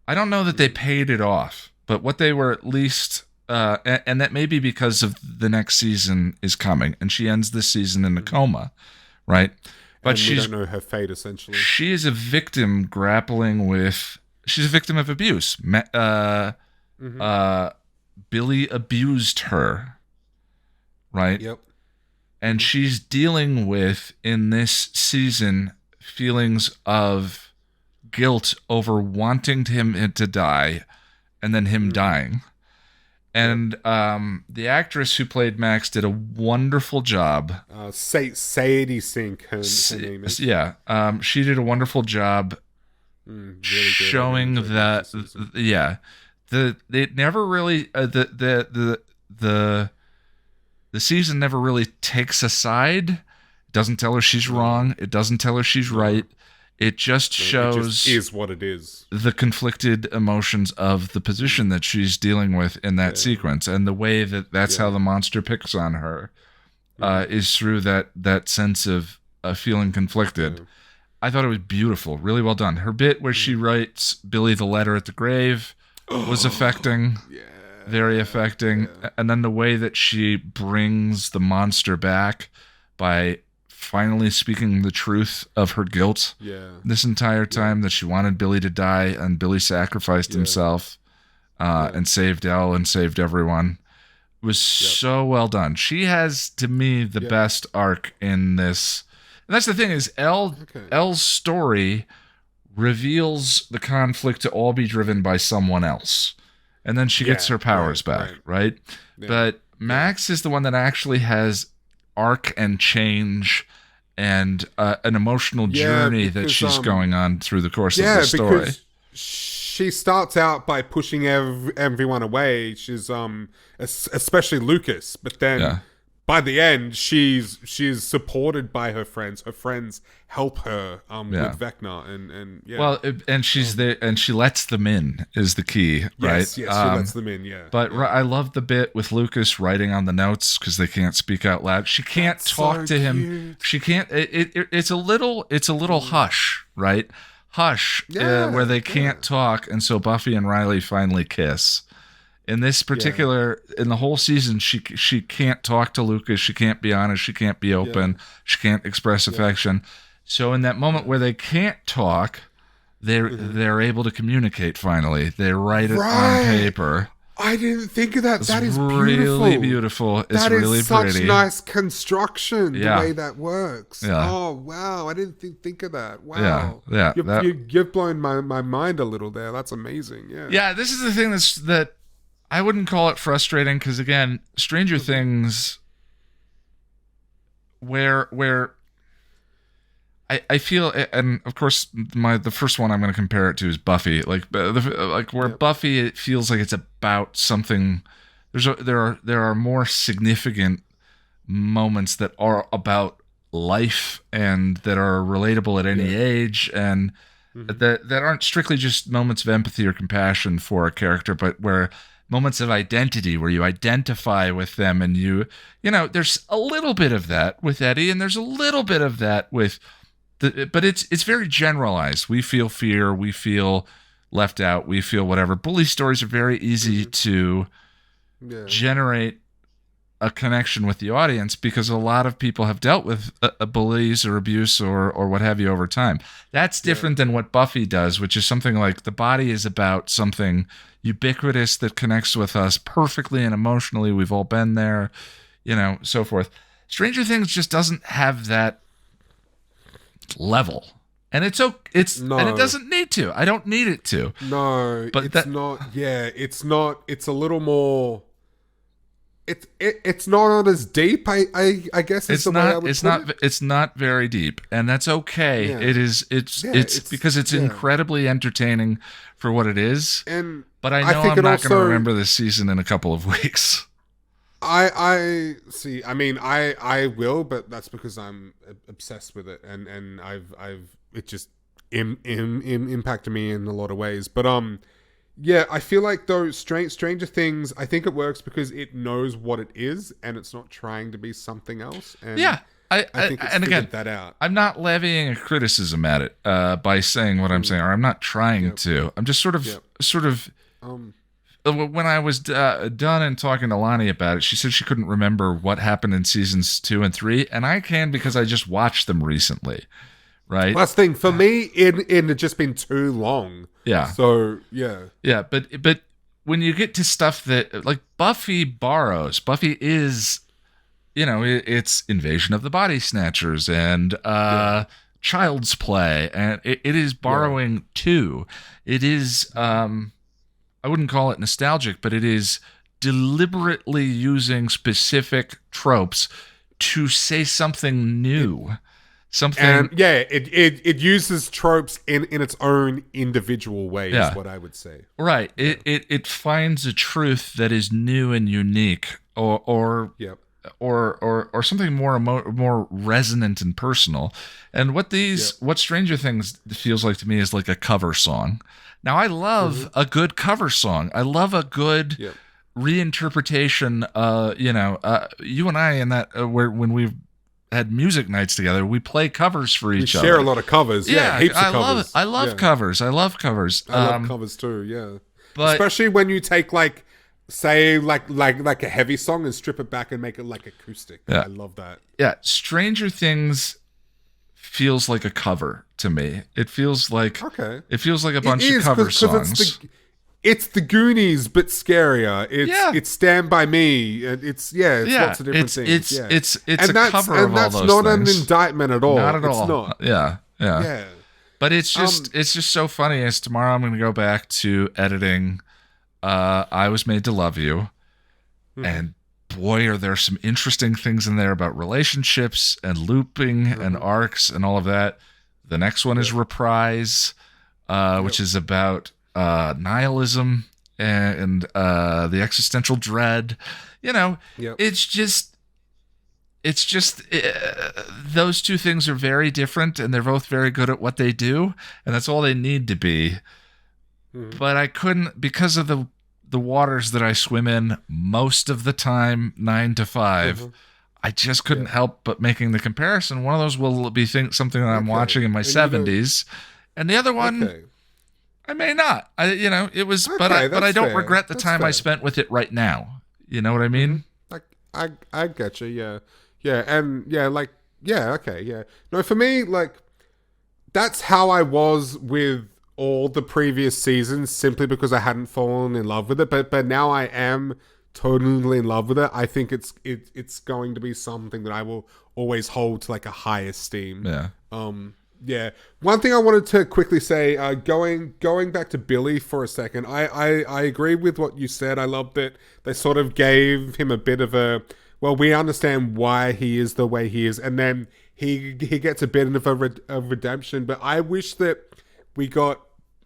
I don't know that they paid it off, but what they were at least... and that may be because of the next season is coming, and she ends this season in a coma, right? But we don't know her fate, essentially. She is a victim grappling with... She's a victim of abuse. Billy abused her, right? Yep. And she's dealing with, in this season, feelings of guilt over wanting him to die and then him dying. And the actress who played Max did a wonderful job. Sadie Sink, her name is. Yeah. She did a wonderful job really showing that, it never really the season never really takes a side. It doesn't tell her she's wrong. It doesn't tell her she's right. It just shows it just is what it is. The conflicted emotions of the position that she's dealing with in that sequence, and the way that's how the monster picks on her is through that sense of feeling conflicted. I thought it was beautiful, really well done. Her bit where she writes Billy the letter at the grave was affecting, very affecting. And then the way that she brings the monster back by finally speaking the truth of her guilt this entire time, that she wanted Billy to die, and Billy sacrificed himself and saved Elle and saved everyone, was so well done. She has, to me, the best arc in this. And that's the thing, is Elle's story reveals the conflict to all be driven by someone else. And then she gets her powers back, right? Yeah. But Max is the one that actually has arc and change and an emotional journey that she's going on through the course of the story. Because she starts out by pushing everyone away. She's especially Lucas, but then by the end, she's supported by her friends. Her friends help her with Vecna, and well, and she's there, and she lets them in is the key, right? Yes, she lets them in. Yeah, but I love the bit with Lucas writing on the notes because they can't speak out loud. She can't talk to him. Cute. She can't. It's a little hush, right? Hush, where they can't talk, and so Buffy and Riley finally kiss. In this particular, in the whole season, she can't talk to Lucas. She can't be honest. She can't be open. She can't express affection. So in that moment where they can't talk, they're able to communicate. Finally, they write it on paper. I didn't think of that. That is really beautiful. It's that really is such pretty. nice construction. Yeah. The way that works. Yeah. Oh wow! I didn't think of that. Wow. Yeah. You've blown my mind a little there. That's amazing. Yeah. Yeah. This is the thing that I wouldn't call it frustrating because again, Stranger Things, where I feel, and of course, the first one I'm going to compare it to is Buffy. Like where Buffy, it feels like it's about something. There are more significant moments that are about life and that are relatable at any age, and that aren't strictly just moments of empathy or compassion for a character, but where moments of identity where you identify with them, and you know, there's a little bit of that with Eddie, and there's a little bit of that with. But it's very generalized. We feel fear. We feel left out. We feel whatever. Bully stories are very easy to generate a connection with the audience because a lot of people have dealt with bullies or abuse or what have you over time. That's different than what Buffy does, which is something like the body is about something ubiquitous that connects with us perfectly and emotionally. We've all been there, you know, so forth. Stranger Things just doesn't have that level, and it's and it doesn't need to. I don't need it to. No, but it's not. Yeah, it's not. It's a little more. It's not as deep. I guess it's not. It's not very deep, and that's okay. Yeah. It's because it's incredibly entertaining for what it is. And but I know I'm not going to remember this season in a couple of weeks. I see. I mean, I will, but that's because I'm obsessed with it, and it just impacted me in a lot of ways. But yeah, I feel like though Stranger Things, I think it works because it knows what it is, and it's not trying to be something else. And yeah, I think it's figured that out. I'm not levying a criticism at it by saying what I'm saying, or I'm not trying to. I'm just sort of. When I was done and talking to Lonnie about it, she said she couldn't remember what happened in seasons 2 and 3, and I can because I just watched them recently, right? Last thing for me, it had just been too long. Yeah. So yeah. But when you get to stuff that like Buffy is, you know, it's Invasion of the Body Snatchers and Child's Play, and it is borrowing too. It is. I wouldn't call it nostalgic, but it is deliberately using specific tropes to say something new. And it uses tropes in its own individual way, is what I would say. Right. It finds a truth that is new and unique or something more resonant and personal. And what Stranger Things feels like to me is like a cover song. Now, I love a good cover song. I love a good reinterpretation. You and I in that when we've had music nights together, we play covers for each other. We share a lot of covers. Yeah, heaps of covers. I love covers. I love covers. I love covers too. Yeah, but especially when you take like a heavy song and strip it back and make it like acoustic. Yeah. I love that. Yeah, Stranger Things feels like a cover to me. It feels like a bunch of cover songs. It's the Goonies, but scarier. It's Stand By Me. It's lots of different things. It's a cover of all those things. And that's not an indictment at all. Not at all. It's not. Yeah. But it's just so funny. As tomorrow I'm going to go back to editing I Was Made to Love You, and boy, are there some interesting things in there about relationships and looping and arcs and all of that. The next one is Reprise, which is about nihilism and the existential dread. You know, it's just those two things are very different, and they're both very good at what they do, and that's all they need to be. But I couldn't, because of the waters that I swim in most of the time, 9 to 5. I just couldn't help but making the comparison. One of those will be something that I'm watching in my 70s, and the other one I may not. It was, but I don't regret the time I spent with it right now. You know what I mean? I get you. No, for me, like, that's how I was with all the previous seasons simply because I hadn't fallen in love with it. But now I am totally in love with it. I think it's going to be something that I will always hold to like a high esteem. Yeah. Yeah. One thing I wanted to quickly say, going back to Billy for a second, I agree with what you said. I love that they sort of gave him a bit of a, well, we understand why he is the way he is, and then he gets a bit of a redemption. But I wish that we got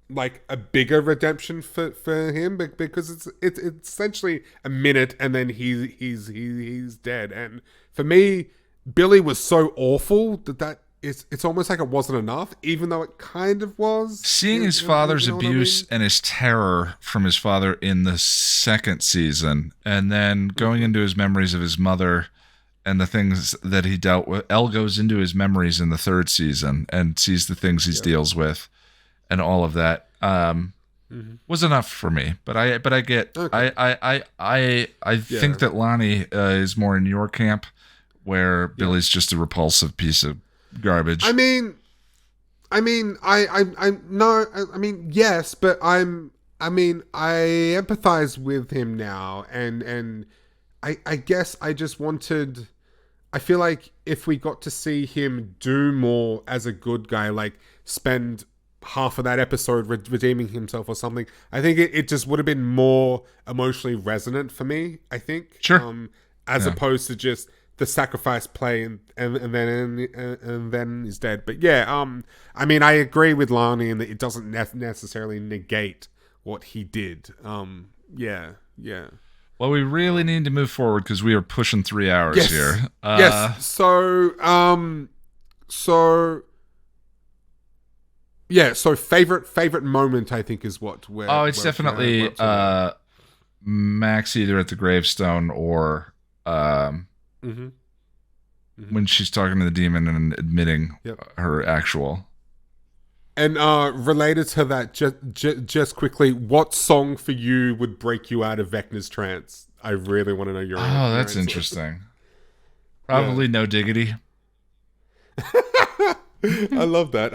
like a bigger redemption for him, because it's essentially a minute and then he's dead. And for me, Billy was so awful that it's almost like it wasn't enough, even though it kind of was. Seeing his father's abuse and his terror from his father in the second season, and then going into his memories of his mother and the things that he dealt with. Elle goes into his memories in the third season and sees the things he deals with, and all of that was enough for me. But I get. Okay. I think that Lonnie is more in your camp, where Billy's just a repulsive piece of garbage. I mean, yes, but I empathize with him now, and I guess I just wanted. I feel like if we got to see him do more as a good guy, like spend half of that episode redeeming himself or something, I think it just would have been more emotionally resonant for me. I think, sure, as opposed to just the sacrifice play and then he's dead. But yeah, I mean, I agree with Lonnie in that it doesn't necessarily negate what he did. Yeah. Well, we really need to move forward because we are pushing 3 hours here. Yes. So favorite moment, I think, is what we're. Oh, it's definitely Max either at the gravestone or when she's talking to the demon and admitting her actual. And related to that, just quickly, what song for you would break you out of Vecna's trance? I really want to know your. Oh, that's interesting. Probably No Diggity. I love that.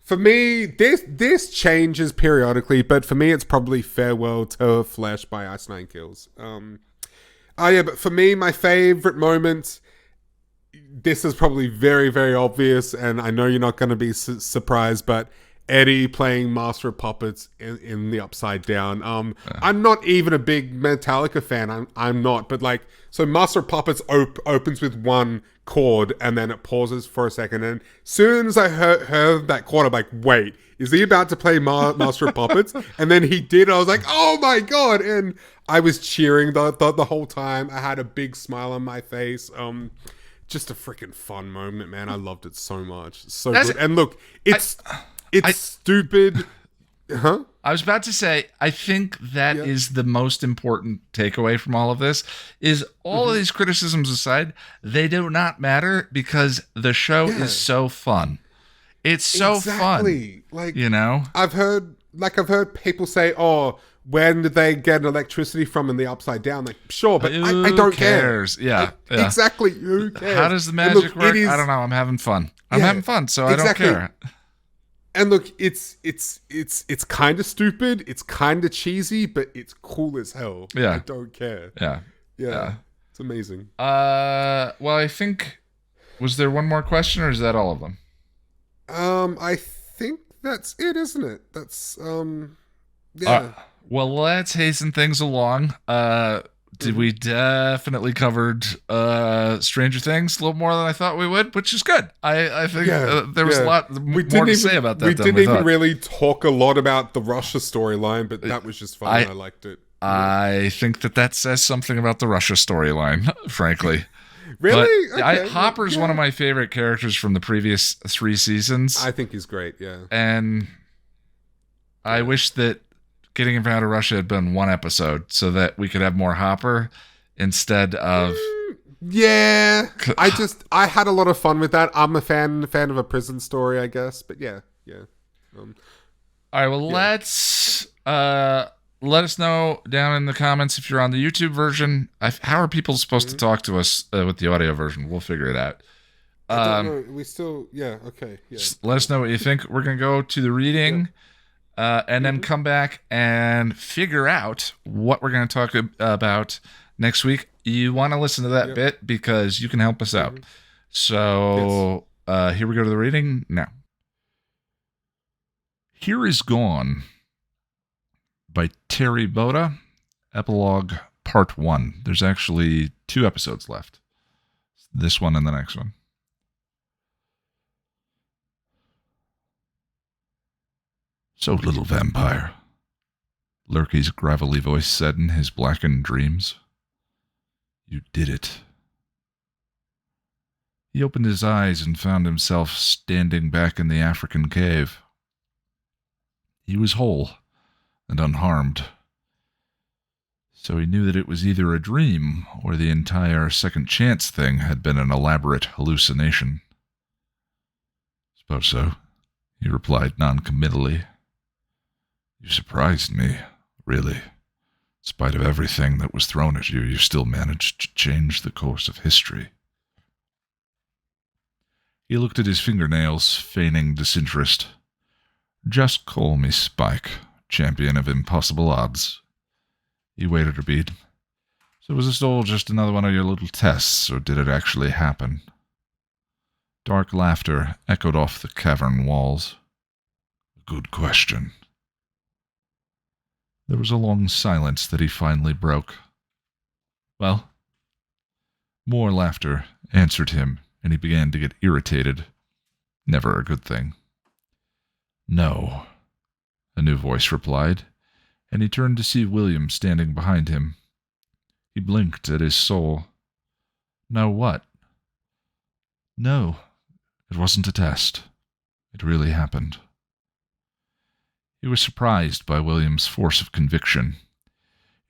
For me, this changes periodically, but for me, it's probably Farewell to Flesh by Ice Nine Kills. But for me, my favorite moment. This is probably very, very obvious, and I know you're not going to be surprised, but Eddie playing Master of Puppets in the Upside Down. I'm not even a big Metallica fan. I'm not, but like, so Master of Puppets opens with one chord, and then it pauses for a second, and as soon as I heard that chord, I'm like, wait, is he about to play Master of Puppets? And then he did. I was like, oh my god! And I was cheering the whole time. I had a big smile on my face. Just a freaking fun moment, man. I loved it so much. So good. And look, it's stupid. Huh? I was about to say, I think that is the most important takeaway from all of this, is all of these criticisms aside, they do not matter because the show is so fun. It's so fun. Like, you know? I've heard people say, oh, when did they get electricity from in the Upside Down? Like, sure, but I don't care. Yeah, exactly. Who cares? How does the magic work? I don't know. I'm having fun. I'm having fun, so exactly. I don't care. And look, it's kind of stupid. It's kind of cheesy, but it's cool as hell. Yeah, I don't care. Yeah. It's amazing. Well, I think, was there one more question, or is that all of them? I think that's it, isn't it? That's yeah. Well, let's hasten things along. We definitely covered Stranger Things a little more than I thought we would, which is good. I think there was a lot more to say about that. We didn't even really talk a lot about the Russia storyline, but that was just fun. I liked it. I think that says something about the Russia storyline, frankly. Really? Okay. Hopper's one of my favorite characters from the previous 3 seasons. I think he's great, yeah. And I wish that Getting Him Out of Russia had been 1 episode so that we could have more Hopper instead of... Yeah. I had a lot of fun with that. I'm a fan of a prison story, I guess. But yeah. All right, well, let's... let us know down in the comments if you're on the YouTube version. How are people supposed to talk to us with the audio version? We'll figure it out. I don't know. We still... Yeah, okay. Yeah. Let us know what you think. We're going to go to the reading. and then come back and figure out what we're going to talk about next week. You want to listen to that bit because you can help us out. So here we go to the reading now. Here is Gone by Terri Botta, Epilogue Part 1. There's actually 2 episodes left. This one and the next one. So, little vampire, Lurky's gravelly voice said in his blackened dreams. You did it. He opened his eyes and found himself standing back in the African cave. He was whole and unharmed, so he knew that it was either a dream or the entire second chance thing had been an elaborate hallucination. Suppose so, he replied noncommittally. You surprised me, really. In spite of everything that was thrown at you, you still managed to change the course of history. He looked at his fingernails, feigning disinterest. Just call me Spike, champion of impossible odds. He waited a beat. So was this all just another one of your little tests, or did it actually happen? Dark laughter echoed off the cavern walls. Good question. There was a long silence that he finally broke. Well? More laughter answered him, and he began to get irritated. Never a good thing. No, a new voice replied, and he turned to see William standing behind him. He blinked at his soul. No what? No, it wasn't a test. It really happened. He was surprised by William's force of conviction.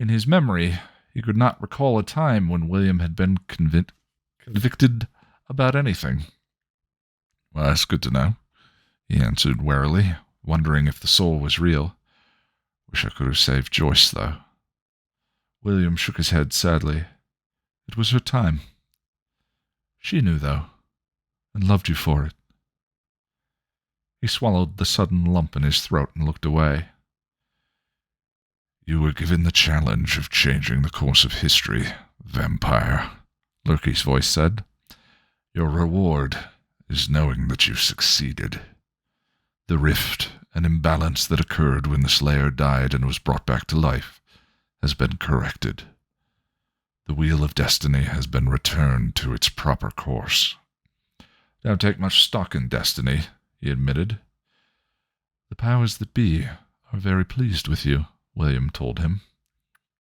In his memory, he could not recall a time when William had been convicted about anything. Well, that's good to know, he answered warily, wondering if the soul was real. Wish I could have saved Joyce, though. William shook his head sadly. It was her time. She knew, though, and loved you for it. He swallowed the sudden lump in his throat and looked away. You were given the challenge of changing the course of history, vampire, Lurky's voice said. Your reward is knowing that you succeeded. The rift and imbalance that occurred when the Slayer died and was brought back to life has been corrected. The wheel of destiny has been returned to its proper course. Don't take much stock in destiny, he admitted. The powers that be are very pleased with you, William told him.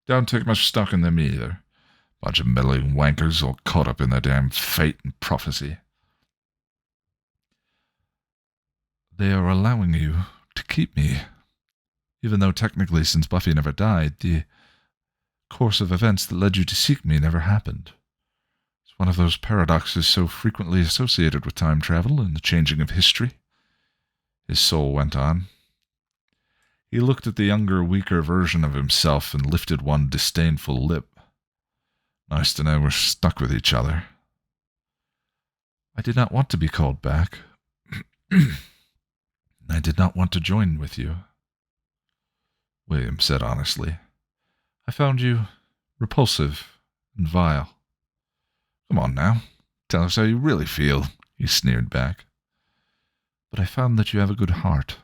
Don't take much stock in them either. Bunch of meddling wankers all caught up in their damn fate and prophecy. They are allowing you to keep me. Even though technically since Buffy never died, the course of events that led you to seek me never happened. It's one of those paradoxes so frequently associated with time travel and the changing of history. His soul went on. He looked at the younger, weaker version of himself and lifted one disdainful lip. Nice to know we're stuck with each other. I did not want to be called back. I did not want to join with you, William said honestly. I found you repulsive and vile. Come on now, tell us how you really feel, he sneered back. But I found that you have a good heart,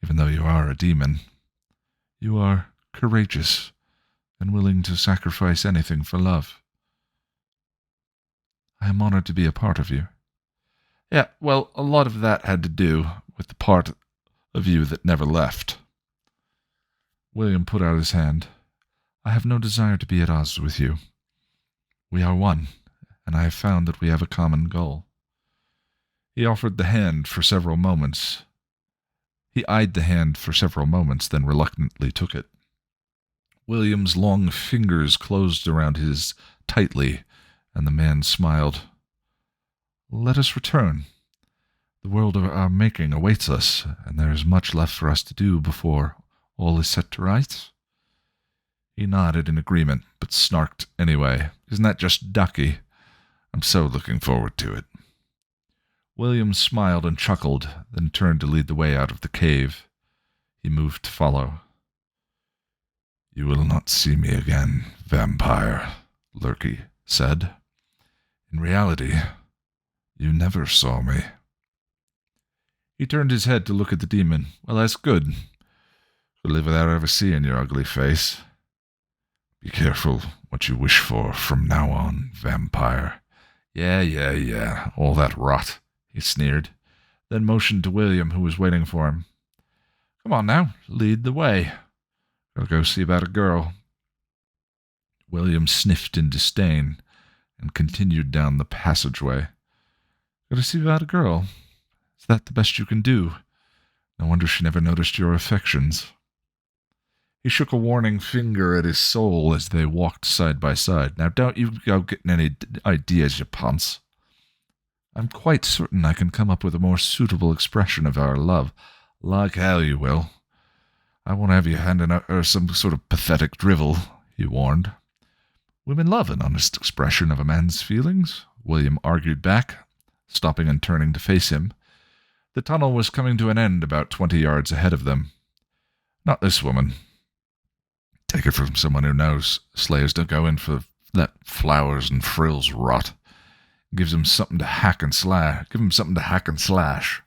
even though you are a demon. You are courageous and willing to sacrifice anything for love. I am honored to be a part of you. Yeah, well, a lot of that had to do with the part of you that never left. William put out his hand. I have no desire to be at odds with you. We are one, and I have found that we have a common goal. He offered the hand for several moments. He eyed the hand for several moments, then reluctantly took it. William's long fingers closed around his tightly, and the man smiled. Let us return. The world of our making awaits us, and there is much left for us to do before all is set to rights. He nodded in agreement, but snarked anyway. Isn't that just ducky? I'm so looking forward to it. William smiled and chuckled, then turned to lead the way out of the cave. He moved to follow. "You will not see me again, vampire," Lurky said. "In reality, you never saw me." He turned his head to look at the demon. "Well, that's good. Could live without ever seeing your ugly face. Be careful what you wish for from now on, vampire." Yeah, all that rot," he sneered, then motioned to William, who was waiting for him. "Come on now, lead the way. Gotta go see about a girl." William sniffed in disdain and continued down the passageway. "Gotta see about a girl? Is that the best you can do? No wonder she never noticed your affections." He shook a warning finger at his soul as they walked side by side. "Now don't you go getting any ideas, you punce. I'm quite certain I can come up with a more suitable expression of our love. Like hell you will. I won't have you handing her some sort of pathetic drivel," he warned. "Women love an honest expression of a man's feelings," William argued back, stopping and turning to face him. The tunnel was coming to an end about 20 yards ahead of them. "Not this woman. Take it from someone who knows. Slayers don't go in for that flowers and frills rot. Gives them something to hack and slash. Give them something to hack and slash.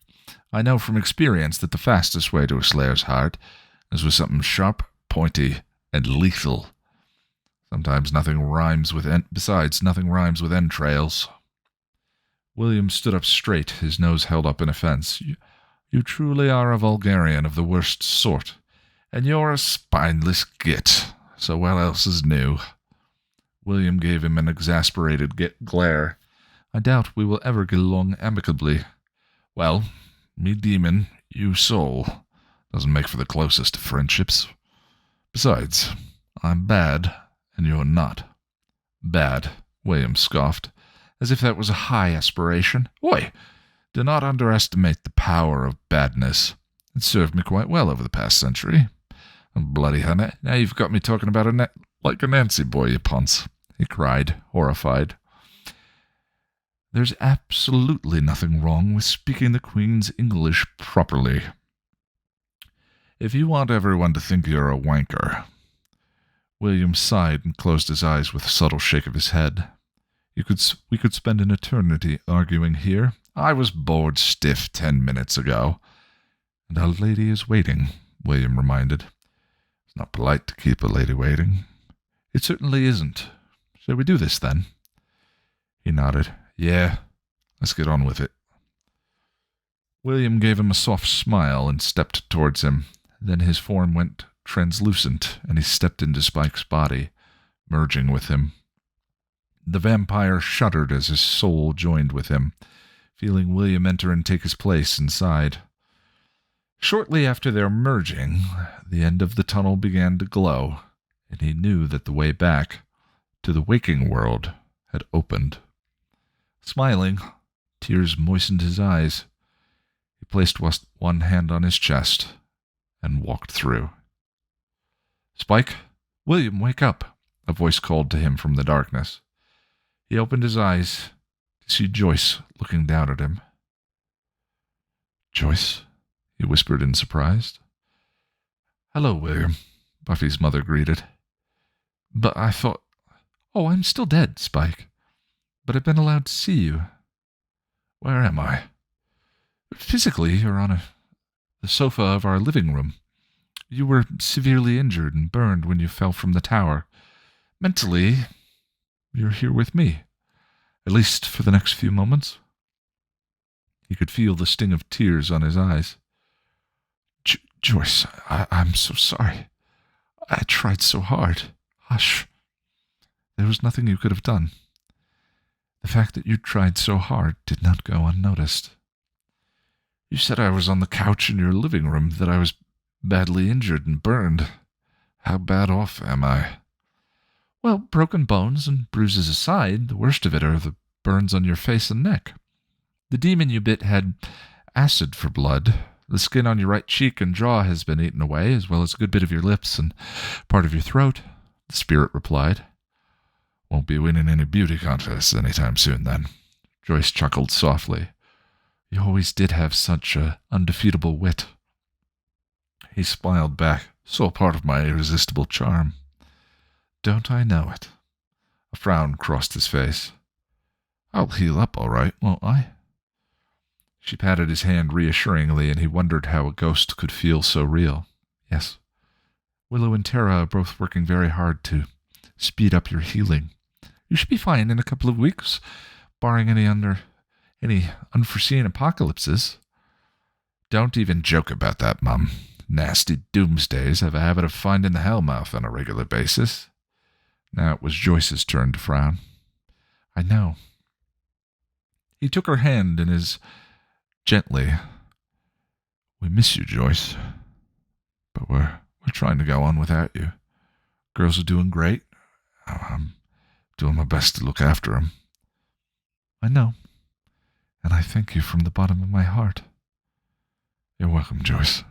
I know from experience that the fastest way to a Slayer's heart is with something sharp, pointy, and lethal. Sometimes nothing rhymes with entrails." William stood up straight, his nose held up in offense. You truly are a vulgarian of the worst sort. And you're a spineless git, so what else is new?" William gave him an exasperated glare. "I doubt we will ever get along amicably." "Well, me demon, you soul. Doesn't make for the closest of friendships. Besides, I'm bad, and you're not." "Bad," William scoffed, as if that was a high aspiration. "Oi, do not underestimate the power of badness. It served me quite well over the past century. Bloody hell, now you've got me talking about like a Nancy boy, you punce," he cried, horrified. "There's absolutely nothing wrong with speaking the Queen's English properly. If you want everyone to think you're a wanker." William sighed and closed his eyes with a subtle shake of his head. We could spend an eternity arguing here. I was bored stiff 10 minutes ago." "And our lady is waiting," William reminded. "It's not polite to keep a lady waiting." "It certainly isn't. Shall we do this, then?" He nodded. "Yeah, let's get on with it." William gave him a soft smile and stepped towards him. Then his form went translucent, and he stepped into Spike's body, merging with him. The vampire shuddered as his soul joined with him, feeling William enter and take his place inside. Shortly after their merging, the end of the tunnel began to glow, and he knew that the way back to the waking world had opened. Smiling, tears moistened his eyes. He placed one hand on his chest and walked through. "Spike, William, wake up," a voice called to him from the darkness. He opened his eyes to see Joyce looking down at him. "Joyce?" he whispered in surprise. "Hello, William," Buffy's mother greeted. "But I thought—" "Oh, I'm still dead, Spike. But I've been allowed to see you." "Where am I?" "Physically, you're on the sofa of our living room. You were severely injured and burned when you fell from the tower. Mentally, you're here with me, at least for the next few moments." He could feel the sting of tears on his eyes. Joyce, I'm so sorry. I tried so hard. Hush. There was nothing you could have done. The fact that you tried so hard did not go unnoticed. You said I was on the couch in your living room, that I was badly injured and burned. How bad off am I?" "Well, broken bones and bruises aside, the worst of it are the burns on your face and neck. The demon you bit had acid for blood. The skin on your right cheek and jaw has been eaten away, as well as a good bit of your lips and part of your throat," the spirit replied. "Won't be winning any beauty contests anytime soon, then." Joyce chuckled softly. "You always did have such a undefeatable wit." He smiled back. "It's all part of my irresistible charm. Don't I know it?" A frown crossed his face. "I'll heal up all right, won't I?" She patted his hand reassuringly, and he wondered how a ghost could feel so real. "Yes. Willow and Tara are both working very hard to speed up your healing. You should be fine in a couple of weeks, barring any unforeseen apocalypses." "Don't even joke about that, Mum. Nasty doomsdays have a habit of finding the hellmouth on a regular basis." Now it was Joyce's turn to frown. "I know." He took her hand in his gently. "We miss you, Joyce, but we're trying to go on without you. Girls are doing great. I'm doing my best to look after them." "I know, and I thank you from the bottom of my heart." "You're welcome, Joyce."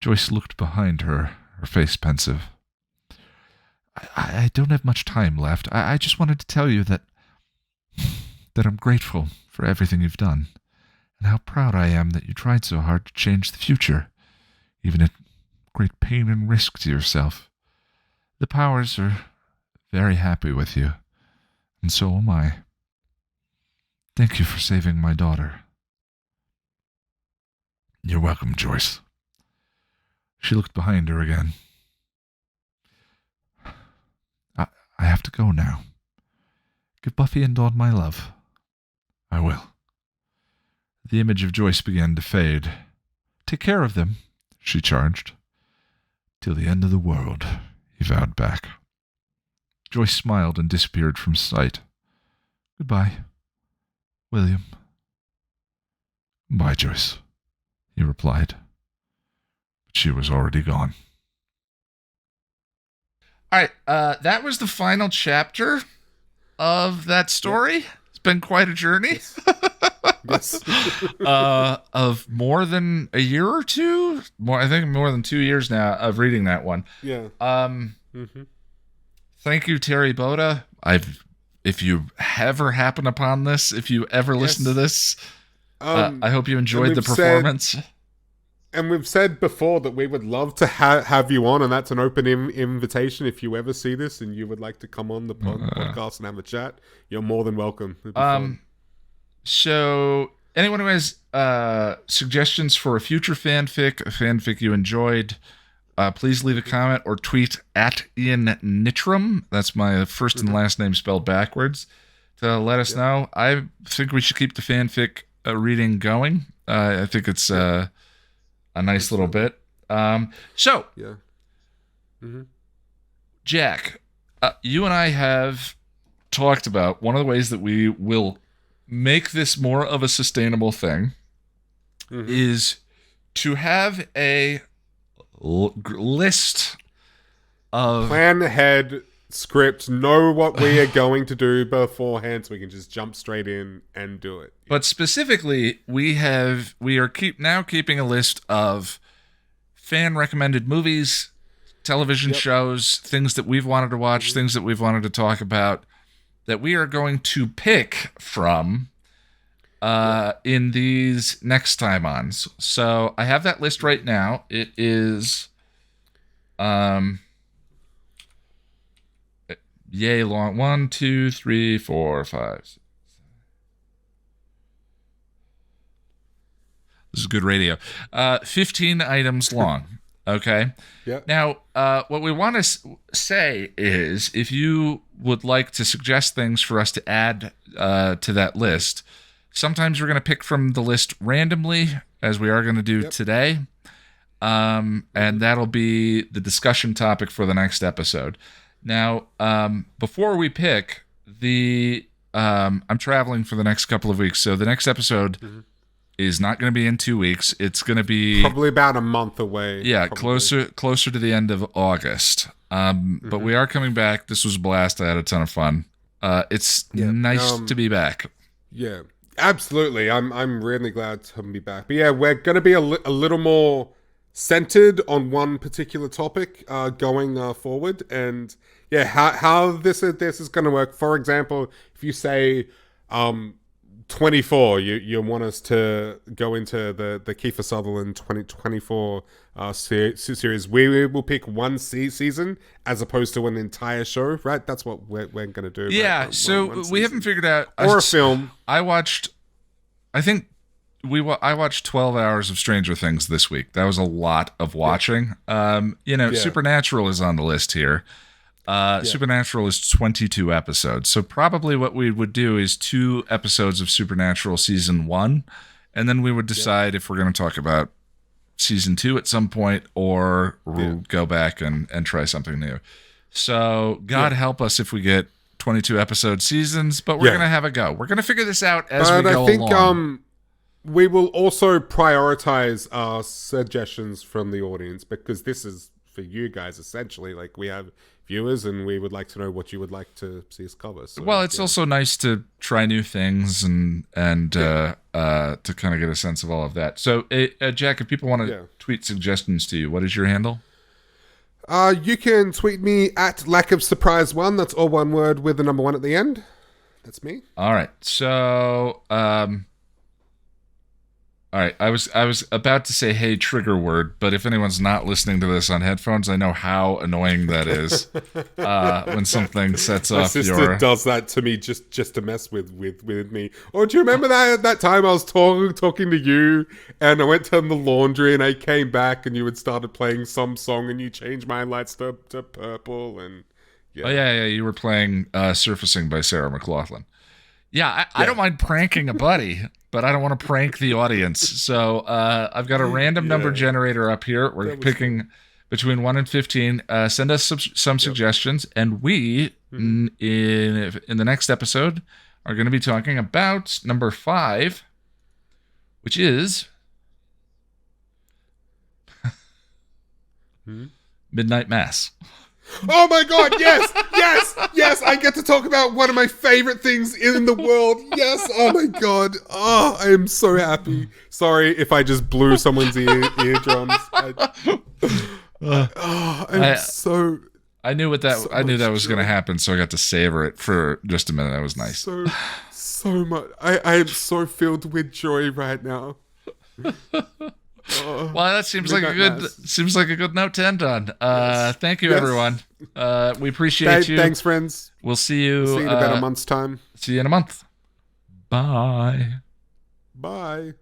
Joyce looked behind her, her face pensive. I don't have much time left. I just wanted to tell you that I'm grateful for everything you've done, and how proud I am that you tried so hard to change the future, even at great pain and risk to yourself. The powers are very happy with you, and so am I. Thank you for saving my daughter." "You're welcome, Joyce." She looked behind her again. I have to go now. Give Buffy and Dawn my love." "I will." The image of Joyce began to fade. "Take care of them," she charged. "Till the end of the world," he vowed back. Joyce smiled and disappeared from sight. "Goodbye, William." "Bye, Joyce," he replied. But she was already gone. All right, that was the final chapter of that story. Yep. It's been quite a journey. Yes. Of more than a year or two, I think more than 2 years now of reading that one. Yeah. Thank you, Terri Botta. If you ever happen upon this, if you ever listen to this, I hope you enjoyed the performance. And we've said before that we would love to have you on, and that's an open invitation. If you ever see this and you would like to come on the podcast and have a chat, you're more than welcome. So anyone who has suggestions for a future fanfic, a fanfic you enjoyed, please leave a comment or tweet at Ian Nitram. That's my first and last name spelled backwards, to let us know. I think we should keep the fanfic reading going. I think it's a nice little bit. Jack, you and I have talked about one of the ways that we will make this more of a sustainable thing is to have a list of... Plan ahead, script, know what we are going to do beforehand so we can just jump straight in and do it. But specifically, we are keeping a list of fan recommended movies, television shows, things that we've wanted to watch, things that we've wanted to talk about, that we are going to pick from in these next time ons. So I have that list right now. It is yay long. 1, 2, 3, 4, 5, 6. This is good radio. 15 items long. Okay. Yeah. Now, what we want to say is, if you would like to suggest things for us to add to that list, sometimes we're going to pick from the list randomly, as we are going to do today, and that'll be the discussion topic for the next episode. Now, before we pick, I'm traveling for the next couple of weeks, so the next episode is not going to be in 2 weeks. It's going to be probably about a month away. Yeah, closer to the end of August. But we are coming back. This was a blast. I had a ton of fun. It's nice to be back. Yeah, absolutely. I'm really glad to be back. But yeah, we're going to be a little more centered on one particular topic going forward. And yeah, how this is going to work. For example, if you say 24. You want us to go into the Kiefer Sutherland 2024 series. We will pick one season as opposed to an entire show, right? That's what we're going to do. Yeah, right? so we haven't figured out... Or a film. I watched 12 hours of Stranger Things this week. That was a lot of watching. Supernatural is on the list here. Supernatural is 22 episodes. So probably what we would do is 2 episodes of Supernatural season 1, and then we would decide if we're going to talk about season 2 at some point, or we'll go back and try something new. So God help us if we get 22 episode seasons, but we're going to have a go. We're going to figure this out as we go along. We will also prioritize our suggestions from the audience, because this is for you guys, essentially. Like, we have viewers, and we would like to know what you would like to see us cover. So, well, it's also nice to try new things and to kind of get a sense of all of that. So, Jack, if people want to tweet suggestions to you, what is your handle? You can tweet me at Lack of Surprise 1. That's all one word with the number 1 at the end. That's me. All right. So, all right, I was about to say, hey, trigger word, but if anyone's not listening to this on headphones, I know how annoying that is when something sets off your... My sister does that to me just to mess with me. Or do you remember that time I was talking to you, and I went to the laundry, and I came back, and you had started playing some song, and you changed my lights to purple, and... Yeah. Oh, yeah, you were playing Surfacing by Sarah McLachlan. Yeah, I don't mind pranking a buddy, but I don't want to prank the audience. So I've got a random number generator up here. We're picking between 1 and 15. Send us some suggestions, and we, in the next episode, are going to be talking about number 5, which is Midnight Mass. Oh my God, yes, I get to talk about one of my favorite things in the world. Yes, oh my God. Oh, I am so happy. Sorry if I just blew someone's eardrums. I knew that was going to happen, so I got to savor it for just a minute. That was nice. So much. I am so filled with joy right now. Well, that seems like a good note to end on. Thank you, everyone. We appreciate you. Thanks, friends. We'll see you in about a month's time. See you in a month. Bye. Bye.